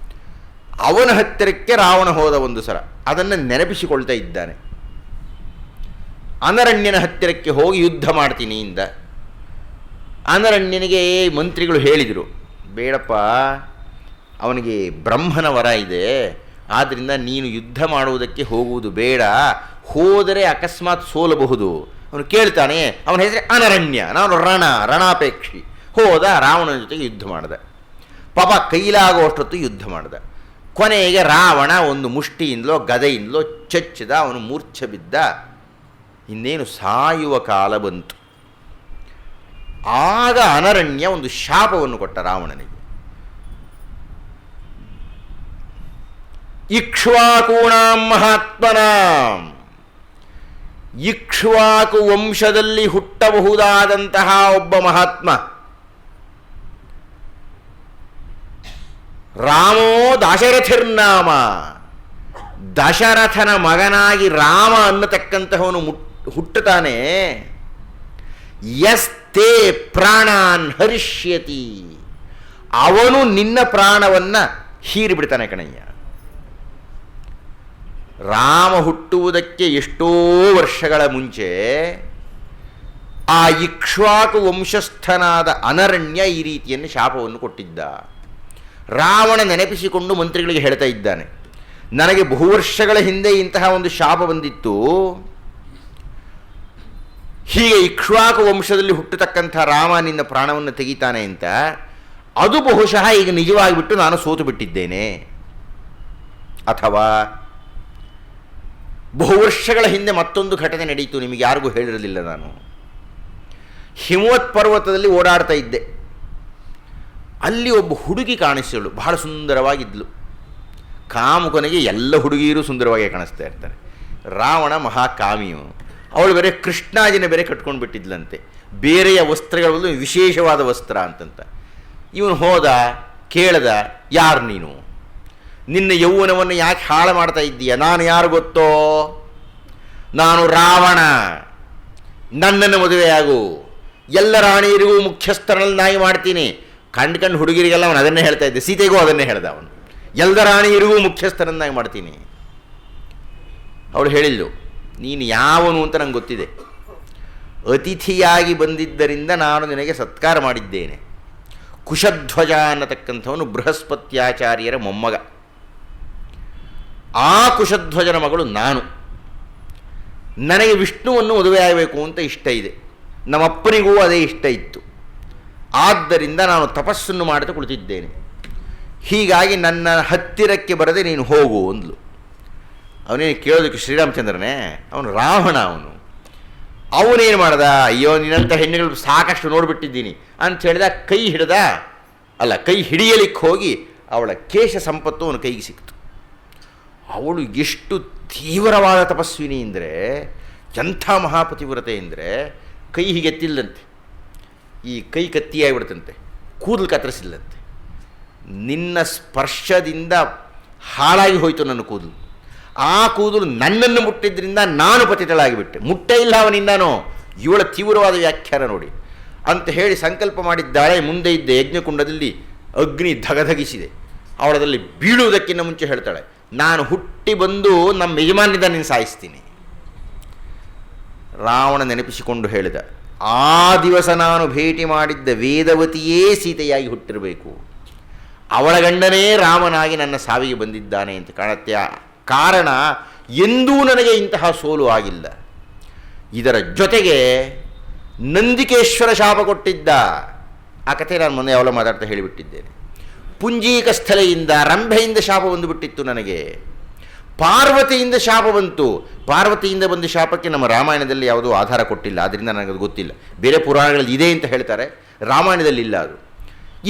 ಅವನ ಹತ್ತಿರಕ್ಕೆ ರಾವಣ ಹೋದ ಒಂದು ಸಲ, ಅದನ್ನು ನೆನಪಿಸಿಕೊಳ್ತಾ ಇದ್ದಾನೆ. ಅನರಣ್ಯನ ಹತ್ತಿರಕ್ಕೆ ಹೋಗಿ ಯುದ್ಧ ಮಾಡ್ತೀನಿ ಇಂದ. ಅನರಣ್ಯನಿಗೆ ಮಂತ್ರಿಗಳು ಹೇಳಿದರು, ಬೇಡಪ್ಪ, ಅವನಿಗೆ ಬ್ರಹ್ಮನ ವರ ಇದೆ, ಆದ್ದರಿಂದ ನೀನು ಯುದ್ಧ ಮಾಡುವುದಕ್ಕೆ ಹೋಗುವುದು ಬೇಡ, ಹೋದರೆ ಅಕಸ್ಮಾತ್ ಸೋಲಬಹುದು. ಅವನು ಕೇಳ್ತಾನೆ, ಅವನ ಹೆಸರೇ ಅನರಣ್ಯ, ನಾನು ರಣಾಪೇಕ್ಷಿ. ಹೋದ, ರಾವಣನ ಜೊತೆಗೆ ಯುದ್ಧ ಮಾಡಿದ. ಪಾಪ ಕೈಲಾಗುವಷ್ಟೊತ್ತು ಯುದ್ಧ ಮಾಡಿದ. ಕೊನೆಗೆ ರಾವಣ ಒಂದು ಮುಷ್ಟಿಯಿಂದಲೋ ಗದೆಯಿಂದಲೋ ಚಚ್ಚಿದ, ಅವನು ಮೂರ್ಛೆ ಬಿದ್ದ. ಇನ್ನೇನು ಸಾಯುವ ಕಾಲ ಬಂತು. ಆಗ ಅನರಣ್ಯ ಒಂದು ಶಾಪವನ್ನು ಕೊಟ್ಟ ರಾವಣನಿಗೆ. ಇಕ್ಷ್ವಾಕೂಣಾಂ ಮಹಾತ್ಮನಾಂ, ಇಕ್ಷ್ವಾಕು ವಂಶದಲ್ಲಿ ಹುಟ್ಟಬಹುದಾದಂತಹ ಒಬ್ಬ ಮಹಾತ್ಮ ರಾಮೋ ದಶರಥಿರ್ನಾಮ, ದಶರಥನ ಮಗನಾಗಿ ರಾಮ ಅನ್ನತಕ್ಕಂತಹವನು ಹುಟ್ಟುತ್ತಾನೆ. ಯಸ್ತೆ ಪ್ರಾಣಾನ್ ಹರಿಷ್ಯತಿ, ಅವನು ನಿನ್ನ ಪ್ರಾಣವನ್ನು ಹೀರಿಬಿಡ್ತಾನೆ ಕಣಯ್ಯ. ರಾಮ ಹುಟ್ಟುವುದಕ್ಕೆ ಎಷ್ಟೋ ವರ್ಷಗಳ ಮುಂಚೆ ಆ ಇಕ್ಷ್ವಾಕು ವಂಶಸ್ಥನಾದ ಅನರಣ್ಯ ಈ ರೀತಿಯನ್ನು ಶಾಪವನ್ನು ಕೊಟ್ಟಿದ್ದ. ರಾವಣ ನೆನಪಿಸಿಕೊಂಡು ಮಂತ್ರಿಗಳಿಗೆ ಹೇಳ್ತಾ ಇದ್ದಾನೆ, ನನಗೆ ಬಹು ವರ್ಷಗಳ ಹಿಂದೆ ಇಂತಹ ಒಂದು ಶಾಪ ಬಂದಿತ್ತು. ಹೀಗೆ ಇಕ್ಷ್ವಾಕು ವಂಶದಲ್ಲಿ ಹುಟ್ಟತಕ್ಕಂಥ ರಾಮ ನಿನ್ನ ಪ್ರಾಣವನ್ನು ತೆಗಿತಾನೆ ಅಂತ. ಅದು ಬಹುಶಃ ಈಗ ನಿಜವಾಗಿಬಿಟ್ಟು ನಾನು ಸೋತು ಬಿಟ್ಟಿದ್ದೇನೆ. ಅಥವಾ ಬಹು ವರ್ಷಗಳ ಹಿಂದೆ ಮತ್ತೊಂದು ಘಟನೆ ನಡೆಯಿತು, ನಿಮಗೆ ಯಾರಿಗೂ ಹೇಳಿರಲಿಲ್ಲ. ನಾನು ಹಿಮವತ್ ಪರ್ವತದಲ್ಲಿ ಓಡಾಡ್ತಾ ಇದ್ದೆ. ಅಲ್ಲಿ ಒಬ್ಬ ಹುಡುಗಿ ಕಾಣಿಸಿದಳು, ಬಹಳ ಸುಂದರವಾಗಿದ್ಲು. ಕಾಮುಕನಿಗೆ ಎಲ್ಲ ಹುಡುಗಿಯರು ಸುಂದರವಾಗಿ ಕಾಣಿಸ್ತಾ ಇರ್ತಾರೆ. ರಾವಣ ಮಹಾಕಾಮಿಯು. ಅವಳು ಬೇರೆ ಕೃಷ್ಣಾಜಿನ ಬೇರೆ ಕಟ್ಕೊಂಡು ಬಿಟ್ಟಿದ್ಲಂತೆ, ಬೇರೆಯ ವಸ್ತ್ರಗಳು ವಿಶೇಷವಾದ ವಸ್ತ್ರ ಅಂತಂತ. ಇವನು ಹೋದ, ಕೇಳ್ದ, ಯಾರು ನೀನು? ನಿನ್ನ ಯೌವನವನ್ನು ಯಾಕೆ ಹಾಳು ಮಾಡ್ತಾ ಇದ್ದೀಯ? ನಾನು ಯಾರು ಗೊತ್ತೋ? ನಾನು ರಾವಣ, ನನ್ನನ್ನು ಮದುವೆಯಾಗು, ಎಲ್ಲ ರಾಣಿಯರಿಗೂ ಮುಖ್ಯಸ್ಥರನ್ನಾಗಿ ಮಾಡ್ತೀನಿ. ಕಂಡು ಹುಡುಗಿರಿಗೆಲ್ಲ ಅವನು ಅದನ್ನೇ ಹೇಳ್ತಾ ಇದ್ದೆ, ಸೀತೆಗೂ ಅದನ್ನೇ ಹೇಳ್ದ ಅವನು, ಎಲ್ಲ ರಾಣಿಯರಿಗೂ ಮುಖ್ಯಸ್ಥರನ್ನಾಗಿ ಮಾಡ್ತೀನಿ. ಅವಳು ಹೇಳಿದ್ಲು, ನೀನು ಯಾವನು ಅಂತ ನಂಗೆ ಗೊತ್ತಿದೆ. ಅತಿಥಿಯಾಗಿ ಬಂದಿದ್ದರಿಂದ ನಾನು ನಿನಗೆ ಸತ್ಕಾರ ಮಾಡಿದ್ದೇನೆ. ಕುಶಧ್ವಜ ಅನ್ನತಕ್ಕಂಥವನು ಬೃಹಸ್ಪತ್ಯಾಚಾರ್ಯರ ಮೊಮ್ಮಗ. ಆ ಕುಶಧ್ವಜನ ಮಗಳು ನಾನು. ನನಗೆ ವಿಷ್ಣುವನ್ನು ಮದುವೆಯಾಗಬೇಕು ಅಂತ ಇಷ್ಟ ಇದೆ. ನಮ್ಮಪ್ಪನಿಗೂ ಅದೇ ಇಷ್ಟ ಇತ್ತು. ಆದ್ದರಿಂದ ನಾನು ತಪಸ್ಸನ್ನು ಮಾಡುತ್ತಾ ಕುಳಿತಿದ್ದೇನೆ. ಹೀಗಾಗಿ ನನ್ನ ಹತ್ತಿರಕ್ಕೆ ಬರದೆ ನೀನು ಹೋಗು ಅಂದ್ಲು. ಅವನೇನು ಕೇಳೋದಕ್ಕೆ ಶ್ರೀರಾಮಚಂದ್ರನೇ? ಅವನು ರಾವಣ. ಅವನೇನು ಮಾಡ್ದ? ಅಯ್ಯೋ, ನಿನ್ನಂಥ ಹೆಣ್ಣುಗಳು ಸಾಕಷ್ಟು ನೋಡಿಬಿಟ್ಟಿದ್ದೀನಿ ಅಂತ ಹೇಳಿದ. ಕೈ ಹಿಡಿಯಲಿಕ್ಕೆ ಹೋಗಿ ಅವಳ ಕೇಶ ಸಂಪತ್ತು ಅವನ ಕೈಗೆ ಸಿಕ್ತು. ಅವಳು ಎಷ್ಟು ತೀವ್ರವಾದ ತಪಸ್ವಿನಿ ಅಂದರೆ, ಎಂಥ ಮಹಾಪತಿವ್ರತೆ ಅಂದರೆ, ಕೈ ಹೀಗೆತ್ತಿಲ್ಲಂತೆ, ಈ ಕೈ ಕತ್ತಿಯಾಗಿಬಿಡ್ತಂತೆ, ಕೂದಲು ಕತ್ತರಿಸಿಲ್ಲಂತೆ. ನಿನ್ನ ಸ್ಪರ್ಶದಿಂದ ಹಾಳಾಗಿ ಹೋಯಿತು ನನ್ನ ಕೂದಲು. ಆ ಕೂದಲು ನನ್ನನ್ನು ಮುಟ್ಟಿದ್ದರಿಂದ ನಾನು ಪತಿತಳಾಗಿಬಿಟ್ಟೆ. ಮುಟ್ಟೇ ಇಲ್ಲ ಅವನಿಂದಾನೋ. ಇವಳ ತೀವ್ರವಾದ ವ್ಯಾಖ್ಯಾನ ನೋಡಿ ಅಂತ ಹೇಳಿ ಸಂಕಲ್ಪ ಮಾಡಿದ್ದಾಳೆ. ಮುಂದೆ ಇದ್ದ ಯಜ್ಞಕುಂಡದಲ್ಲಿ ಅಗ್ನಿ ಧಗಧಗಿಸಿದೆ. ಅವಳದಲ್ಲಿ ಬೀಳುವುದಕ್ಕಿಂತ ಮುಂಚೆ ಹೇಳ್ತಾಳೆ, ನಾನು ಹುಟ್ಟಿ ಬಂದು ನಮ್ಮ ಯಜಮಾನಿಂದ ನೀನು ಸಾಯಿಸ್ತೀನಿ. ರಾವಣ ನೆನಪಿಸಿಕೊಂಡು ಹೇಳಿದ, ಆ ದಿವಸ ನಾನು ಭೇಟಿ ಮಾಡಿದ್ದ ವೇದವತಿಯೇ ಸೀತೆಯಾಗಿ ಹುಟ್ಟಿರಬೇಕು, ಅವಳ ಗಂಡನೇ ರಾಮನಾಗಿ ನನ್ನ ಸಾವಿಗೆ ಬಂದಿದ್ದಾನೆ ಅಂತ ಕಾಣುತ್ತೆ. ಕಾರಣ ಎಂದೂ ನನಗೆ ಇಂತಹ ಸೋಲು ಆಗಿಲ್ಲ. ಇದರ ಜೊತೆಗೆ ನಂದಿಕೇಶ್ವರ ಶಾಪ ಕೊಟ್ಟಿದ್ದ, ಆ ಕಥೆ ನಾನು ಮೊನ್ನೆ ಯಾವಲ ಮಾತಾಡ್ತಾ ಹೇಳಿಬಿಟ್ಟಿದ್ದೇನೆ. ಪುಂಜೀಕ ಸ್ಥಳೆಯಿಂದ ರಂಭೆಯಿಂದ ಶಾಪ ಬಂದುಬಿಟ್ಟಿತ್ತು ನನಗೆ, ಪಾರ್ವತಿಯಿಂದ ಶಾಪ ಬಂತು. ಪಾರ್ವತಿಯಿಂದ ಬಂದ ಶಾಪಕ್ಕೆ ನಮ್ಮ ರಾಮಾಯಣದಲ್ಲಿ ಯಾವುದೂ ಆಧಾರ ಕೊಟ್ಟಿಲ್ಲ, ಆದ್ದರಿಂದ ನನಗದು ಗೊತ್ತಿಲ್ಲ. ಬೇರೆ ಪುರಾಣಗಳಲ್ಲಿ ಇದೆ ಅಂತ ಹೇಳ್ತಾರೆ, ರಾಮಾಯಣದಲ್ಲಿ ಇಲ್ಲ ಅದು.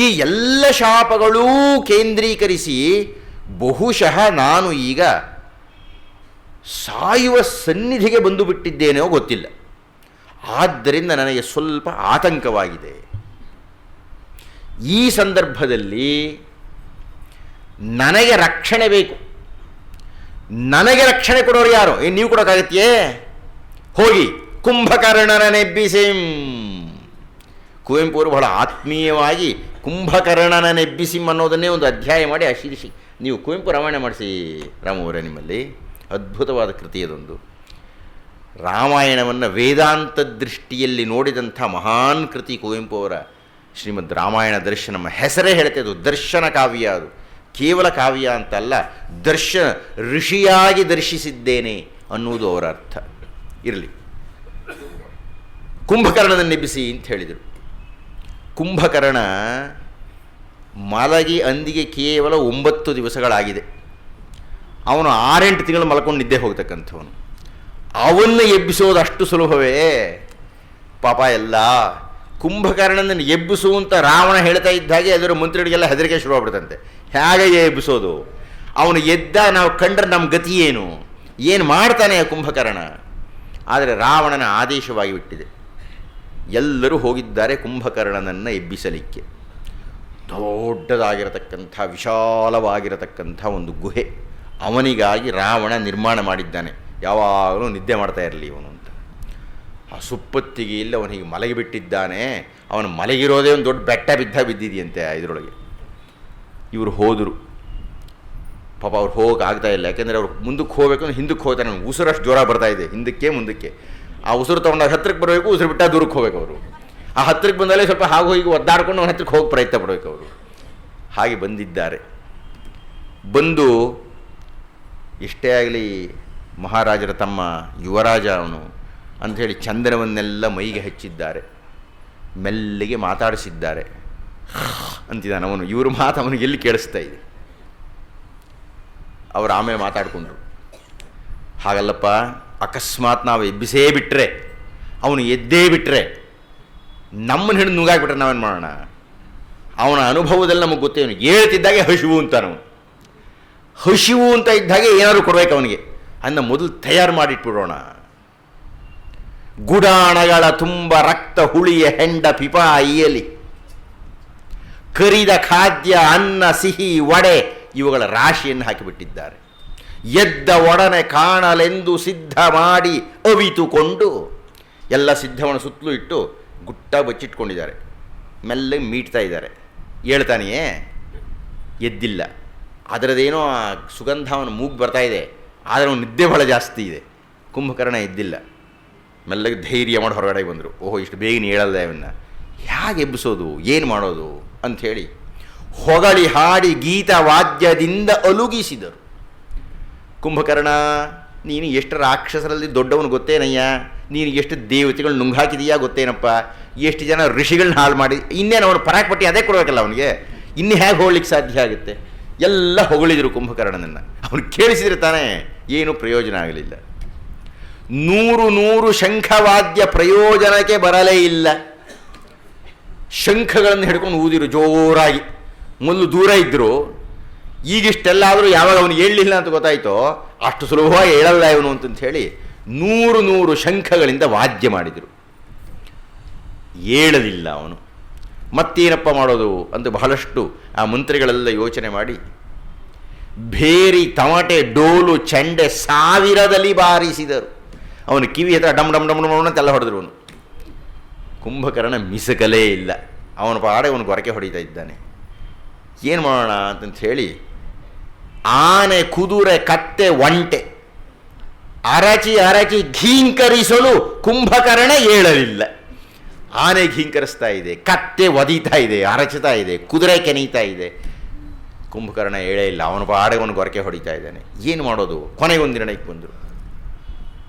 ಈ ಎಲ್ಲ ಶಾಪಗಳೂ ಕೇಂದ್ರೀಕರಿಸಿ ಬಹುಶಃ ನಾನು ಈಗ ಸಾಯುವ ಸನ್ನಿಧಿಗೆ ಬಂದು ಬಿಟ್ಟಿದ್ದೇನೋ ಗೊತ್ತಿಲ್ಲ. ಆದ್ದರಿಂದ ನನಗೆ ಸ್ವಲ್ಪ ಆತಂಕವಾಗಿದೆ. ಈ ಸಂದರ್ಭದಲ್ಲಿ ನನಗೆ ರಕ್ಷಣೆ ಬೇಕು. ನನಗೆ ರಕ್ಷಣೆ ಕೊಡೋರು ಯಾರು? ನೀವು ಕೊಡೋಕ್ಕಾಗತ್ತೆಯೇ? ಹೋಗಿ ಕುಂಭಕರ್ಣನೆಬ್ಬಿಸಿಂ. ಕುವೆಂಪು ಅವರು ಬಹಳ ಆತ್ಮೀಯವಾಗಿ ಕುಂಭಕರ್ಣನೆಬ್ಬಿಸಿಂ ಅನ್ನೋದನ್ನೇ ಒಂದು ಅಧ್ಯಾಯ ಮಾಡಿ ಆ ಶೀರ್ಷಿ. ನೀವು ಕುವೆಂಪು ರಾಮಾಯಣ ಮಾಡಿಸಿ ರಾಮವರೇ, ನಿಮ್ಮಲ್ಲಿ ಅದ್ಭುತವಾದ ಕೃತಿ ಅದೊಂದು. ರಾಮಾಯಣವನ್ನು ವೇದಾಂತ ದೃಷ್ಟಿಯಲ್ಲಿ ನೋಡಿದಂಥ ಮಹಾನ್ ಕೃತಿ ಕುವೆಂಪು ಅವರ ಶ್ರೀಮದ್ ರಾಮಾಯಣ ದರ್ಶನಮ್ಮ. ಹೆಸರೇ ಹೇಳುತ್ತೆ, ಅದು ದರ್ಶನ ಕಾವ್ಯ. ಅದು ಕೇವಲ ಕಾವ್ಯ ಅಂತಲ್ಲ, ಋಷಿಯಾಗಿ ದರ್ಶಿಸಿದ್ದೇನೆ ಅನ್ನುವುದು ಅವರ ಅರ್ಥ. ಇರಲಿ, ಕುಂಭಕರ್ಣನನ್ನೆಬ್ಬಿಸಿ ಅಂತ ಹೇಳಿದರು. ಕುಂಭಕರ್ಣ ಮಲಗಿ ಅಂದಿಗೆ ಕೇವಲ 9 ದಿವಸಗಳಾಗಿದೆ. ಅವನು 6-8 ತಿಂಗಳು ಮಲ್ಕೊಂಡು ನಿದ್ದೆ ಹೋಗ್ತಕ್ಕಂಥವನು. ಅವನ್ನು ಎಬ್ಬಿಸೋದು ಅಷ್ಟು ಸುಲಭವೇ? ಪಾಪ ಎಲ್ಲ ಕುಂಭಕರ್ಣನನ್ನು ಎಬ್ಬಿಸು ಅಂತ ರಾವಣ ಹೇಳ್ತಾ ಇದ್ದಾಗೆ ಅದರ ಮಂತ್ರಿಗಳಿಗೆಲ್ಲ ಹೆದರಿಕೆ ಶುರುವಾಗ್ಬಿಡ್ತಂತೆ. ಹೇಗೆ ಎಬ್ಬಿಸೋದು? ಅವನು ಎದ್ದ ನಾವು ಕಂಡ್ರೆ ನಮ್ಮ ಗತಿ ಏನು? ಏನು ಮಾಡ್ತಾನೆ ಆ ಕುಂಭಕರ್ಣ? ಆದರೆ ರಾವಣನ ಆದೇಶವಾಗಿ ಬಿಟ್ಟಿದೆ. ಎಲ್ಲರೂ ಹೋಗಿದ್ದಾರೆ ಕುಂಭಕರ್ಣನನ್ನು ಎಬ್ಬಿಸಲಿಕ್ಕೆ. ದೊಡ್ಡದಾಗಿರತಕ್ಕಂಥ ವಿಶಾಲವಾಗಿರತಕ್ಕಂಥ ಒಂದು ಗುಹೆ ಅವನಿಗಾಗಿ ರಾವಣ ನಿರ್ಮಾಣ ಮಾಡಿದ್ದಾನೆ. ಯಾವಾಗಲೂ ನಿದ್ದೆ ಮಾಡ್ತಾ ಇರಲಿ ಇವನು ಅಂತ. ಆ ಸುಪ್ಪತ್ತಿಗೆ ಇಲ್ಲಿ ಅವನು ಹೀಗೆ ಮಲಗಿಬಿಟ್ಟಿದ್ದಾನೆ. ಅವನು ಮಲಗಿರೋದೇ ಒಂದು ದೊಡ್ಡ ಬೆಟ್ಟ ಬಿದ್ದಿದೆಯಂತೆ ಇದರೊಳಗೆ. ಇವರು ಹೋದರು. ಪಾಪ ಅವ್ರು ಹೋಗಕ್ಕೆ ಆಗ್ತಾ ಇಲ್ಲ, ಯಾಕೆಂದರೆ ಅವ್ರು ಮುಂದಕ್ಕೆ ಹೋಗಬೇಕು ಅಂದ್ರೆ ಹಿಂದಕ್ಕೆ ಹೋಗ್ತಾನೆ. ನನಗೆ ಉಸಿರಷ್ಟು ಜ್ವರ ಬರ್ತಾ ಇದೆ, ಹಿಂದಕ್ಕೆ ಮುಂದಕ್ಕೆ. ಆ ಉಸಿರು ತೊಗೊಂಡಾಗ ಹತ್ತಿರಕ್ಕೆ ಬರಬೇಕು, ಉಸಿರು ಬಿಟ್ಟ ದೂರಕ್ಕೆ ಹೋಗ್ಬೇಕು ಅವರು. ಆ ಹತ್ತಿರಕ್ಕೆ ಬಂದಾಗಲೇ ಸ್ವಲ್ಪ ಹಾಗೂ ಹೀಗೆ ಒದ್ದಾಡ್ಕೊಂಡು ಅವನ ಹತ್ತಿರಕ್ಕೆ ಹೋಗಿ ಪ್ರಯತ್ನ ಪಡಬೇಕು ಅವರು. ಹಾಗೆ ಬಂದಿದ್ದಾರೆ. ಬಂದು ಎಷ್ಟೇ ಆಗಲಿ ಮಹಾರಾಜರ ತಮ್ಮ ಯುವರಾಜ ಅವನು ಅಂಥೇಳಿ ಚಂದನವನ್ನೆಲ್ಲ ಮೈಗೆ ಹಚ್ಚಿದ್ದಾರೆ, ಮೆಲ್ಲಿಗೆ ಮಾತಾಡಿಸಿದ್ದಾರೆ ಅಂತಿದ್ದಾನೆ ಅವನು. ಇವ್ರ ಮಾತು ಅವನಿಗೆ ಎಲ್ಲಿ ಕೇಳಿಸ್ತಾ ಇದೆ. ಅವರು ಆಮೇಲೆ ಮಾತಾಡಿಕೊಂಡ್ರು, ಹಾಗಲ್ಲಪ್ಪ, ಅಕಸ್ಮಾತ್ ನಾವು ಎಬ್ಬಿಸೇ ಬಿಟ್ಟರೆ, ಅವನು ಎದ್ದೇ ಬಿಟ್ಟರೆ, ನಮ್ಮನ್ನು ಹಿಡಿದು ನುಂಗಾಕ್ಬಿಟ್ರೆ ನಾವೇನು ಮಾಡೋಣ? ಅವನ ಅನುಭವದಲ್ಲಿ ನಮಗೆ ಗೊತ್ತೇ, ಅವನಿಗೆ ಹೇಳ್ತಿದ್ದಾಗೆ ಹಸಿವು ಅಂತ, ನಾವು ಹಸಿವು ಅಂತ ಇದ್ದಾಗೆ ಏನಾದರೂ ಕೊಡಬೇಕು ಅವನಿಗೆ. ಅದನ್ನ ಮೊದಲು ತಯಾರು ಮಾಡಿಟ್ಬಿಡೋಣ. ಗುಡಾಣಗಳ ತುಂಬ ರಕ್ತ ಹುಳಿಯ ಹೆಂಡ ಪಿಪಾಯಿಯಲ್ಲಿ ಕರಿದ ಖಾದ್ಯ ಅನ್ನ ಸಿಹಿ ವಡೆ ಇವುಗಳ ರಾಶಿಯನ್ನು ಹಾಕಿಬಿಟ್ಟಿದ್ದಾರೆ. ಎದ್ದ ಒಡನೆ ಕಾಣಲೆಂದು ಸಿದ್ಧ ಮಾಡಿ ಅವಿತುಕೊಂಡು ಎಲ್ಲ ಸಿದ್ಧವನ್ನು ಸುತ್ತಲೂ ಇಟ್ಟು ಗುಟ್ಟ ಬಚ್ಚಿಟ್ಕೊಂಡಿದ್ದಾರೆ. ಮೆಲ್ಲಗೆ ಮೀಟ್ತಾ ಇದ್ದಾರೆ. ಹೇಳ್ತಾನೆಯೇ, ಎದ್ದಿಲ್ಲ. ಅದರದೇನೋ ಆ ಸುಗಂಧ ಅವನು ಮೂಗು ಬರ್ತಾ ಇದೆ, ಆದರೆ ಅವನು ನಿದ್ದೆ ಬಹಳ ಜಾಸ್ತಿ ಇದೆ. ಕುಂಭಕರ್ಣ ಎದ್ದಿಲ್ಲ. ಮೆಲ್ಲಗೆ ಧೈರ್ಯ ಮಾಡಿ ಹೊರಗಡೆ ಬಂದರು. ಓಹೋ, ಇಷ್ಟು ಬೇಗನೆ ಹೇಳಲ್ಲ ಇವನ್ನ, ಹೇಗೆ ಎಬ್ಬಿಸೋದು, ಏನು ಮಾಡೋದು ಅಂಥೇಳಿ ಹೊಗಳಿ ಹಾಡಿ ಗೀತ ವಾದ್ಯದಿಂದ ಅಲುಗಿಸಿದರು. ಕುಂಭಕರ್ಣ, ನೀನು ಎಷ್ಟು ರಾಕ್ಷಸರಲ್ಲಿ ದೊಡ್ಡವನು ಗೊತ್ತೇನಯ್ಯ? ನೀನು ಎಷ್ಟು ದೇವತೆಗಳು ನುಂಗಾಕಿದೀಯಾ ಗೊತ್ತೇನಪ್ಪ? ಎಷ್ಟು ಜನ ಋಷಿಗಳನ್ನ ಹಾಳು ಮಾಡಿ, ಇನ್ನೇನು ಅವನು ಪರಾಕ್ಪಟ್ಟಿ ಅದೇ ಕೊಡಬೇಕಲ್ಲ ಅವನಿಗೆ, ಇನ್ನೂ ಹೇಗೆ ಹೋಗ್ಲಿಕ್ಕೆ ಸಾಧ್ಯ ಆಗುತ್ತೆ? ಎಲ್ಲ ಹೊಗಳಿದರು ಕುಂಭಕರ್ಣನನ್ನು. ಅವನು ಕೇಳಿಸಿದ್ರೆ ತಾನೇ, ಏನೂ ಪ್ರಯೋಜನ ಆಗಲಿಲ್ಲ. 100 ಶಂಖವಾದ್ಯ ಪ್ರಯೋಜನಕ್ಕೆ ಬರಲೇ ಇಲ್ಲ. ಶಂಖಗಳನ್ನು ಹಿಡ್ಕೊಂಡು ಊದಿರು ಜೋರಾಗಿ. ಮೊದಲು ದೂರ ಇದ್ದರು, ಈಗಿಷ್ಟೆಲ್ಲ ಆದರೂ ಯಾವಾಗ ಅವನು ಹೇಳಲಿಲ್ಲ ಅಂತ ಗೊತ್ತಾಯಿತೋ, ಅಷ್ಟು ಸುಲಭವಾಗಿ ಹೇಳಲ್ಲ ಇವನು ಅಂತಂತ ಹೇಳಿ 100 ಶಂಖಗಳಿಂದ ವಾದ್ಯ ಮಾಡಿದರು. ಹೇಳಲಿಲ್ಲ ಅವನು. ಮತ್ತೇನಪ್ಪ ಮಾಡೋದು ಅಂತ ಬಹಳಷ್ಟು ಆ ಮಂತ್ರಿಗಳೆಲ್ಲ ಯೋಚನೆ ಮಾಡಿ ಭೇರಿ ತಮಟೆ ಡೋಲು ಚೆಂಡೆ 1000ದಲ್ಲಿ ಬಾರಿಸಿದರು. ಅವನು ಕಿವಿ ಹತ್ರ ಡಮ್ ಡಮ್ ಡಮ್ ಡಮ್ ಅಂತೆಲ್ಲ ಹೊಡೆದ್ರು. ಅವನು ಕುಂಭಕರ್ಣ ಮಿಸಕಲೇ ಇಲ್ಲ. ಅವನ ಪಾಡೆ ಅವನು ಗೊರಕೆ ಹೊಡಿತಾ ಇದ್ದಾನೆ. ಏನು ಮಾಡೋಣ ಅಂತಂತ ಹೇಳಿ ಆನೆ, ಕುದುರೆ, ಕತ್ತೆ, ಒಂಟೆ ಅರಚಿ ಅರಚಿ ಘೀಂಕರಿಸಲು ಕುಂಭಕರ್ಣ ಏಳಲಿಲ್ಲ. ಆನೆ ಘೀಂಕರಿಸ್ತಾ ಇದೆ, ಕತ್ತೆ ಒದೀತಾ ಇದೆ, ಅರಚುತ್ತಾ ಇದೆ, ಕುದುರೆ ಕೆನೀತಾ ಇದೆ. ಕುಂಭಕರ್ಣ ಏಳೇ ಇಲ್ಲ. ಅವನ ಪಾಡಿಗೆ ಅವನು ಗೊರಕೆ ಹೊಡಿತಾ ಇದ್ದಾನೆ. ಏನು ಮಾಡೋದು? ಕೊನೆಗೊಂದು ನಿರ್ಣಯಕ್ಕೆ ಬಂದರು.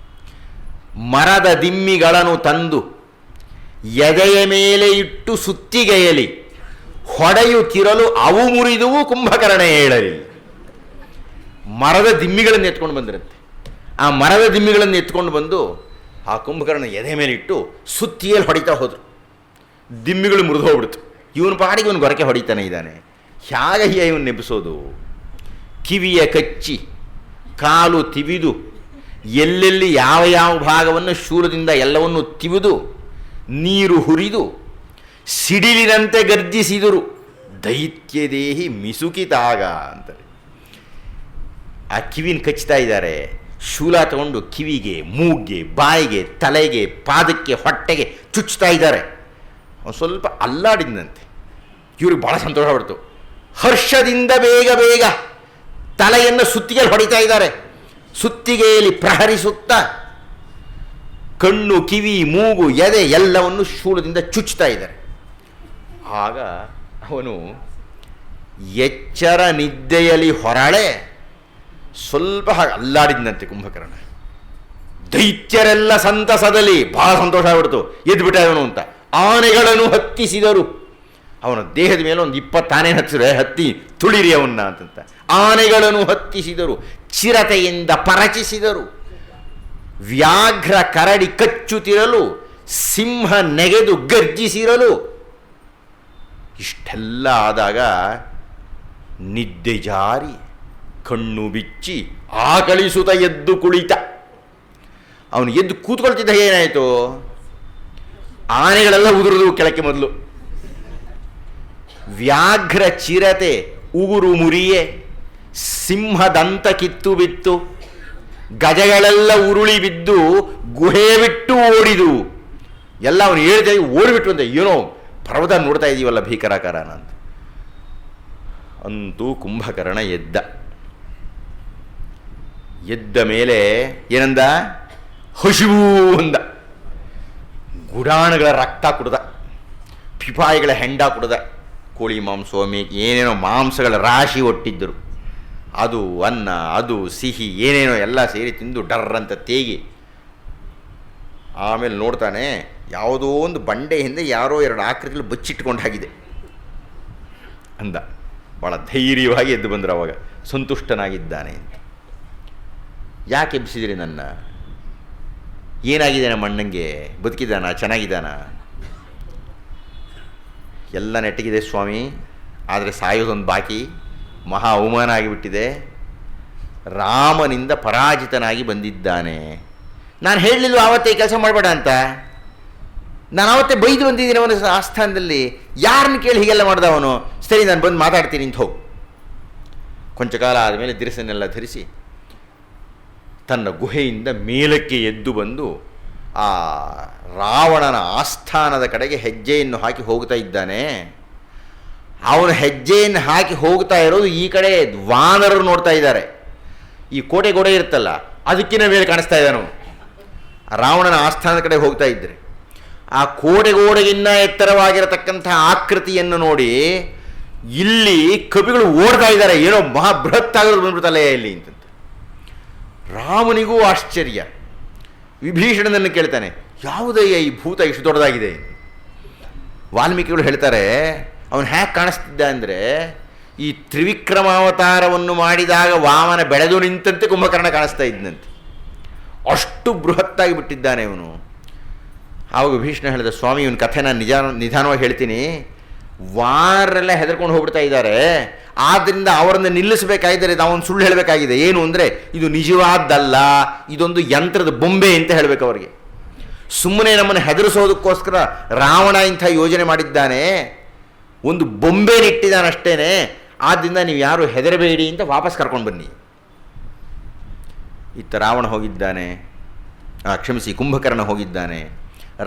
ಮರದ ದಿಮ್ಮಿಗಳನ್ನು ತಂದು ಎದೆಯ ಮೇಲೆ ಇಟ್ಟು ಸುತ್ತಿಗೆಯಲಿ ಹೊಡೆಯುತ್ತಿರಲು ಅವು ಮುರಿದುವು, ಕುಂಭಕರ್ಣ ಏಳಲಿಲ್ಲ. ಮರದ ದಿಮ್ಮಿಗಳನ್ನು ಎತ್ಕೊಂಡು ಬಂದಿರುತ್ತೆ. ಆ ಮರದ ದಿಮ್ಮಿಗಳನ್ನು ಎತ್ಕೊಂಡು ಬಂದು ಆ ಕುಂಭಕರ್ಣ ಎದೆ ಮೇಲೆ ಇಟ್ಟು ಸುತ್ತಿಯಲ್ಲಿ ಹೊಡಿತಾ ಹೋದರು. ದಿಮ್ಮಿಗಳು ಮುರಿದು ಹೋಗ್ಬಿಡ್ತು. ಇವನು ಪಾಡಿಗೆ ಇವನು ಗೊರಕೆ ಹೊಡಿತಾನೆ ಇದ್ದಾನೆ. ಹೇಗೆ ಇವನು ನೆಬ್ಬಿಸೋದು? ಕಿವಿಯ ಕಚ್ಚಿ, ಕಾಲು ತಿವಿದು, ಎಲ್ಲೆಲ್ಲಿ ಯಾವ ಯಾವ ಭಾಗವನ್ನು ಶೂಲದಿಂದ ಎಲ್ಲವನ್ನು ತಿವಿದು ನೀರು ಹುರಿದು ಸಿಡಿಲಿನಂತೆ ಗರ್ಜಿಸಿದರು. ದೈತ್ಯದೇಹಿ ಮಿಸುಕಿತಾಗ ಅಂತಾರೆ. ಆ ಕಿವಿನ ಕಚ್ತಾ ಇದ್ದಾರೆ. ಶೂಲ ತಗೊಂಡು ಕಿವಿಗೆ, ಮೂಗಿಗೆ, ಬಾಯಿಗೆ, ತಲೆಗೆ, ಪಾದಕ್ಕೆ, ಹೊಟ್ಟೆಗೆ ಚುಚ್ಚುತ್ತಾ ಇದ್ದಾರೆ. ಅವನು ಸ್ವಲ್ಪ ಅಲ್ಲಾಡಿದಂತೆ. ಇವ್ರಿಗೆ ಭಾಳ ಸಂತೋಷ ಪಡ್ತು. ಹರ್ಷದಿಂದ ಬೇಗ ಬೇಗ ತಲೆಯನ್ನು ಸುತ್ತಿಗೆಯಲ್ಲಿ ಹೊಡಿತಾ ಇದ್ದಾರೆ. ಸುತ್ತಿಗೆಯಲ್ಲಿ ಪ್ರಹರಿಸುತ್ತಾ ಕಣ್ಣು, ಕಿವಿ, ಮೂಗು, ಎದೆ ಎಲ್ಲವನ್ನು ಶೂಲದಿಂದ ಚುಚ್ಚುತ್ತಾ ಇದ್ದಾರೆ. ಆಗ ಅವನು ಎಚ್ಚರ ನಿದ್ದೆಯಲ್ಲಿ ಹೊರಳೆ ಸ್ವಲ್ಪ ಹಾಗೆ ಅಲ್ಲಾಡಿದಂತೆ ಕುಂಭಕರ್ಣ. ದೈತ್ಯರೆಲ್ಲ ಸಂತಸದಲ್ಲಿ ಭಾಳ ಸಂತೋಷ ಆಗ್ಬಿಡ್ತು. ಎದ್ದುಬಿಟ್ಟ ಅವನು ಅಂತ ಆನೆಗಳನ್ನು ಹತ್ತಿಸಿದರು. ಅವನ ದೇಹದ ಮೇಲೆ ಒಂದು 20 ಆನೆ ಹತ್ತಿದ್ರೆ ಹತ್ತಿ ತುಳಿರಿ ಅವನ್ನ ಅಂತಂತ ಆನೆಗಳನ್ನು ಹತ್ತಿಸಿದರು. ಚಿರತೆಯಿಂದ ಪರಚಿಸಿದರು. ವ್ಯಾಘ್ರ ಕರಡಿ ಕಚ್ಚುತ್ತಿರಲು, ಸಿಂಹ ನೆಗೆದು ಗರ್ಜಿಸಿರಲು. ಇಷ್ಟೆಲ್ಲ ಆದಾಗ ನಿದ್ದೆ ಜಾರಿ ಕಣ್ಣು ಬಿಚ್ಚಿ ಆಕಳಿಸುತ್ತ ಎದ್ದು ಕುಳಿತ. ಅವನು ಎದ್ದು ಕೂತ್ಕೊಳ್ತಿದ್ದ ಏನಾಯಿತು? ಆನೆಗಳೆಲ್ಲ ಉದುರಿದು ಕೆಳಕ್ಕೆ. ಮೊದಲು ವ್ಯಾಘ್ರ, ಚಿರತೆ ಉಗುರು ಮುರಿಯೆ, ಸಿಂಹದಂತ ಕಿತ್ತು ಬಿತ್ತು, ಗಜಗಳೆಲ್ಲ ಉರುಳಿ ಬಿದ್ದು ಗುಹೆ ಬಿಟ್ಟು ಓಡಿದು. ಎಲ್ಲ ಅವನು ಹೇಳಿದೆ ಓಡಿಬಿಟ್ಟು ಅಂತ. ಏನೋ ಪರ್ವತ ನೋಡ್ತಾ ಇದ್ದೀವಲ್ಲ ಭೀಕರಾಕಾರನ ಅಂತ. ಅಂತೂ ಕುಂಭಕರ್ಣ ಎದ್ದ ಮೇಲೆ ಏನಂದ? ಹಸಿವು ಅಂದ. ಗುಡಾಣಗಳ ರಕ್ತ ಕುಡ್ದ, ಪಿಪಾಯಿಗಳ ಹೆಂಡ ಕುಡ್ದ, ಕೋಳಿ ಮಾಂಸ, ಮೇಕೆ, ಏನೇನೋ ಮಾಂಸಗಳ ರಾಶಿ ಒಟ್ಟಿದ್ದರು. ಅದು ಅನ್ನ, ಅದು ಸಿಹಿ, ಏನೇನೋ ಎಲ್ಲ ಸೇರಿ ತಿಂದು ಡರ್ ಅಂತ ತೇಗಿ ಆಮೇಲೆ ನೋಡ್ತಾನೆ, ಯಾವುದೋ ಒಂದು ಬಂಡೆ ಹಿಂದೆ ಯಾರೋ 2 ಆಕೃತಿಗಳು ಬಚ್ಚಿಟ್ಕೊಂಡಾಗಿದೆ ಅಂದ. ಭಾಳ ಧೈರ್ಯವಾಗಿ ಎದ್ದು ಬಂದರು. ಅವಾಗ ಸಂತುಷ್ಟನಾಗಿದ್ದಾನೆ ಅಂತ. ಯಾಕೆ ಎಬ್ಬಿಸಿದ್ರಿ ನನ್ನ? ಏನಾಗಿದೆ ನಮ್ಮ ಅಣ್ಣಂಗೆ? ಬದುಕಿದ್ದಾನ? ಚೆನ್ನಾಗಿದ್ದಾನ? ಎಲ್ಲ ನೆಟ್ಟಗಿದೆ ಸ್ವಾಮಿ, ಆದರೆ ಸಾಯೋದೊಂದು ಬಾಕಿ. ಮಹಾ ಅವಮಾನ ಆಗಿಬಿಟ್ಟಿದೆ. ರಾಮನಿಂದ ಪರಾಜಿತನಾಗಿ ಬಂದಿದ್ದಾನೆ. ನಾನು ಹೇಳಲಿಲ್ಲ ಆವತ್ತೇ ಕೆಲಸ ಮಾಡಬೇಡ ಅಂತ? ನಾನು ಆವತ್ತೇ ಬೈದು ಬಂದಿದ್ದೀನಿ ಅವನ ಆಸ್ಥಾನದಲ್ಲಿ. ಯಾರನ್ನು ಕೇಳಿ ಹೀಗೆಲ್ಲ ಮಾಡ್ದ ಅವನು? ಸರಿ, ನಾನು ಬಂದು ಮಾತಾಡ್ತೀನಿ ಅಂತ ಹೋಗು. ಕೊಂಚ ಕಾಲ ಆದಮೇಲೆ ದಿರಿಸನ್ನೆಲ್ಲ ಧರಿಸಿ ತನ್ನ ಗುಹೆಯಿಂದ ಮೇಲಕ್ಕೆ ಎದ್ದು ಬಂದು ಆ ರಾವಣನ ಆಸ್ಥಾನದ ಕಡೆಗೆ ಹೆಜ್ಜೆಯನ್ನು ಹಾಕಿ ಹೋಗ್ತಾ ಇದ್ದಾನೆ. ಅವನು ಹೆಜ್ಜೆಯನ್ನು ಹಾಕಿ ಹೋಗ್ತಾ ಇರೋದು ಈ ಕಡೆ ವಾನರರು ನೋಡ್ತಾ ಇದ್ದಾರೆ. ಈ ಕೋಟೆ ಗೋಡೆ ಇರುತ್ತಲ್ಲ, ಅದಕ್ಕಿಂತ ಮೇಲೆ ಕಾಣಿಸ್ತಾ ಇದ್ದಾನು. ರಾವಣನ ಆಸ್ಥಾನದ ಕಡೆ ಹೋಗ್ತಾ ಇದ್ದರೆ ಆ ಕೋಟೆ ಗೋಡೆಗಿನ್ನ ಎತ್ತರವಾಗಿರತಕ್ಕಂಥ ಆಕೃತಿಯನ್ನು ನೋಡಿ ಇಲ್ಲಿ ಕವಿಗಳು ಓಡ್ತಾ ಇದ್ದಾರೆ. ಏನೋ ಮಹಾಬೃಹತ್ತಾಗೋದು ಬಂದ್ಬಿಡ್ತಲ್ಲ ಇಲ್ಲಿ ಅಂತಂತ. ರಾಮನಿಗೂ ಆಶ್ಚರ್ಯ. ವಿಭೀಷಣನನ್ನು ಕೇಳ್ತಾನೆ, ಯಾವುದಯ್ಯ ಈ ಭೂತ ಇಷ್ಟು ದೊಡ್ಡದಾಗಿದೆ? ವಾಲ್ಮೀಕಿಗಳು ಹೇಳ್ತಾರೆ, ಅವನು ಹೇಗೆ ಕಾಣಿಸ್ತಿದ್ದ ಅಂದರೆ, ಈ ತ್ರಿವಿಕ್ರಮಾವತಾರವನ್ನು ಮಾಡಿದಾಗ ವಾಮನ ಬೆಳೆದು ನಿಂತಂತೆ ಕುಂಭಕರ್ಣ ಕಾಣಿಸ್ತಾ ಇದ್ದಂತೆ. ಅಷ್ಟು ಬೃಹತ್ತಾಗಿ ಬಿಟ್ಟಿದ್ದಾನೆ ಇವನು. ಆವಾಗ ಭೀಷ್ಮ ಹೇಳಿದ, ಸ್ವಾಮಿ ಇವನ ಕಥೆ ನಾನು ನಿಧಾನವಾಗಿ ಹೇಳ್ತೀನಿ. ವಾರೆಲ್ಲ ಹೆದರ್ಕೊಂಡು ಹೋಗ್ಬಿಡ್ತಾ ಇದ್ದಾರೆ, ಆದ್ದರಿಂದ ಅವರನ್ನು ನಿಲ್ಲಿಸಬೇಕಾಗಿದ್ದರೆ ನಾವೊಂದು ಸುಳ್ಳು ಹೇಳಬೇಕಾಗಿದೆ. ಏನು ಅಂದರೆ, ಇದು ನಿಜವಾದ್ದಲ್ಲ, ಇದೊಂದು ಯಂತ್ರದ ಬೊಂಬೆ ಅಂತ ಹೇಳಬೇಕು ಅವರಿಗೆ. ಸುಮ್ಮನೆ ನಮ್ಮನ್ನು ಹೆದರಿಸೋದಕ್ಕೋಸ್ಕರ ರಾವಣ ಇಂಥ ಯೋಜನೆ ಮಾಡಿದ್ದಾನೆ, ಒಂದು ಬೊಂಬೆ ನೆಟ್ಟಿದ್ದಾನಷ್ಟೇ. ಆದ್ದರಿಂದ ನೀವು ಯಾರು ಹೆದರಬೇಡಿ ಅಂತ ವಾಪಸ್ ಕರ್ಕೊಂಡು ಬನ್ನಿ. ಇತ್ತ ರಾವಣ ಹೋಗಿದ್ದಾನೆ, ಕ್ಷಮಿಸಿ, ಕುಂಭಕರ್ಣ ಹೋಗಿದ್ದಾನೆ.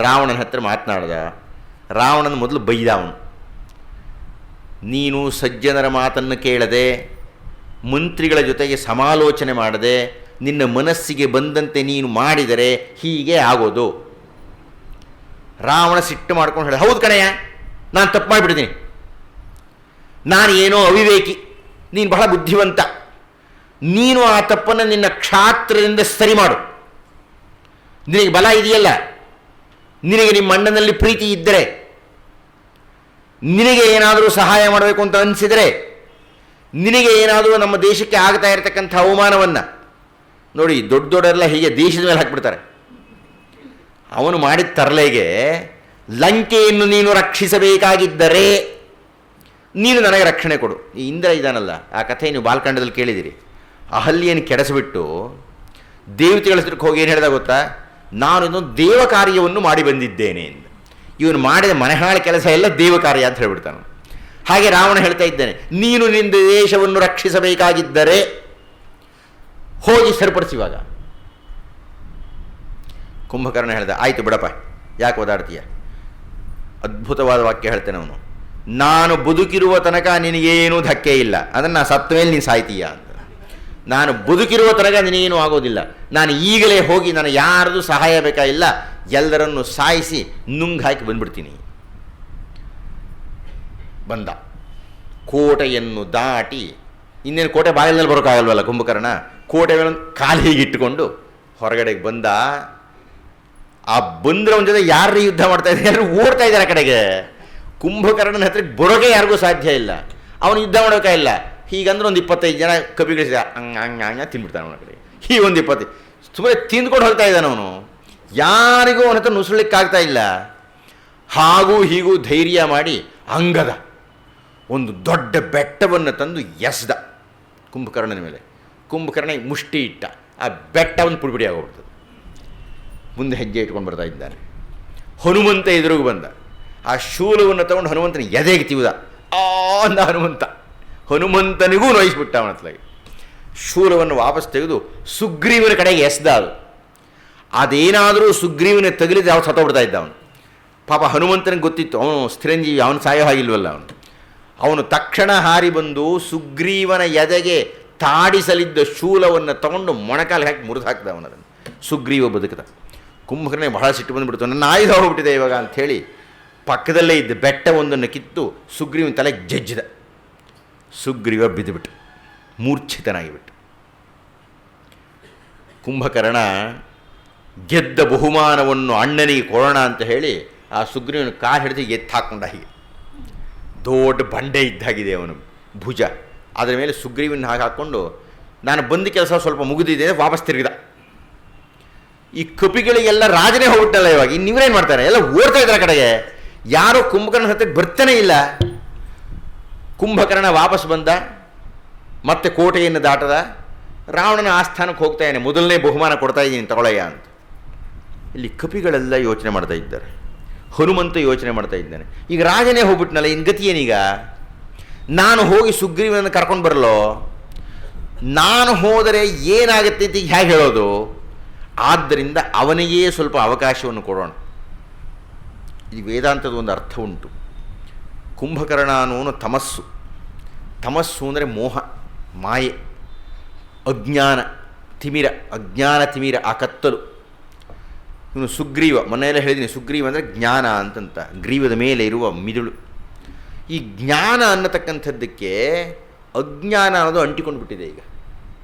ರಾವಣನ ಹತ್ರ ಮಾತನಾಡ್ದ. ರಾವಣನ ಮೊದಲು ಬೈದ ಅವನು. ನೀನು ಸಜ್ಜನರ ಮಾತನ್ನು ಕೇಳದೆ, ಮಂತ್ರಿಗಳ ಜೊತೆಗೆ ಸಮಾಲೋಚನೆ ಮಾಡದೆ, ನಿನ್ನ ಮನಸ್ಸಿಗೆ ಬಂದಂತೆ ನೀನು ಮಾಡಿದರೆ ಹೀಗೆ ಆಗೋದು. ರಾವಣ ಸಿಟ್ಟು ಮಾಡ್ಕೊಂಡು ಹೇಳ, ಹೌದು ಕಣಯ್ಯ, ನಾನು ತಪ್ಪು ಮಾಡಿಬಿಡ್ತೀನಿ, ನಾನು ಏನೋ ಅವಿವೇಕಿ, ನೀನು ಬಹಳ ಬುದ್ಧಿವಂತ, ನೀನು ಆ ತಪ್ಪನ್ನು ನಿನ್ನ ಕ್ಷಾತ್ರದಿಂದ ಸರಿ ಮಾಡು. ನಿನಗೆ ಬಲ ಇದೆಯಲ್ಲ, ನಿನಗೆ ನಿಮ್ಮ ಅಣ್ಣನಲ್ಲಿ ಪ್ರೀತಿ ಇದ್ದರೆ, ನಿನಗೆ ಏನಾದರೂ ಸಹಾಯ ಮಾಡಬೇಕು ಅಂತ ಅನಿಸಿದರೆ, ನಿನಗೆ ಏನಾದರೂ ನಮ್ಮ ದೇಶಕ್ಕೆ ಆಗ್ತಾ ಇರತಕ್ಕಂಥ ಅವಮಾನವನ್ನು ನೋಡಿ, ದೊಡ್ಡ ದೊಡ್ಡರೆಲ್ಲ ಹೀಗೆ ದೇಶದ ಮೇಲೆ ಹಾಕಿಬಿಡ್ತಾರೆ. ಅವನು ಮಾಡಿದ ತರಲೆಗೆ ಲಂಕೆಯನ್ನು ನೀನು ರಕ್ಷಿಸಬೇಕಾಗಿದ್ದರೆ ನೀನು ನನಗೆ ರಕ್ಷಣೆ ಕೊಡು. ಈ ಇಂದ್ರ ಇದ್ದಾನಲ್ಲ, ಆ ಕಥೆ ನೀವು ಬಾಲ್ಕಾಂಡದಲ್ಲಿ ಕೇಳಿದಿರಿ. ಅಹಲ್ಯನ ಕೆಡಿಸಿಬಿಟ್ಟು ದೇವತೆಗಳ ಹತ್ರಕ್ಕೆ ಹೋಗಿ ಏನು ಹೇಳಿದ ಗೊತ್ತಾ, ನಾನು ಇದೊಂದು ದೇವ ಕಾರ್ಯವನ್ನು ಮಾಡಿ ಬಂದಿದ್ದೇನೆ ಎಂದು. ಇವನು ಮಾಡಿದ ಮನೆಹಾಳ ಕೆಲಸ ಎಲ್ಲ ದೇವ ಕಾರ್ಯ ಅಂತ ಹೇಳ್ಬಿಡ್ತಾನೆ. ಹಾಗೆ ರಾವಣ ಹೇಳ್ತಾ ಇದ್ದಾನೆ, ನೀನು ನಿನ್ನ ದೇಶವನ್ನು ರಕ್ಷಿಸಬೇಕಾಗಿದ್ದರೆ ಹೋಗಿ ಸರಿಪಡಿಸಿವಾಗ. ಕುಂಭಕರ್ಣ ಹೇಳ್ದ, ಆಯಿತು ಬಿಡಪ್ಪ, ಯಾಕೆ ಓದಾಡ್ತೀಯ? ಅದ್ಭುತವಾದ ವಾಕ್ಯ ಹೇಳ್ತೇನೆ ಅವನು, ನಾನು ಬದುಕಿರುವ ತನಕ ನಿನಗೇನೂ ಧಕ್ಕೆ ಇಲ್ಲ, ಅದನ್ನು ಸತ್ತ ಮೇಲೆ ನೀನು ಸಾಯ್ತೀಯ ಅಂತ. ನಾನು ಬದುಕಿರುವ ತನಕ ನಿನಗೇನೂ ಆಗೋದಿಲ್ಲ, ನಾನು ಈಗಲೇ ಹೋಗಿ ನನಗೆ ಯಾರದು ಸಹಾಯ ಬೇಕಾಗಿಲ್ಲ, ಎಲ್ಲರನ್ನು ಸಾಯಿಸಿ ನುಂಗ್ ಹಾಕಿ ಬಂದ್ಬಿಡ್ತೀನಿ. ಬಂದ, ಕೋಟೆಯನ್ನು ದಾಟಿ, ಇನ್ನೇನು ಕೋಟೆ ಬಾಗಿಲಲ್ಲಿ ಬರೋಕ್ಕಾಗಲ್ವಲ್ಲ ಕುಂಭಕರ್ಣ, ಕೋಟೆ ಮೇಲೆ ಕಾಲು ಹೀಗಿಟ್ಟುಕೊಂಡು ಹೊರಗಡೆಗೆ ಬಂದ. ಆ ಬಂದರೆ ಅವನ ಜೊತೆ ಯಾರು ಯುದ್ಧ ಮಾಡ್ತಾ ಇದ್ದಾರೆ, ಎಲ್ಲರೂ ಓಡ್ತಾ ಇದ್ದಾರೆ ಆ ಕಡೆಗೆ. ಕುಂಭಕರ್ಣನ ಹತ್ರಕ್ಕೆ ಬರೋಕೆ ಯಾರಿಗೂ ಸಾಧ್ಯ ಇಲ್ಲ, ಅವನು ಯುದ್ಧ ಮಾಡೋಕ್ಕಾಗಿಲ್ಲ. ಹೀಗಂದ್ರೆ ಒಂದು 25 ಜನ ಕಪಿಗಳಿಸಿದ, ಹಂಗ ತಿಂದ್ಬಿಡ್ತಾನೆ ಅವನ ಕಡೆ. ಹೀಗೆ ಒಂದು 20 ಸುಮ್ಮನೆ ತಿಂದ್ಕೊಂಡು ಹೋಗ್ತಾ ಇದ್ದಾನೆ ಅವನು. ಯಾರಿಗೂ ಅವನ ಹತ್ರ ನುಸುಳಿಕ್ಕಾಗ್ತಾ ಇಲ್ಲ. ಹಾಗೂ ಹೀಗೂ ಧೈರ್ಯ ಮಾಡಿ ಅಂಗದ ಒಂದು ದೊಡ್ಡ ಬೆಟ್ಟವನ್ನು ತಂದು ಎಸ್ದ ಕುಂಭಕರ್ಣನ ಮೇಲೆ. ಕುಂಭಕರ್ಣ ಮುಷ್ಟಿ ಇಟ್ಟ, ಆ ಬೆಟ್ಟವನ್ನು ಪುಡಿಪುಡಿ ಆಗೋಗ್ಬಿಡ್ತದೆ. ಮುಂದೆ ಹೆಜ್ಜೆ ಇಟ್ಕೊಂಡು ಬರ್ತಾ ಇದ್ದಾನೆ. ಹನುಮಂತ ಎದುರುಗೂ ಬಂದ, ಆ ಶೂಲವನ್ನು ತಗೊಂಡು ಹನುಮಂತನ ಎದೆಗೆ ತಿವಿದ. ಅಂದ ಹನುಮಂತನಿಗೂ ನೋಯಿಸ್ಬಿಟ್ಟ ಅವನ ಹತ್ಲಾಗಿ. ಶೂಲವನ್ನು ವಾಪಸ್ ತೆಗೆದು ಸುಗ್ರೀವನ ಕಡೆಗೆ ಎಸ್ದ. ಅದೇನಾದರೂ ಸುಗ್ರೀವನ ತಗಲಿದ್ರೆ ಅವ್ರು ಸತ್ತೋಗ್ಬಿಡ್ತಾ ಇದ್ದ ಅವನು. ಪಾಪ ಹನುಮಂತನಿಗೆ ಗೊತ್ತಿತ್ತು, ಅವನು ಸ್ಥಿರಂಜೀವಿ, ಅವನು ಸಾಯೋ ಹಾಗಿಲ್ವಲ್ಲ ಅವನು ತಕ್ಷಣ ಹಾರಿ ಬಂದು ಸುಗ್ರೀವನ ಎದೆಗೆ ತಾಡಿಸಲಿದ್ದ ಶೂಲವನ್ನು ತಗೊಂಡು ಮೊಣಕಾಲಿಗೆ ಹಾಕಿ ಮುರಿದು ಹಾಕಿದ ಅವನದನ್ನು. ಸುಗ್ರೀವ ಬದುಕದ. ಕುಂಭಕರ್ಣನಿಗೆ ಬಹಳ ಸಿಟ್ಟು ಬಂದುಬಿಡ್ತು, ನನ್ನ ಆಯುಧ ಹೋಗ್ಬಿಟ್ಟಿದೆ ಇವಾಗ ಅಂಥೇಳಿ ಪಕ್ಕದಲ್ಲೇ ಇದ್ದ ಬೆಟ್ಟವೊಂದನ್ನು ಕಿತ್ತು ಸುಗ್ರೀವನ ತಲೆಗೆ ಜಜ್ಜಿದ. ಸುಗ್ರೀವ ಬಿದ್ದುಬಿಟ್ಟು ಮೂರ್ಛಿತನಾಗಿಬಿಟ್ಟು. ಕುಂಭಕರ್ಣ ಗೆದ್ದ ಬಹುಮಾನವನ್ನು ಅಣ್ಣನಿಗೆ ಕೊಡೋಣ ಅಂತ ಹೇಳಿ ಆ ಸುಗ್ರೀವನ ಕಾಲು ಹಿಡಿದು ಎತ್ತು ಹಾಕ್ಕೊಂಡ. ಹೀಗೆ ದೊಡ್ಡ ಬಂಡೆ ಇದ್ದಾಗಿದೆ ಅವನು ಭುಜ, ಅದರ ಮೇಲೆ ಸುಗ್ರೀವನ ಹಾಕಿಕೊಂಡು ನಾನು ಬಂದ ಕೆಲಸ ಸ್ವಲ್ಪ ಮುಗಿದಿದೆ ವಾಪಸ್ ತಿರುಗಿದ. ಈ ಕಪಿಗಳಿಗೆಲ್ಲ ರಾಜನೇ ಹೋಗ್ಬಿಟ್ಟಲ್ಲ ಇವಾಗ, ಇನ್ನು ಇವರೇನು ಮಾಡ್ತಾರೆ, ಎಲ್ಲ ಓಡ್ತಾ ಇದ್ದಾರೆ ಕಡೆಗೆ. ಯಾರೋ ಕುಂಭಕರ್ಣ ಹತ್ತಿರ ಬರ್ತಾನೆ ಇಲ್ಲ. ಕುಂಭಕರ್ಣ ವಾಪಸ್ ಬಂದ, ಮತ್ತೆ ಕೋಟೆಯನ್ನು ದಾಟದ. ರಾವಣನ ಆಸ್ಥಾನಕ್ಕೆ ಹೋಗ್ತಾ ಇದ್ದಾನೆ, ಮೊದಲನೇ ಬಹುಮಾನ ಕೊಡ್ತಾ ಇದ್ದೀನಿ ತಗೊಳ್ಳಯ್ಯ ಅಂತ. ಇಲ್ಲಿ ಕಪಿಗಳೆಲ್ಲ ಯೋಚನೆ ಮಾಡ್ತಾ ಇದ್ದಾರೆ, ಹನುಮಂತ ಯೋಚನೆ ಮಾಡ್ತಾ ಇದ್ದಾನೆ. ಈಗ ರಾಜನೇ ಹೋಗ್ಬಿಟ್ನಲ್ಲ, ಇನ್ನು ಗತಿ ಏನೀಗ? ನಾನು ಹೋಗಿ ಸುಗ್ರೀವನನ್ನು ಕರ್ಕೊಂಡು ಬರಲೋ? ನಾನು ಹೋದರೆ ಏನಾಗುತ್ತೆ ಅಂತ ಈಗ ಹೇಗೆ ಹೇಳೋದು? ಆದ್ದರಿಂದ ಅವನಿಗೇ ಸ್ವಲ್ಪ ಅವಕಾಶವನ್ನು ಕೊಡೋಣ. ಈ ವೇದಾಂತದ ಒಂದು ಅರ್ಥ ಉಂಟು. ಕುಂಭಕರ್ಣ ಅನ್ನೋನು ತಮಸ್ಸು. ತಮಸ್ಸು ಅಂದರೆ ಮೋಹ, ಮಾಯೆ, ಅಜ್ಞಾನ ತಿಮಿರ, ಅಜ್ಞಾನ ತಿಮಿರ, ಆ ಕತ್ತಲು. ಇವನು ಸುಗ್ರೀವ, ಮನೆಯಲ್ಲೇ ಹೇಳಿದ್ದೀನಿ, ಸುಗ್ರೀವ ಅಂದರೆ ಜ್ಞಾನ ಅಂತಂತ, ಗ್ರೀವದ ಮೇಲೆ ಇರುವ ಮಿದುಳು. ಈ ಜ್ಞಾನ ಅನ್ನತಕ್ಕಂಥದ್ದಕ್ಕೆ ಅಜ್ಞಾನ ಅನ್ನೋದು ಅಂಟಿಕೊಂಡು ಬಿಟ್ಟಿದೆ ಈಗ.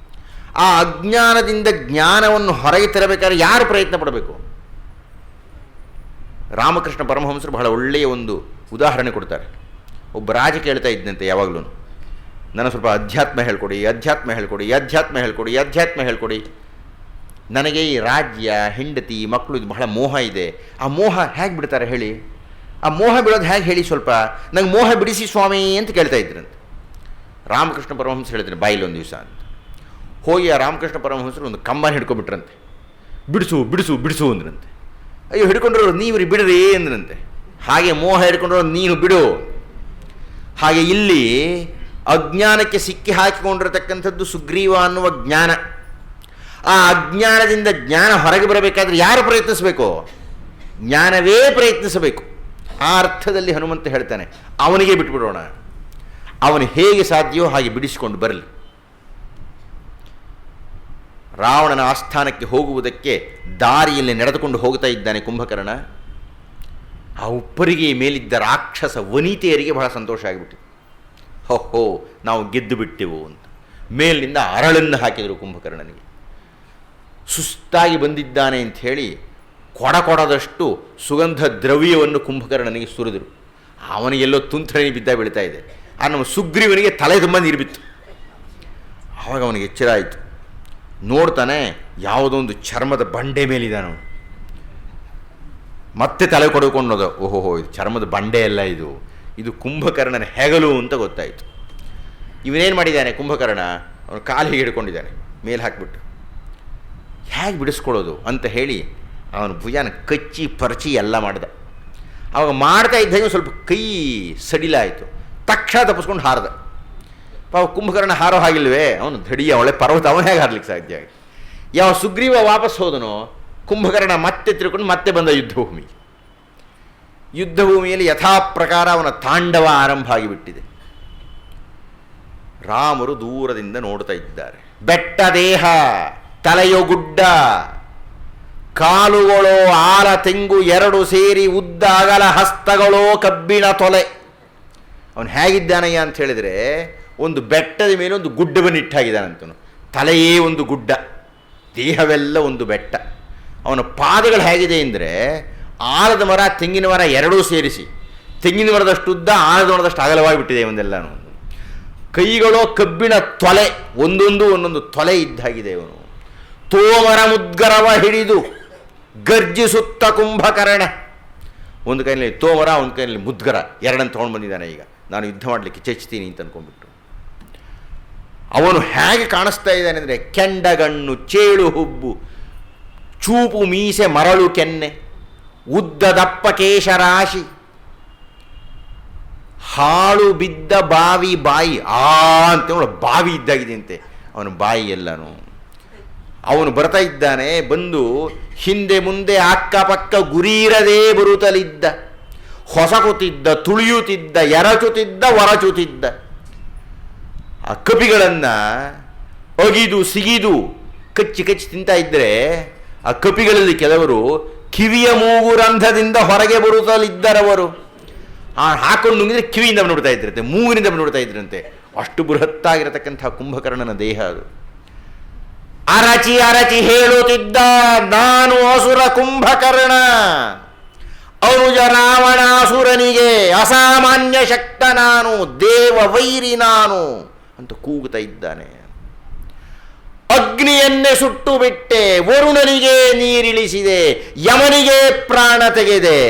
ಆ ಅಜ್ಞಾನದಿಂದ ಜ್ಞಾನವನ್ನು ಹೊರಗೆ ತರಬೇಕಾದ್ರೆ ಯಾರು ಪ್ರಯತ್ನ ಪಡಬೇಕು? ರಾಮಕೃಷ್ಣ ಪರಮಹಂಸರು ಬಹಳ ಒಳ್ಳೆಯ ಒಂದು ಉದಾಹರಣೆ ಕೊಡ್ತಾರೆ. ಒಬ್ಬ ರಾಜ ಕೇಳ್ತಾ ಇದ್ದಂತೆ ಯಾವಾಗಲೂ, ನನಗೆ ಸ್ವಲ್ಪ ಅಧ್ಯಾತ್ಮ ಹೇಳ್ಕೊಡಿ, ಅಧ್ಯಾತ್ಮ ಹೇಳ್ಕೊಡಿ, ಅಧ್ಯಾತ್ಮ ಹೇಳ್ಕೊಡಿ, ಅಧ್ಯಾತ್ಮ ಹೇಳ್ಕೊಡಿ. ನನಗೆ ಈ ರಾಜ್ಯ, ಹೆಂಡತಿ, ಮಕ್ಕಳು ಇದು ಬಹಳ ಮೋಹ ಇದೆ. ಆ ಮೋಹ ಹೇಗೆ ಬಿಡ್ತಾರೆ ಹೇಳಿ? ಆ ಮೋಹ ಬಿಡೋದು ಹೇಗೆ ಹೇಳಿ? ಸ್ವಲ್ಪ ನಂಗೆ ಮೋಹ ಬಿಡಿಸಿ ಸ್ವಾಮಿ ಅಂತ ಕೇಳ್ತಾ ಇದ್ರಂತೆ. ರಾಮಕೃಷ್ಣ ಪರಮಹಂಸ ಹೇಳಿದ್ರೆ ಬಾಯಿಲಿ ಒಂದು ದಿವಸ ಅಂತ ಹೋಗಿ ಆ ರಾಮಕೃಷ್ಣ ಪರಮಹಂಸರು ಒಂದು ಕಂಬನ ಹಿಡ್ಕೊಬಿಟ್ರಂತೆ. ಬಿಡಿಸು ಬಿಡಿಸು ಬಿಡಿಸು ಅಂದ್ರಂತೆ. ಅಯ್ಯೋ ಹಿಡ್ಕೊಂಡ್ರು ನೀವ್ರಿ ಬಿಡ್ರಿ ಅಂದ್ರಂತೆ. ಹಾಗೆ ಮೋಹ ಹಿಡ್ಕೊಂಡ್ರು ನೀನು ಬಿಡು. ಹಾಗೆ ಇಲ್ಲಿ ಅಜ್ಞಾನಕ್ಕೆ ಸಿಕ್ಕಿ ಹಾಕಿಕೊಂಡಿರತಕ್ಕಂಥದ್ದು ಸುಗ್ರೀವ ಅನ್ನುವ ಜ್ಞಾನ. ಆ ಅಜ್ಞಾನದಿಂದ ಜ್ಞಾನ ಹೊರಗೆ ಬರಬೇಕಾದ್ರೆ ಯಾರು ಪ್ರಯತ್ನಿಸಬೇಕು? ಜ್ಞಾನವೇ ಪ್ರಯತ್ನಿಸಬೇಕು. ಆ ಅರ್ಥದಲ್ಲಿ ಹನುಮಂತ ಹೇಳ್ತಾನೆ, ಅವನಿಗೆ ಬಿಟ್ಬಿಡೋಣ. ಅವನು ಹೇಗೆ ಸಾಧ್ಯವೋ ಹಾಗೆ ಬಿಡಿಸಿಕೊಂಡು ಬರಲಿ. ರಾವಣನ ಆಸ್ಥಾನಕ್ಕೆ ಹೋಗುವುದಕ್ಕೆ ದಾರಿಯಲ್ಲಿ ನಡೆದುಕೊಂಡು ಹೋಗ್ತಾ ಇದ್ದಾನೆ ಕುಂಭಕರ್ಣ. ಆ ಉಪ್ಪರಿಗೆ ಮೇಲಿದ್ದ ರಾಕ್ಷಸ ವನಿತೆಯರಿಗೆ ಬಹಳ ಸಂತೋಷ ಆಗಿಬಿಟ್ಟಿದೆ. ಹೋ ನಾವು ಗೆದ್ದು ಬಿಟ್ಟೆವು ಅಂತ ಮೇಲಿನಿಂದ ಅರಳನ್ನು ಹಾಕಿದರು ಕುಂಭಕರ್ಣನಿಗೆ. ಸುಸ್ತಾಗಿ ಬಂದಿದ್ದಾನೆ ಅಂಥೇಳಿ ಕೊಡದಷ್ಟು ಸುಗಂಧ ದ್ರವ್ಯವನ್ನು ಕುಂಭಕರ್ಣನಿಗೆ ಸುರಿದರು. ಅವನಿಗೆಲ್ಲೋ ತುಂತುಳಿ ಬಿದ್ದ ಬೀಳ್ತಾ ಇದೆ. ಆ ನಮ್ಮ ಸುಗ್ರೀವನಿಗೆ ತಲೆ ತುಂಬ ನೀರು ಬಿತ್ತು. ಆವಾಗ ಅವನಿಗೆ ಎಚ್ಚರ ಆಯಿತು. ನೋಡ್ತಾನೆ ಯಾವುದೋ ಒಂದು ಚರ್ಮದ ಬಂಡೆ ಮೇಲಿದ್ದಾನೆ ಅವನು. ಮತ್ತೆ ತಲೆ ಕೊಡ್ಕೊಂಡೋದ. ಓಹೋ, ಇದು ಚರ್ಮದ ಬಂಡೆ ಅಲ್ಲ, ಇದು ಕುಂಭಕರ್ಣನ ಹೆಗಲು ಅಂತ ಗೊತ್ತಾಯಿತು. ಇವನೇನು ಮಾಡಿದ್ದಾನೆ ಕುಂಭಕರ್ಣ, ಅವನು ಕಾಲಿಗೆ ಹಿಡ್ಕೊಂಡಿದ್ದಾನೆ ಮೇಲೆ ಹಾಕಿಬಿಟ್ಟು. ಹೇಗೆ ಬಿಡಿಸ್ಕೊಳ್ಳೋದು ಅಂತ ಹೇಳಿ ಅವನು ಭುಜಾನ ಕಚ್ಚಿ ಪರಚಿ ಎಲ್ಲ ಮಾಡ್ದ. ಆವಾಗ ಮಾಡ್ತಾ ಇದ್ದಾಗ ಸ್ವಲ್ಪ ಕೈ ಸಡಿಲಾಯಿತು. ತಕ್ಷಣ ತಪ್ಪಿಸ್ಕೊಂಡು ಹಾರ್ದ. ಪಾಪ ಕುಂಭಕರ್ಣ ಹಾರೋ ಹಾಗಿಲ್ವೇ, ಅವನು ಧಡಿಯ ಒಳ್ಳೆ ಪರ್ವತ, ಅವನು ಹೇಗೆ ಹಾರ್ಲಿಕ್ಕೆ ಸಾಧ್ಯ ಆಗಿ. ಯಾವ ಸುಗ್ರೀವ ವಾಪಸ್ ಹೋದನೋ ಕುಂಭಕರ್ಣ ಮತ್ತೆ ತಿರ್ಕೊಂಡು ಮತ್ತೆ ಬಂದ ಯುದ್ಧಭೂಮಿ. ಯುದ್ಧಭೂಮಿಯಲ್ಲಿ ಯಥಾಪ್ರಕಾರ ಅವನ ತಾಂಡವ ಆರಂಭ ಆಗಿಬಿಟ್ಟಿದೆ. ರಾಮರು ದೂರದಿಂದ ನೋಡ್ತಾ ಇದ್ದಾರೆ. ಬೆಟ್ಟ ದೇಹ, ತಲೆಯೋ ಗುಡ್ಡ, ಕಾಲುಗಳೋ ಆಲ ತೆಂಗು ಎರಡು ಸೇರಿ ಉದ್ದ ಅಗಲ, ಹಸ್ತಗಳೋ ಕಬ್ಬಿಣ ತೊಲೆ. ಅವನು ಹೇಗಿದ್ದಾನಯ್ಯ ಅಂತ ಹೇಳಿದರೆ, ಒಂದು ಬೆಟ್ಟದ ಮೇಲೆ ಒಂದು ಗುಡ್ಡವನ್ನು ಇಟ್ಟಾಗಿದ್ದಾನಂತನು. ತಲೆಯೇ ಒಂದು ಗುಡ್ಡ, ದೇಹವೆಲ್ಲ ಒಂದು ಬೆಟ್ಟ. ಅವನ ಪಾದಗಳು ಹೇಗಿದೆ ಅಂದರೆ ಆಲದ ಮರ ತೆಂಗಿನ ಮರ ಎರಡೂ ಸೇರಿಸಿ, ತೆಂಗಿನ ಮರದಷ್ಟು ಉದ್ದ ಆಲದ ಮರದಷ್ಟು ಅಗಲವಾಗಿಬಿಟ್ಟಿದೆ ಒಂದೆಲ್ಲನೂ. ಕೈಗಳೋ ಕಬ್ಬಿಣ ತೊಲೆ, ಒಂದೊಂದು ತೊಲೆ ಇದ್ದಾಗಿದೆ ಅವನು. ತೋಮರ ಮುದ್ಗರವ ಹಿಡಿದು ಗರ್ಜಿಸುತ್ತ ಕುಂಭಕರ್ಣ. ಒಂದು ಕೈಯಲ್ಲಿ ತೋಮರ, ಒಂದು ಕೈಯಲ್ಲಿ ಮುದ್ಗರ, ಎರಡನ್ನು ತೊಗೊಂಡು ಬಂದಿದ್ದಾನೆ. ಈಗ ನಾನು ಯುದ್ಧ ಮಾಡಲಿಕ್ಕೆ ಚಚ್ತೀನಿ ಅಂತ ಅಂದ್ಕೊಂಡ್ಬಿಟ್ಟು. ಅವನು ಹೇಗೆ ಕಾಣಿಸ್ತಾ ಇದ್ದಾನೆ ಅಂದರೆ, ಕೆಂಡಗಣ್ಣು, ಚೇಳು ಹುಬ್ಬು, ಚೂಪು ಮೀಸೆ, ಮರಳು ಕೆನ್ನೆ, ಉದ್ದ ದಪ್ಪ ಕೇಶರಾಶಿ, ಹಾಳು ಬಿದ್ದ ಬಾವಿ ಬಾಯಿ. ಅಂತ ಬಾವಿ ಇದ್ದಾಗಿದೆಯಂತೆ ಅವನ ಬಾಯಿ ಎಲ್ಲನೂ. ಅವನು ಬರ್ತಾ ಇದ್ದಾನೆ. ಬಂದು ಹಿಂದೆ ಮುಂದೆ ಅಕ್ಕಪಕ್ಕ ಗುರಿಯಿರದೇ ಬರುತ್ತಲಿದ್ದ. ಹೊಸಕುತ್ತಿದ್ದ, ತುಳಿಯುತ್ತಿದ್ದ, ಎರಚುತ್ತಿದ್ದ, ಒರಚುತ್ತಿದ್ದ. ಆ ಕಪಿಗಳನ್ನು ಅಗಿದು ಸಿಗಿದು ಕಚ್ಚಿ ತಿಂತಾ ಇದ್ದರೆ ಆ ಕಪಿಗಳಲ್ಲಿ ಕೆಲವರು ಕಿವಿಯ ಮೂಗು ರಂಧ್ರದಿಂದ ಹೊರಗೆ ಬರುತ್ತಲಿದ್ದರವರು. ಹಾಕೊಂಡು ನುಂಗಿದ್ರೆ ಕಿವಿಯಿಂದ ನೋಡ್ತಾ ಇದ್ರಂತೆ, ಮೂಗಿನಿಂದ ನೋಡ್ತಾ ಇದ್ರಂತೆ. ಅಷ್ಟು ಬೃಹತ್ತಾಗಿರತಕ್ಕಂಥ ಕುಂಭಕರ್ಣನ ದೇಹ ಅದು. ಅರಚಿ ಹೇಳುತ್ತಿದ್ದ, ನಾನು ಅಸುರ ಕುಂಭಕರ್ಣ, ಅನುಜ ರಾವಣಾಸುರನಿಗೆ ಅಸಾಮಾನ್ಯ ಶಕ್ತ ನಾನು, ದೇವ ವೈರಿ ನಾನು ಅಂತ ಕೂಗುತ್ತಾ ಇದ್ದಾನೆ. ಅಗ್ನಿಯನ್ನೇ ಸುಟ್ಟು ಬಿಟ್ಟೆ, ವರುಣನಿಗೆ ನೀರಿಳಿಸಿದೆ, ಯಮನಿಗೆ ಪ್ರಾಣ ತೆಗೆದೆ.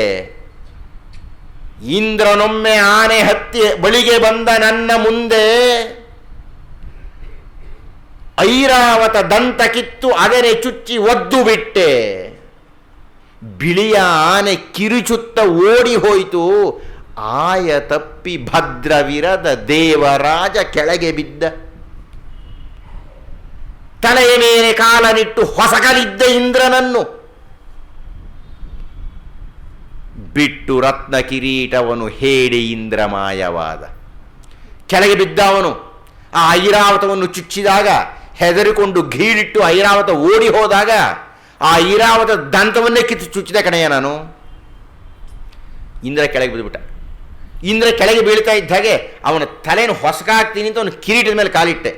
ಇಂದ್ರನೊಮ್ಮೆ ಆನೆ ಹತ್ತಿ ಬಳಿಗೆ ಬಂದ ನನ್ನ ಮುಂದೆ, ಐರಾವತ ದಂತ ಕಿತ್ತು ಅದನೆ ಚುಚ್ಚಿ ಒದ್ದು ಬಿಟ್ಟೆ. ಬಿಳಿಯ ಆನೆ ಕಿರುಚುತ್ತ ಓಡಿ ಹೋಯಿತು, ಆಯ ತಪ್ಪಿ ಭದ್ರವಿರದ ದೇವರಾಜ ಕೆಳಗೆ ಬಿದ್ದ. ತಲೆಯ ಮೇಲೆ ಕಾಲನಿಟ್ಟು ಹೊಸಗಲಿದ್ದ ಇಂದ್ರನನ್ನು ಬಿಟ್ಟು ರತ್ನ ಕಿರೀಟವನು ಹೇಡಿ ಇಂದ್ರ ಮಾಯವಾದ. ಕೆಳಗೆ ಬಿದ್ದ ಅವನು. ಆ ಐರಾವತವನ್ನು ಚುಚ್ಚಿದಾಗ ಹೆದರಿಕೊಂಡು ಗೀಳಿಟ್ಟು ಐರಾವತ ಓಡಿ ಹೋದಾಗ ಆ ಐರಾವತ ದಂತವನ್ನೇ ಕಿತ್ತು ಚುಚ್ಚಿದ ಕಣೆಯ ನಾನು. ಇಂದ್ರ ಕೆಳಗೆ ಬಿದ್ದುಬಿಟ್ಟ. ಇಂದ್ರ ಕೆಳಗೆ ಬೀಳ್ತಾ ಇದ್ದ ಹಾಗೆ ಅವನ ತಲೆಯನ್ನು ಹೊಸಕಾಗ್ತೀನಿ ಅಂತ ಅವನು ಕಿರೀಟದ ಮೇಲೆ ಕಾಲಿಟ್ಟೆ.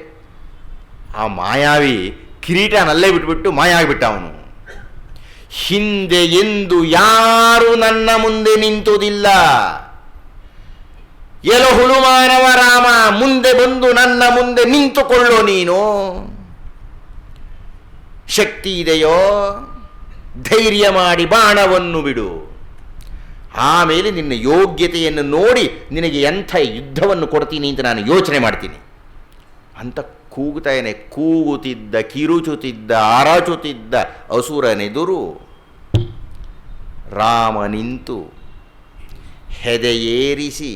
ಆ ಮಾಯಾವಿ ಕಿರೀಟನಲ್ಲೇ ಬಿಟ್ಬಿಟ್ಟು ಮಾಯ ಆಗಿಬಿಟ್ಟ ಅವನು. ಹಿಂದೆ ಎಂದು ಯಾರು ನನ್ನ ಮುಂದೆ ನಿಂತುದಿಲ್ಲ, ಎಲ ಹುಳುಮಾನವ ರಾಮ, ಮುಂದೆ ಬಂದು ನನ್ನ ಮುಂದೆ ನಿಂತುಕೊಳ್ಳೋ ನೀನು. ಶಕ್ತಿ ಇದೆಯೋ, ಧೈರ್ಯ ಮಾಡಿ ಬಾಣವನ್ನು ಬಿಡು. ಆಮೇಲೆ ನಿನ್ನ ಯೋಗ್ಯತೆಯನ್ನು ನೋಡಿ ನಿನಗೆ ಎಂಥ ಯುದ್ಧವನ್ನು ಕೊಡ್ತೀನಿ ಅಂತ ನಾನು ಯೋಚನೆ ಮಾಡ್ತೀನಿ ಅಂತ ಕೂಗುತ್ತಾನೆ. ಕೂಗುತ್ತಿದ್ದ, ಕಿರುಚುತ್ತಿದ್ದ, ಅರಚುತ್ತಿದ್ದ ಅಸುರನೆದುರು ರಾಮ ನಿಂತು ಹೆದೆಯೇರಿಸಿ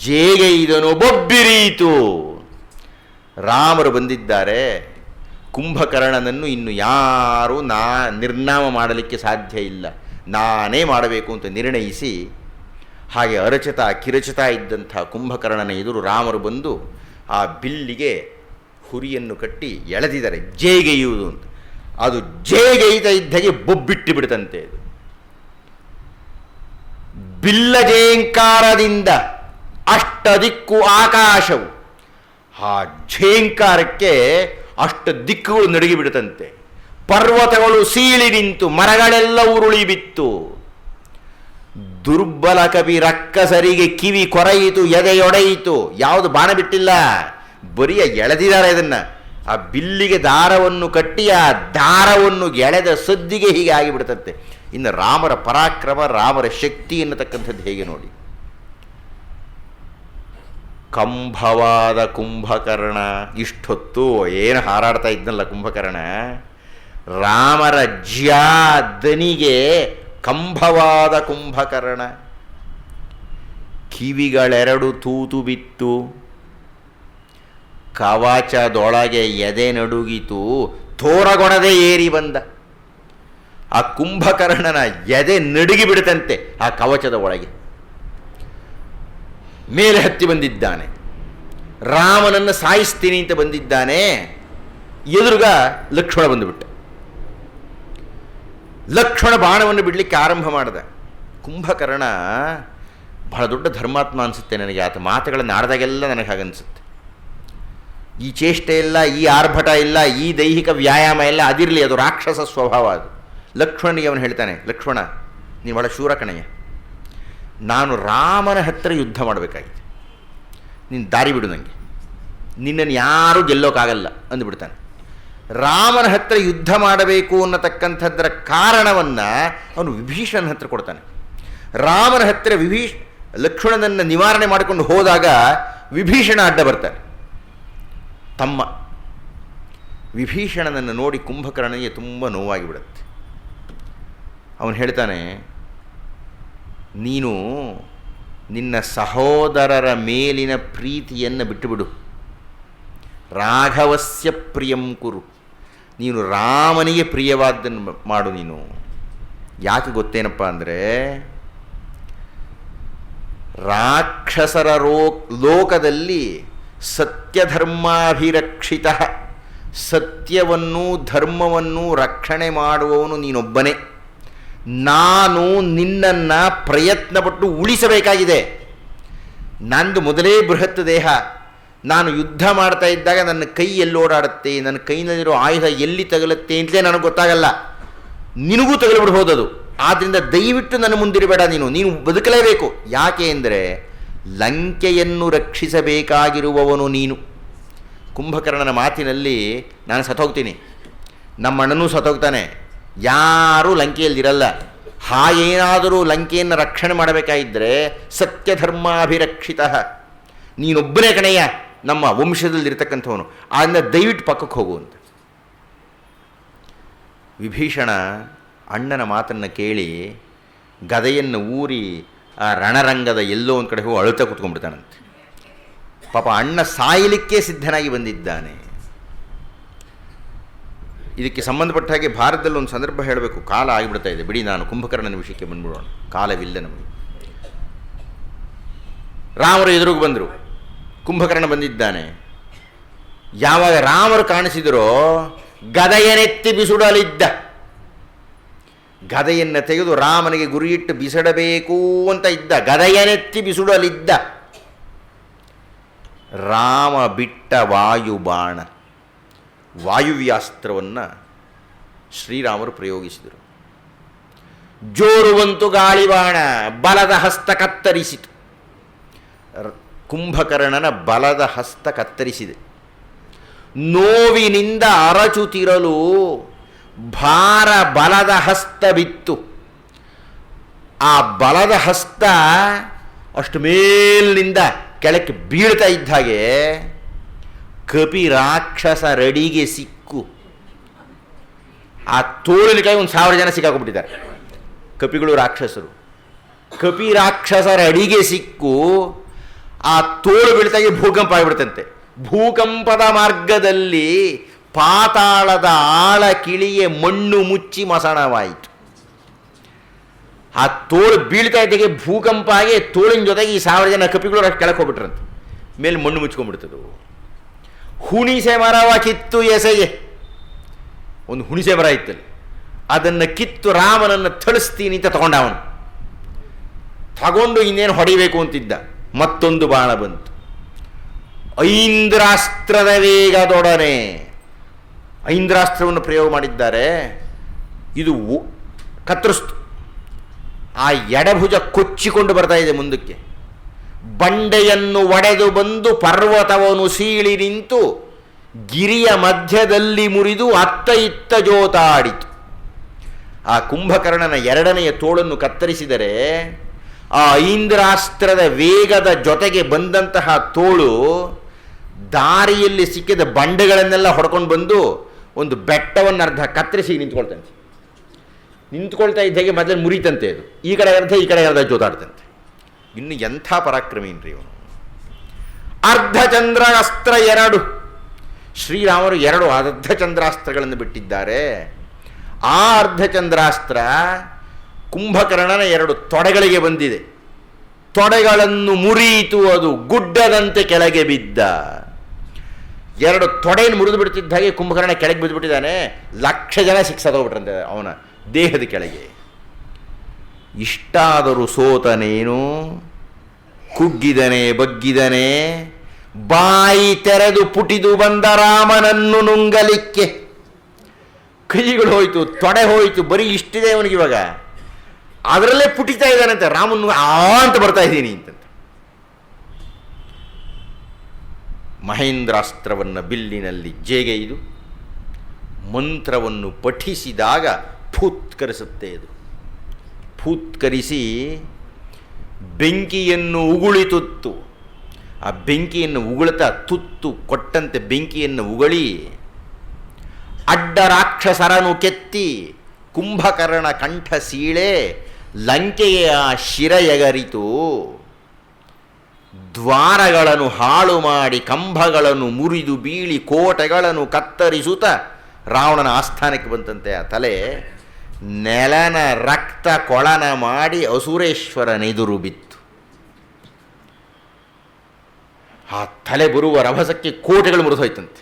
ಜೇಗೈದನು ಬೊಬ್ಬಿರೀತು. ರಾಮರು ಬಂದಿದ್ದಾರೆ. ಕುಂಭಕರ್ಣನನ್ನು ಇನ್ನು ಯಾರೂ ನಿರ್ನಾಮ ಮಾಡಲಿಕ್ಕೆ ಸಾಧ್ಯ ಇಲ್ಲ, ನಾನೇ ಮಾಡಬೇಕು ಅಂತ ನಿರ್ಣಯಿಸಿ ಹಾಗೆ ಅರಚತ ಕಿರಚತ ಇದ್ದಂಥ ಕುಂಭಕರ್ಣನ ಎದುರು ರಾಮರು ಬಂದು ಆ ಬಿಲ್ಲಿಗೆ ಹುರಿಯನ್ನು ಕಟ್ಟಿ ಎಳೆದಿದ್ದಾರೆ ಜೇಗೆಯುವುದು ಅಂತ. ಅದು ಜೇಗೆಯ್ದ ಇದ್ದಾಗೆ ಬೊಬ್ಬಿಟ್ಟು ಬಿಡುತ್ತಂತೆ. ಅದು ಬಿಲ್ಲ ಝೇಂಕಾರದಿಂದ ಅಷ್ಟದಿಕ್ಕು ಆಕಾಶವು, ಆ ಝೇಂಕಾರಕ್ಕೆ ಅಷ್ಟ ದಿಕ್ಕುಗಳು ನಡುಗಿ ಬಿಡುತ್ತಂತೆ. ಪರ್ವತಗಳು ಸೀಳಿ ನಿಂತು ಮರಗಳೆಲ್ಲ ಉರುಳಿ ಬಿತ್ತು. ದುರ್ಬಲ ಕವಿ ರಕ್ಕಸರಿಗೆ ಕಿವಿ ಕೊರೆಯಿತು, ಎದೆಯೊಡೆಯಿತು. ಯಾವುದು ಬಾಣ ಬಿಟ್ಟಿಲ್ಲ, ಬರಿಯ ಎಳೆದಿದ್ದಾರೆ ಇದನ್ನು. ಆ ಬಿಲ್ಲಿಗೆ ದಾರವನ್ನು ಕಟ್ಟಿ ಆ ದಾರವನ್ನು ಎಳೆದ ಸದ್ದಿಗೆ ಹೀಗೆ ಆಗಿಬಿಡ್ತಂತೆ. ಇನ್ನು ರಾಮರ ಪರಾಕ್ರಮ, ರಾಮರ ಶಕ್ತಿ ಎನ್ನತಕ್ಕಂಥದ್ದು ಹೇಗೆ ನೋಡಿ. ಕಂಭವಾದ ಕುಂಭಕರ್ಣ, ಇಷ್ಟೊತ್ತು ಏನು ಹಾರಾಡ್ತಾ ಇದ್ನಲ್ಲ ಕುಂಭಕರ್ಣ, ರಾಮರ ದನಿಗೆ ಕಂಭವಾದ ಕುಂಭಕರ್ಣ. ಕಿವಿಗಳೆರಡು ತೂತು ಬಿತ್ತು, ಕವಚದೊಳಗೆ ಎದೆ ನಡುಗಿತು, ತೋರಗೊಣದೆ ಏರಿ ಬಂದ. ಆ ಕುಂಭಕರ್ಣನ ಎದೆ ನಡುಗಿ ಬಿಡುತ್ತಂತೆ ಆ ಕವಚದ ಒಳಗೆ. ಮೇಲೆ ಹತ್ತಿ ಬಂದಿದ್ದಾನೆ, ರಾಮನನ್ನು ಸಾಯಿಸ್ತೀನಿ ಅಂತ ಬಂದಿದ್ದಾನೆ. ಎದುರುಗ ಲಕ್ಷ್ಮಣ ಬಂದುಬಿಟ್ಟ. ಲಕ್ಷ್ಮಣ ಬಾಣವನ್ನು ಬಿಡಲಿಕ್ಕೆ ಆರಂಭ ಮಾಡಿದ. ಕುಂಭಕರ್ಣ ಬಹಳ ದೊಡ್ಡ ಧರ್ಮಾತ್ಮ ಅನಿಸುತ್ತೆ ನನಗೆ. ಆತ ಮಾತುಗಳನ್ನು ಆಡಿದಾಗೆಲ್ಲ ನನಗೆ ಹಾಗನ್ಸುತ್ತೆ. ಈ ಚೇಷ್ಟೆ ಇಲ್ಲ, ಈ ಆರ್ಭಟ ಇಲ್ಲ, ಈ ದೈಹಿಕ ವ್ಯಾಯಾಮ ಇಲ್ಲ, ಅದಿರಲಿ, ಅದು ರಾಕ್ಷಸ ಸ್ವಭಾವ. ಅದು ಲಕ್ಷ್ಮಣನಿಗೆ ಅವನು ಹೇಳ್ತಾನೆ, ಲಕ್ಷ್ಮಣ ನೀನು ಬಹಳ ಶೂರ ಕಣಯ್ಯ, ನಾನು ರಾಮನ ಹತ್ತಿರ ಯುದ್ಧ ಮಾಡಬೇಕಾಗಿದೆ, ನೀನು ದಾರಿ ಬಿಡು, ನನಗೆ ನಿನ್ನನ್ನು ಯಾರೂ ಗೆಲ್ಲೋಕ್ಕಾಗಲ್ಲ ಅಂದುಬಿಡ್ತಾನೆ. ರಾಮನ ಹತ್ತಿರ ಯುದ್ಧ ಮಾಡಬೇಕು ಅನ್ನತಕ್ಕಂಥದ್ದರ ಕಾರಣವನ್ನು ಅವನು ವಿಭೀಷಣನ ಹತ್ತಿರ ಕೊಡ್ತಾನೆ. ರಾಮನ ಹತ್ತಿರ ಲಕ್ಷ್ಮಣನನ್ನು ನಿವಾರಣೆ ಮಾಡಿಕೊಂಡು ಹೋದಾಗ ವಿಭೀಷಣ ಅಡ್ಡ ಬರ್ತಾನೆ. ತಮ್ಮ ವಿಭೀಷಣನನ್ನು ನೋಡಿ ಕುಂಭಕರ್ಣನಿಗೆ ತುಂಬ ನೋವಾಗಿಬಿಡುತ್ತೆ. ಅವನು ಹೇಳ್ತಾನೆ, ನೀನು ನಿನ್ನ ಸಹೋದರರ ಮೇಲಿನ ಪ್ರೀತಿಯನ್ನು ಬಿಟ್ಟುಬಿಡು, ರಾಘವಸ್ಯ ಪ್ರಿಯಂ ಕುರು, ನೀನು ರಾಮನಿಗೆ ಪ್ರಿಯವಾದ್ದನ್ನು ಮಾಡು. ನೀನು ಯಾಕೆ ಗೊತ್ತೇನಪ್ಪ ಅಂದರೆ, ರಾಕ್ಷಸರ ಲೋಕದಲ್ಲಿ ಸತ್ಯಧರ್ಮಾಭಿರಕ್ಷಿತ, ಸತ್ಯವನ್ನು ಧರ್ಮವನ್ನು ರಕ್ಷಣೆ ಮಾಡುವವನು ನೀನೊಬ್ಬನೇ. ನಾನು ನಿನ್ನನ್ನು ಪ್ರಯತ್ನಪಟ್ಟು ಉಳಿಸಬೇಕಾಗಿದೆ. ನಂದು ಮೊದಲೇ ಬೃಹತ್ ದೇಹ, ನಾನು ಯುದ್ಧ ಮಾಡ್ತಾ ಇದ್ದಾಗ ನನ್ನ ಕೈ ಎಲ್ಲಿ ಓಡಾಡುತ್ತೆ, ನನ್ನ ಕೈನಲ್ಲಿರೋ ಆಯುಧ ಎಲ್ಲಿ ತಗಲುತ್ತೆ ಅಂತಲೇ ನನಗೆ ಗೊತ್ತಾಗಲ್ಲ. ನಿನಗೂ ತಗಲಿಬಿಡ್ಬೋದದು. ಆದ್ದರಿಂದ ದಯವಿಟ್ಟು ನನ್ನ ಮುಂದಿರಬೇಡ, ನೀನು ಬದುಕಲೇಬೇಕು. ಯಾಕೆ ಅಂದರೆ ಲಂಕೆಯನ್ನು ರಕ್ಷಿಸಬೇಕಾಗಿರುವವನು ನೀನು. ಕುಂಭಕರ್ಣನ ಮಾತಿನಲ್ಲಿ ನಾನು ಸತ್ತೋಗ್ತೀನಿ, ನಮ್ಮ ಅಣ್ಣನೂ ಸತ್ತೋಗ್ತಾನೆ, ಯಾರೂ ಲಂಕೆಯಲ್ಲಿರಲ್ಲ. ಹಾಗೇನಾದರೂ ಲಂಕೆಯನ್ನು ರಕ್ಷಣೆ ಮಾಡಬೇಕಾಗಿದ್ದರೆ ಸತ್ಯಧರ್ಮಾಭಿರಕ್ಷಿತ, ನೀನೊಬ್ಬನೇ ಕಣಯ್ಯ ನಮ್ಮ ವಂಶದಲ್ಲಿರ್ತಕ್ಕಂಥವನು, ಆದ್ದರಿಂದ ದಯವಿಟ್ಟು ಪಕ್ಕಕ್ಕೆ ಹೋಗುವಂತ. ವಿಭೀಷಣ ಅಣ್ಣನ ಮಾತನ್ನು ಕೇಳಿ ಗದೆಯನ್ನು ಊರಿ ಆ ರಣರಂಗದ ಎಲ್ಲೋ ಒಂದು ಕಡೆ ಹೋಗಿ ಅಳುತ್ತಾ ಕೂತ್ಕೊಂಡ್ಬಿಡ್ತಾನಂತೆ. ಪಾಪ ಅಣ್ಣ ಸಾಯಲಿಕ್ಕೆ ಸಿದ್ಧನಾಗಿ ಬಂದಿದ್ದಾನೆ. ಇದಕ್ಕೆ ಸಂಬಂಧಪಟ್ಟ ಹಾಗೆ ಭಾರತದಲ್ಲಿ ಒಂದು ಸಂದರ್ಭ ಹೇಳಬೇಕು, ಕಾಲ ಆಗಿಬಿಡ್ತಾ ಇದೆ, ಬಿಡಿ ನಾನು ಕುಂಭಕರ್ಣನ ವಿಷಯಕ್ಕೆ ಬಂದ್ಬಿಡೋಣ, ಕಾಲವಿಲ್ಲ ನಮಗೆ. ರಾಮರು ಎದುರಿಗೆ ಬಂದರು, ಕುಂಭಕರ್ಣ ಬಂದಿದ್ದಾನೆ. ಯಾವಾಗ ರಾಮರು ಕಾಣಿಸಿದರೋ ಗದೆಯನೆತ್ತಿ ಬಿಸುಡಲಿದ್ದ. ಗದೆಯನ್ನು ತೆಗೆದು ರಾಮನಿಗೆ ಗುರಿಯಿಟ್ಟು ಬಿಸಡಬೇಕು ಅಂತ ಇದ್ದ, ಗದೆಯನೆತ್ತಿ ಬಿಸುಡಲಿದ್ದ. ರಾಮ ಬಿಟ್ಟ ವಾಯುಬಾಣ, ವಾಯುವ್ಯಾಸ್ತ್ರವನ್ನು ಶ್ರೀರಾಮರು ಪ್ರಯೋಗಿಸಿದರು. ಜೋರುವಂತು ಗಾಳಿಬಾಣ, ಬಲದ ಹಸ್ತ ಕತ್ತರಿಸಿತು. ಕುಂಭಕರ್ಣನ ಬಲದ ಹಸ್ತ ಕತ್ತರಿಸಿದೆ. ನೋವಿನಿಂದ ಅರಚುತ್ತಿರಲು ಭಾರ ಬಲದ ಹಸ್ತ ಬಿತ್ತು. ಆ ಬಲದ ಹಸ್ತ ಅಷ್ಟು ಮೇಲಿನಿಂದ ಕೆಳಕ್ಕೆ ಬೀಳ್ತಾ ಇದ್ದ ಹಾಗೆ ಕಪಿ ರಾಕ್ಷಸರಡಿಗೆ ಸಿಕ್ಕು. ಆ ತೋಳಿನ ಕೈ 1000 ಜನ ಸಿಕ್ಕಾಕೊಂಡ್ಬಿಟ್ಟಿದ್ದಾರೆ. ಕಪಿಗಳು ರಾಕ್ಷಸರು. ಕಪಿ ರಾಕ್ಷಸರ ಅಡಿಗೆ ಸಿಕ್ಕು ಆ ತೋಳು ಬೀಳ್ತಾಗೆ ಭೂಕಂಪ ಆಗಿಬಿಡ್ತಂತೆ. ಭೂಕಂಪದ ಮಾರ್ಗದಲ್ಲಿ ಪಾತಾಳದ ಆಳ ಕಿಳಿಯೇ ಮಣ್ಣು ಮುಚ್ಚಿ ಮಸಣವಾಯಿತು. ಆ ತೋಳು ಬೀಳ್ತಾ ಇದ್ದಾಗೆ ಭೂಕಂಪ ಆಗಿ ತೋಳಿನ ಜೊತೆಗೆ ಈ 1000 ಜನ ಕಪಿಗಳು ಅಷ್ಟು ಕೆಳಕ್ಕೆ ಹೋಗ್ಬಿಟ್ರಂತೆ. ಮೇಲೆ ಮಣ್ಣು ಮುಚ್ಕೊಂಡ್ಬಿಡ್ತದು. ಹುಣಿಸೆ ಮರವ ಕಿತ್ತು ಎಸೆಯೆ, ಒಂದು ಹುಣಿಸೆ ಮರ ಇತ್ತಲ್ಲಿ, ಅದನ್ನು ಕಿತ್ತು ರಾಮನನ್ನು ಥಳಿಸ್ತೀನಿ ಅಂತ ತಗೊಂಡ. ಅವನು ತಗೊಂಡು ಇನ್ನೇನು ಹೊಡಿಬೇಕು ಅಂತಿದ್ದ, ಮತ್ತೊಂದು ಬಾಣ ಬಂತು. ಐಂದ್ರಾಸ್ತ್ರದ ವೇಗದೊಡನೆ ಐಂದ್ರಾಸ್ತ್ರವನ್ನು ಪ್ರಯೋಗ ಮಾಡಿದ್ದಾರೆ. ಇದು ಕತ್ತರಿಸ್ತು. ಆ ಎಡಭುಜ ಕೊಚ್ಚಿಕೊಂಡು ಬರ್ತಾ ಇದೆ ಮುಂದಕ್ಕೆ. ಬಂಡೆಯನ್ನು ಒಡೆದು ಬಂದು ಪರ್ವತವನ್ನು ಸೀಳಿ ನಿಂತು ಗಿರಿಯ ಮಧ್ಯದಲ್ಲಿ ಮುರಿದು ಅತ್ತ ಇತ್ತ ಜೋತಾಡಿತು. ಆ ಕುಂಭಕರ್ಣನ 2ನೆಯ ತೋಳನ್ನು ಕತ್ತರಿಸಿದರೆ ಆ ಐಂದ್ರಾಸ್ತ್ರದ ವೇಗದ ಜೊತೆಗೆ ಬಂದಂತಹ ತೋಳು ದಾರಿಯಲ್ಲಿ ಸಿಕ್ಕಿದ ಬಂಡೆಗಳನ್ನೆಲ್ಲ ಹೊಡ್ಕೊಂಡು ಬಂದು ಒಂದು ಬೆಟ್ಟವನ್ನು ಅರ್ಧ ಕತ್ತರಿಸಿ ನಿಂತ್ಕೊಳ್ತಂತೆ. ನಿಂತ್ಕೊಳ್ತಾ ಇದ್ದಾಗೆ ಮೊದಲು ಮುರಿತಂತೆ. ಅದು ಈ ಕಡೆ ಅರ್ಧ ಈ ಕಡೆ ಅರ್ಧ ಜೋತಾಡ್ತಂತೆ. ಇನ್ನು ಎಂಥ ಪರಾಕ್ರಮೀನ್ರಿ ಇವನು. ಅರ್ಧಚಂದ್ರ ಅಸ್ತ್ರ 2. ಶ್ರೀರಾಮರು 2 ಅರ್ಧಚಂದ್ರಾಸ್ತ್ರಗಳನ್ನು ಬಿಟ್ಟಿದ್ದಾರೆ. ಆ ಅರ್ಧಚಂದ್ರಾಸ್ತ್ರ ಕುಂಭಕರ್ಣನ 2 ತೊಡೆಗಳಿಗೆ ಬಂದಿದೆ. ತೊಡೆಗಳನ್ನು ಮುರಿಯಿತು. ಅದು ಗುಡ್ಡದಂತೆ ಕೆಳಗೆ ಬಿದ್ದ. 2 ತೊಡೆಯನ್ನು ಮುರಿದು ಬಿಡ್ತಿದ್ದ ಹಾಗೆ ಕುಂಭಕರ್ಣ ಕೆಳಗೆ ಬಿದ್ದುಬಿಟ್ಟಿದ್ದಾನೆ. 1,00,000 ಜನ ಸಿಕ್ಸೋಗ್ಬಿಟ್ರಂತೆ ಅವನ ದೇಹದ ಕೆಳಗೆ. ಇಷ್ಟಾದರೂ ಸೋತನೇನು, ಕುಗ್ಗಿದನೆ ಬಗ್ಗಿದನೆ, ಬಾಯಿ ತೆರೆದು ಪುಟಿದು ಬಂದ ರಾಮನನ್ನು ನುಂಗಲಿಕ್ಕೆ. ಕೈಗಳು ಹೋಯ್ತು, ತೊಡೆ ಹೋಯ್ತು, ಬರೀ ಇಷ್ಟಿದೆ ಅವನಿಗಿವಾಗ. ಅದರಲ್ಲೇ ಪುಟಿತಾ ಇದ್ದಾನಂತೆ. ರಾಮನು ಅಂತ ಬರ್ತಾ ಇದ್ದೀನಿ ಅಂತ. ಮಹೇಂದ್ರಾಸ್ತ್ರವನ್ನು ಬಿಲ್ಲಿನಲ್ಲಿ ಜೇಗೆಯ್ದು ಮಂತ್ರವನ್ನು ಪಠಿಸಿದಾಗ ಫೂತ್ಕರಿಸುತ್ತೆ. ಅದು ಫೂತ್ಕರಿಸಿ ಬೆಂಕಿಯನ್ನು ಉಗುಳಿತುತ್ತು. ಆ ಬೆಂಕಿಯನ್ನು ಉಗುಳುತ್ತಾ ತುತ್ತು ಕೊಟ್ಟಂತೆ ಬೆಂಕಿಯನ್ನು ಉಗುಳಿ ಅಡ್ಡ ರಾಕ್ಷಸರನು ಕೆತ್ತಿ ಕುಂಭಕರ್ಣ ಕಂಠ ಸೀಳೆ ಲಂಕೆಯ ಶಿರಯಗರಿತು. ದ್ವಾರಗಳನ್ನು ಹಾಳು ಮಾಡಿ ಕಂಬಗಳನ್ನು ಮುರಿದು ಬೀಳಿ ಕೋಟೆಗಳನ್ನು ಕತ್ತರಿಸುತ್ತ ರಾವಣನ ಆಸ್ಥಾನಕ್ಕೆ ಬಂತಂತೆ. ಆ ತಲೆ ನೆಲನ ರಕ್ತ ಕೊಳನ ಮಾಡಿ ಅಸುರೇಶ್ವರನೆದುರು ಬಿತ್ತು. ಆ ತಲೆ ಬರುವ ರಭಸಕ್ಕೆ ಕೋಟೆಗಳು ಮುರಿದು ಹೋಯ್ತಂತೆ,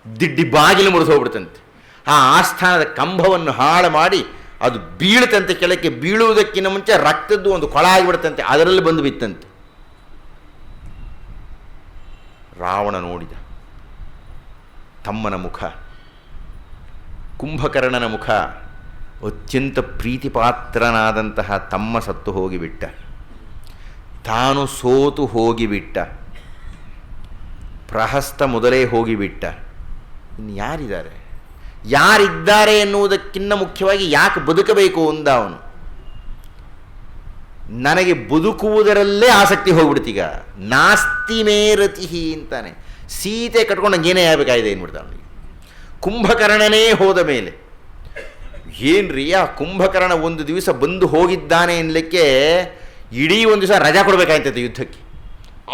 ದಿಡ್ಡಿ ಬಾಗಿಲು ಮುರಿದು ಹೋಗ್ಬಿಡ್ತಂತೆ. ಆ ಆಸ್ಥಾನದ ಕಂಬವನ್ನು ಹಾಳು ಮಾಡಿ ಅದು ಬೀಳ್ತಂತೆ. ಕೆಳಕ್ಕೆ ಬೀಳುವುದಕ್ಕಿಂತ ಮುಂಚೆ ರಕ್ತದ್ದು ಒಂದು ಕೊಳ ಆಗಿಬಿಡ್ತಂತೆ, ಅದರಲ್ಲಿ ಬಂದು ಬಿತ್ತಂತೆ. ರಾವಣ ನೋಡಿದ ತಮ್ಮನ ಮುಖ, ಕುಂಭಕರ್ಣನ ಮುಖ. ಅತ್ಯಂತ ಪ್ರೀತಿಪಾತ್ರನಾದಂತಹ ತಮ್ಮ ಸತ್ತು ಹೋಗಿಬಿಟ್ಟ, ತಾನು ಸೋತು ಹೋಗಿಬಿಟ್ಟ, ಪ್ರಹಸ್ತ ಮೊದಲೇ ಹೋಗಿಬಿಟ್ಟ. ಇನ್ನು ಯಾರಿದ್ದಾರೆ ಎನ್ನುವುದಕ್ಕಿಂತ ಮುಖ್ಯವಾಗಿ ಯಾಕೆ ಬದುಕಬೇಕು ಅಂದ ಅವನು. ನನಗೆ ಬದುಕುವುದರಲ್ಲೇ ಆಸಕ್ತಿ ಹೋಗ್ಬಿಡ್ತೀಗ. ನಾಸ್ತಿ ಮೇರತಿ ಅಂತಾನೆ. ಸೀತೆ ಕಟ್ಕೊಂಡು ನಂಗೇನೇ ಆಗಬೇಕಾಗಿದೆ ಏನ್ಬಿಡ್ತಾನೆ ಅವನಿಗೆ. ಕುಂಭಕರ್ಣನೇ ಹೋದ ಮೇಲೆ ಏನ್ರಿ, ಆ ಕುಂಭಕರ್ಣ ಒಂದು ದಿವಸ ಬಂದು ಹೋಗಿದ್ದಾನೆ ಎನ್ನಲಿಕ್ಕೆ ಇಡೀ ಒಂದು ದಿವಸ ರಜಾ ಕೊಡಬೇಕಾಯ್ತದೆ ಯುದ್ಧಕ್ಕೆ.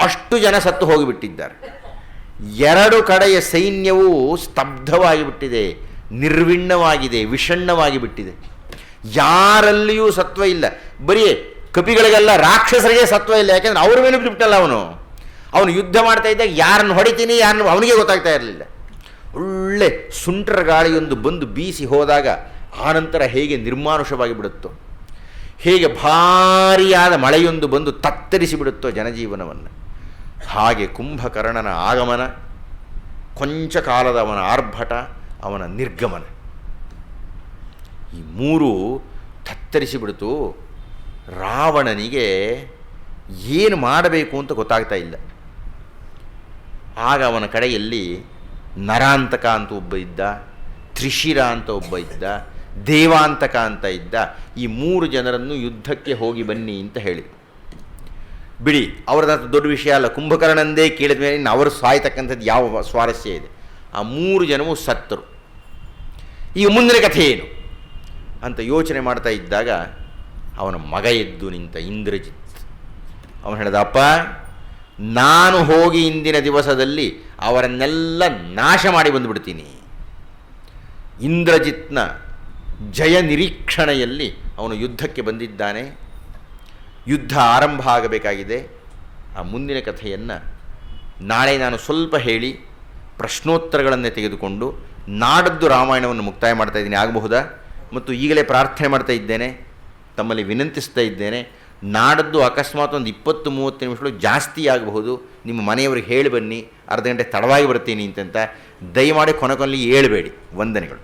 ಅಷ್ಟು ಜನ ಸತ್ತು ಹೋಗಿಬಿಟ್ಟಿದ್ದಾರೆ. 2 ಕಡೆಯ ಸೈನ್ಯವು ಸ್ತಬ್ಧವಾಗಿಬಿಟ್ಟಿದೆ, ನಿರ್ವಿಣ್ಣವಾಗಿದೆ, ವಿಷಣ್ಣವಾಗಿ ಬಿಟ್ಟಿದೆ. ಯಾರಲ್ಲಿಯೂ ಸತ್ವ ಇಲ್ಲ. ಬರೀ ಕಪಿಗಳಿಗೆಲ್ಲ, ರಾಕ್ಷಸರಿಗೆ ಸತ್ವ ಇಲ್ಲ. ಯಾಕೆಂದರೆ ಅವ್ರ ಮೇಲೆ ಬಿಟ್ಟಲ್ಲ ಅವನು ಯುದ್ಧ ಮಾಡ್ತಾ ಇದ್ದಾಗ ಯಾರನ್ನು ಹೊಡಿತೀನಿ ಯಾರನ್ನು ಅವನಿಗೆ ಗೊತ್ತಾಗ್ತಾ ಇರಲಿಲ್ಲ. ಒಳ್ಳೆ ಸುಂಟರ ಗಾಳಿಯೊಂದು ಬಂದು ಬೀಸಿ ಹೋದಾಗ ಆನಂತರ ಹೇಗೆ ನಿರ್ಮಾನುಷವಾಗಿ ಬಿಡುತ್ತೋ, ಹೇಗೆ ಭಾರಿಯಾದ ಮಳೆಯೊಂದು ಬಂದು ತತ್ತರಿಸಿ ಬಿಡುತ್ತೋ ಜನಜೀವನವನ್ನು, ಹಾಗೆ ಕುಂಭಕರ್ಣನ ಆಗಮನ, ಕೊಂಚ ಕಾಲದ ಅವನ ಆರ್ಭಟ, ಅವನ ನಿರ್ಗಮನ, ಈ 3 ತತ್ತರಿಸಿಬಿಡ್ತು. ರಾವಣನಿಗೆ ಏನು ಮಾಡಬೇಕು ಅಂತ ಗೊತ್ತಾಗ್ತಾ ಇಲ್ಲ. ಆಗ ಅವನ ಕಡೆಯಲ್ಲಿ ನರಾಂತಕ ಅಂತ ಒಬ್ಬ ಇದ್ದ, ತ್ರಿಶಿರ ಅಂತ ಒಬ್ಬ ಇದ್ದ, ದೇವಾಂತಕ ಅಂತ ಇದ್ದ. ಈ 3 ಜನರನ್ನು ಯುದ್ಧಕ್ಕೆ ಹೋಗಿ ಬನ್ನಿ ಅಂತ ಹೇಳಿದರು. ಬಿಡಿ, ಅವರದಂಥ ದೊಡ್ಡ ವಿಷಯ ಅಲ್ಲ. ಕುಂಭಕರ್ಣಂದೇ ಕೇಳಿದ ಮೇಲೆ ಇನ್ನು ಅವರು ಸಾಯ್ತಕ್ಕಂಥದ್ದು ಯಾವ ಸ್ವಾರಸ್ಯ ಇದೆ. ಆ 3 ಜನವೂ ಸತ್ತರು. ಈಗ ಮುಂದಿನ ಕಥೆ ಏನು ಅಂತ ಯೋಚನೆ ಮಾಡ್ತಾ ಇದ್ದಾಗ ಅವನ ಮಗ ಎದ್ದು ನಿಂತ ಇಂದ್ರಜಿತ್. ಅವನು ಹೇಳಿದ, ಅಪ್ಪ, ನಾನು ಹೋಗಿ ಇಂದಿನ ದಿವಸದಲ್ಲಿ ಅವರನ್ನೆಲ್ಲ ನಾಶ ಮಾಡಿ ಬಂದುಬಿಡ್ತೀನಿ. ಇಂದ್ರಜಿತ್ನ ಜಯ ನಿರೀಕ್ಷಣೆಯಲ್ಲಿ ಅವನು ಯುದ್ಧಕ್ಕೆ ಬಂದಿದ್ದಾನೆ. ಯುದ್ಧ ಆರಂಭ ಆಗಬೇಕಾಗಿದೆ. ಆ ಮುಂದಿನ ಕಥೆಯನ್ನು ನಾಳೆ ನಾನು ಸ್ವಲ್ಪ ಹೇಳಿ ಪ್ರಶ್ನೋತ್ತರಗಳನ್ನೇ ತೆಗೆದುಕೊಂಡು ನಾಡದ್ದು ರಾಮಾಯಣವನ್ನು ಮುಕ್ತಾಯ ಮಾಡ್ತಾ ಇದ್ದೀನಿ. ಆಗಬಹುದಾ? ಮತ್ತು ಈಗಲೇ ಪ್ರಾರ್ಥನೆ ಮಾಡ್ತಾ ಇದ್ದೇನೆ, ತಮ್ಮಲ್ಲಿ ವಿನಂತಿಸ್ತಾ ಇದ್ದೇನೆ, ನಾಡದ್ದು ಅಕಸ್ಮಾತ್ ಒಂದು 20-30 ನಿಮಿಷಗಳು ಜಾಸ್ತಿ ಆಗಬಹುದು. ನಿಮ್ಮ ಮನೆಯವ್ರಿಗೆ ಹೇಳಿ ಬನ್ನಿ, ಅರ್ಧ ಗಂಟೆ ತಡವಾಗಿ ಬರ್ತೀನಿ ಅಂತ. ದಯಮಾಡಿ ಕೊನೆಯಲ್ಲಿ ಹೇಳಬೇಡಿ. ವಂದನೆಗಳು.